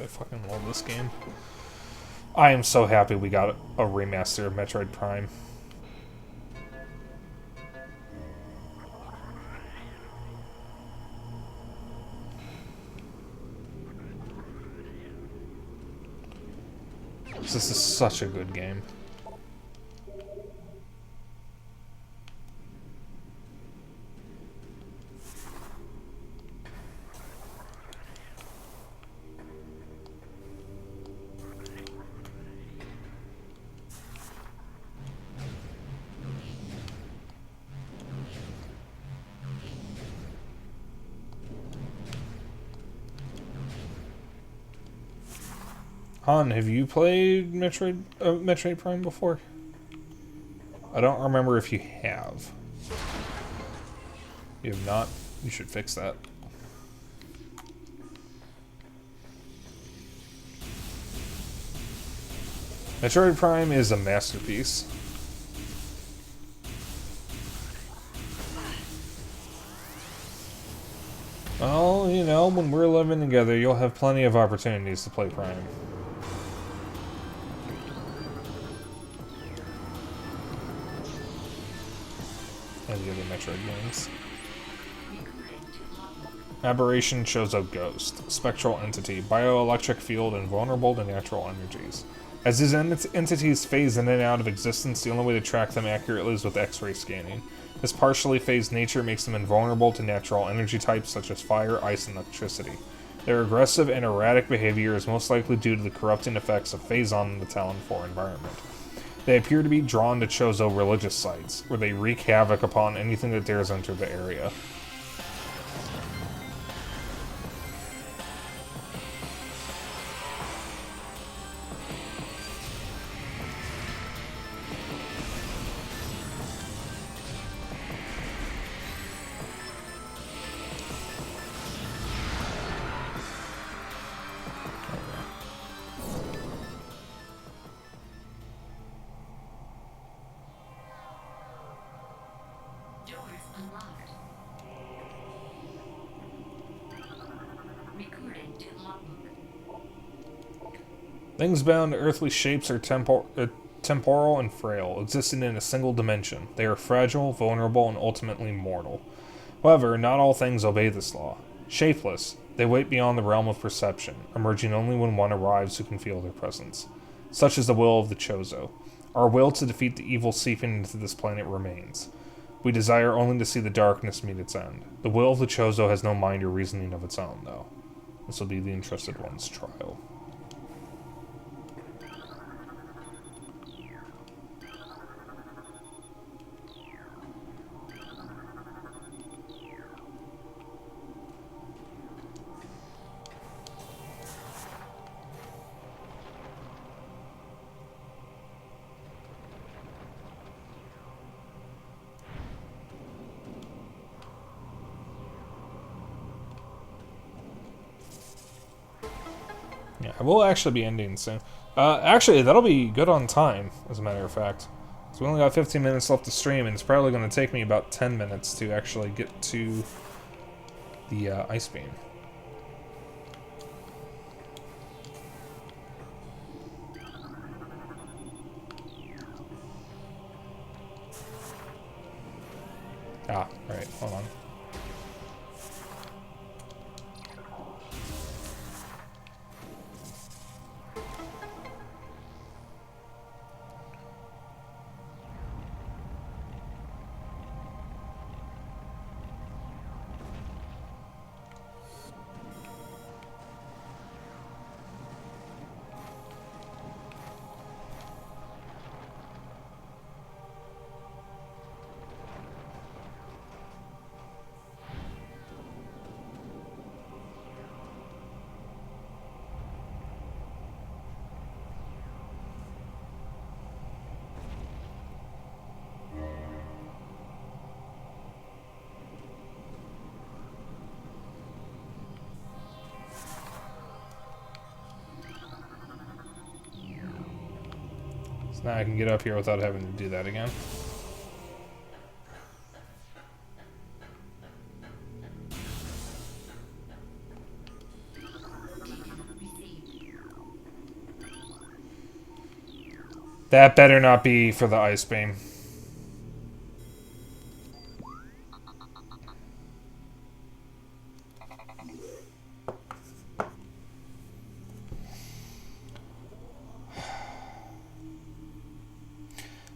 I fucking love this game. I am so happy we got a remaster of Metroid Prime. This is such a good game. Han, have you played Metroid Prime before? I don't remember if you have. You have not? You should fix that. Metroid Prime is a masterpiece. Well, you know, when we're living together, you'll have plenty of opportunities to play Prime. And the other Metroid games. Recording to logbook. Aberration Chozo Ghost. Spectral entity. Bioelectric field and vulnerable to natural energies. As these entities phase in and out of existence, the only way to track them accurately is with X-ray scanning. This partially phased nature makes them invulnerable to natural energy types such as fire, ice, and electricity. Their aggressive and erratic behavior is most likely due to the corrupting effects of Phazon in the Talon 4 environment. They appear to be drawn to Chozo religious sites, where they wreak havoc upon anything that dares enter the area. Doors unlocked. Recording to logbook. Things bound to earthly shapes are temporal and frail, existing in a single dimension. They are fragile, vulnerable, and ultimately mortal. However, not all things obey this law. Shapeless, they wait beyond the realm of perception, emerging only when one arrives who can feel their presence. Such is the will of the Chozo. Our will to defeat the evil seeping into this planet remains. We desire only to see the darkness meet its end. The will of the Chozo has no mind or reasoning of its own, though. This will be the Interested One's trial. Yeah, I will actually be ending soon. Actually, that'll be good on time, as a matter of fact. So we only got 15 minutes left to stream, and it's probably going to take me about 10 minutes to actually get to the ice beam. Ah, right, hold on. So now I can get up here without having to do that again. That better not be for the ice beam.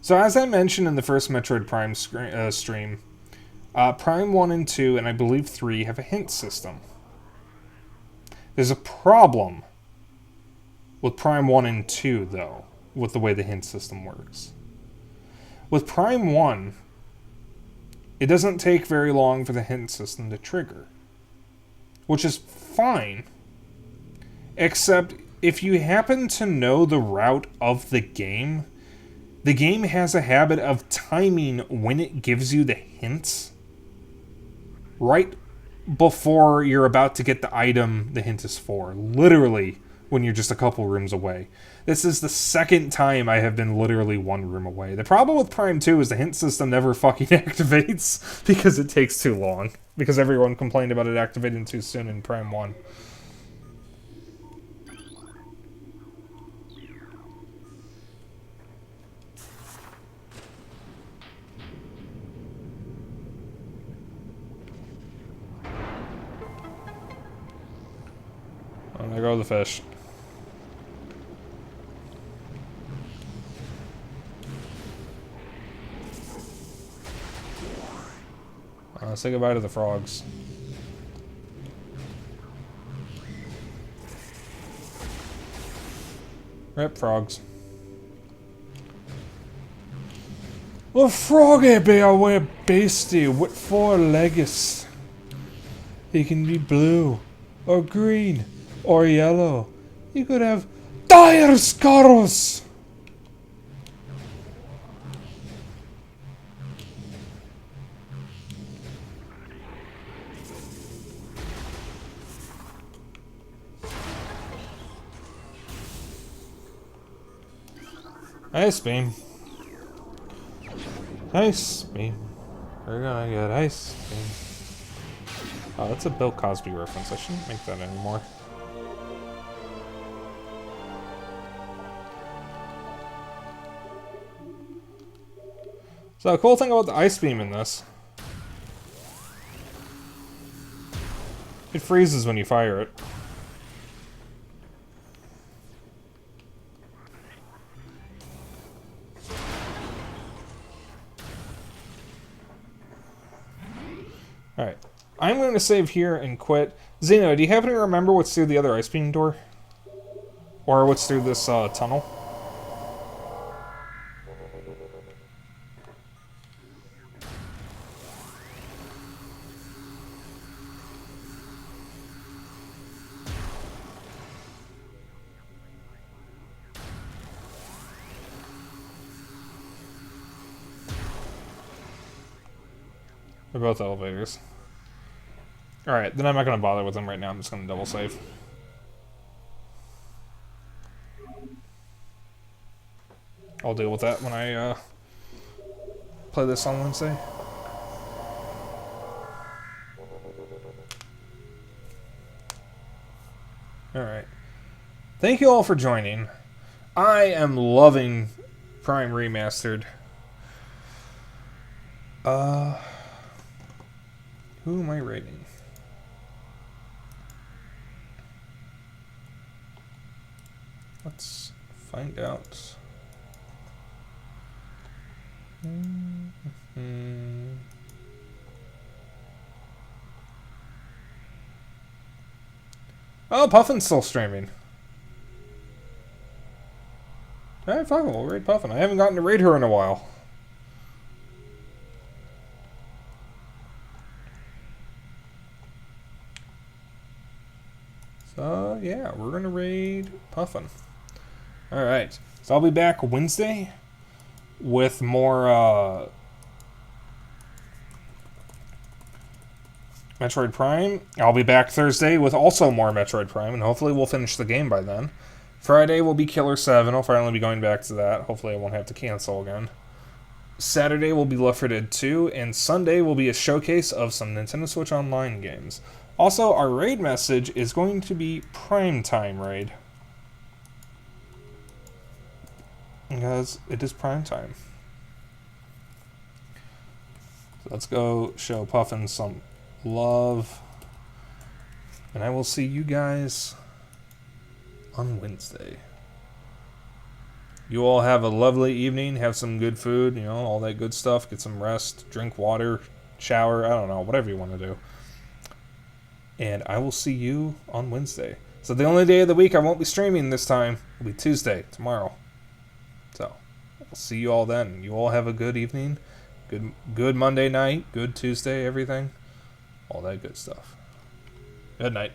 So as I mentioned in the first Metroid Prime stream, Prime 1 and 2, and I believe 3, have a hint system. There's a problem with Prime 1 and 2, though, with the way the hint system works. With Prime 1, it doesn't take very long for the hint system to trigger, which is fine, except if you happen to know the route of the game has a habit of timing when it gives you the hints right before you're about to get the item the hint is for. Literally, when you're just a couple rooms away. This is the second time I have been literally one room away. The problem with Prime 2 is the hint system never fucking activates because it takes too long. Because everyone complained about it activating too soon in Prime 1. There go the fish. Say goodbye to the frogs. Rip frogs. A froggy be a wee beastie with 4 legs. He can be blue, or green, or yellow. He could have dire scars. Ice beam. Ice beam. We're gonna get ice beam. Oh, that's a Bill Cosby reference. I shouldn't make that anymore. So the cool thing about the ice beam in this, it freezes when you fire it. Alright. I'm going to save here and quit. Xeno, do you happen to remember what's through the other ice beam door? Or what's through this tunnel? They're both elevators. Alright, then I'm not going to bother with them right now. I'm just going to double save. I'll deal with that when I play this on Wednesday. Alright. Thank you all for joining. I am loving Prime Remastered. Who am I rating? Let's find out. Oh, Puffin's still streaming. Alright, fuck it, we'll raid Puffin. I haven't gotten to raid her in a while. So, yeah, we're gonna raid Puffin. Alright, so I'll be back Wednesday with more Metroid Prime. I'll be back Thursday with also more Metroid Prime, and hopefully we'll finish the game by then. Friday will be Killer 7. I'll finally be going back to that. Hopefully I won't have to cancel again. Saturday will be Left 4 Dead 2, and Sunday will be a showcase of some Nintendo Switch Online games. Also, our raid message is going to be Prime Time Raid. Because it is Prime Time. So let's go show Puffin some love. And I will see you guys on Wednesday. You all have a lovely evening. Have some good food, you know, all that good stuff. Get some rest, drink water, shower, I don't know, whatever you want to do. And I will see you on Wednesday. So the only day of the week I won't be streaming this time will be Tuesday, tomorrow. So, I'll see you all then. You all have a good evening. Good Monday night. Good Tuesday, everything. All that good stuff. Good night.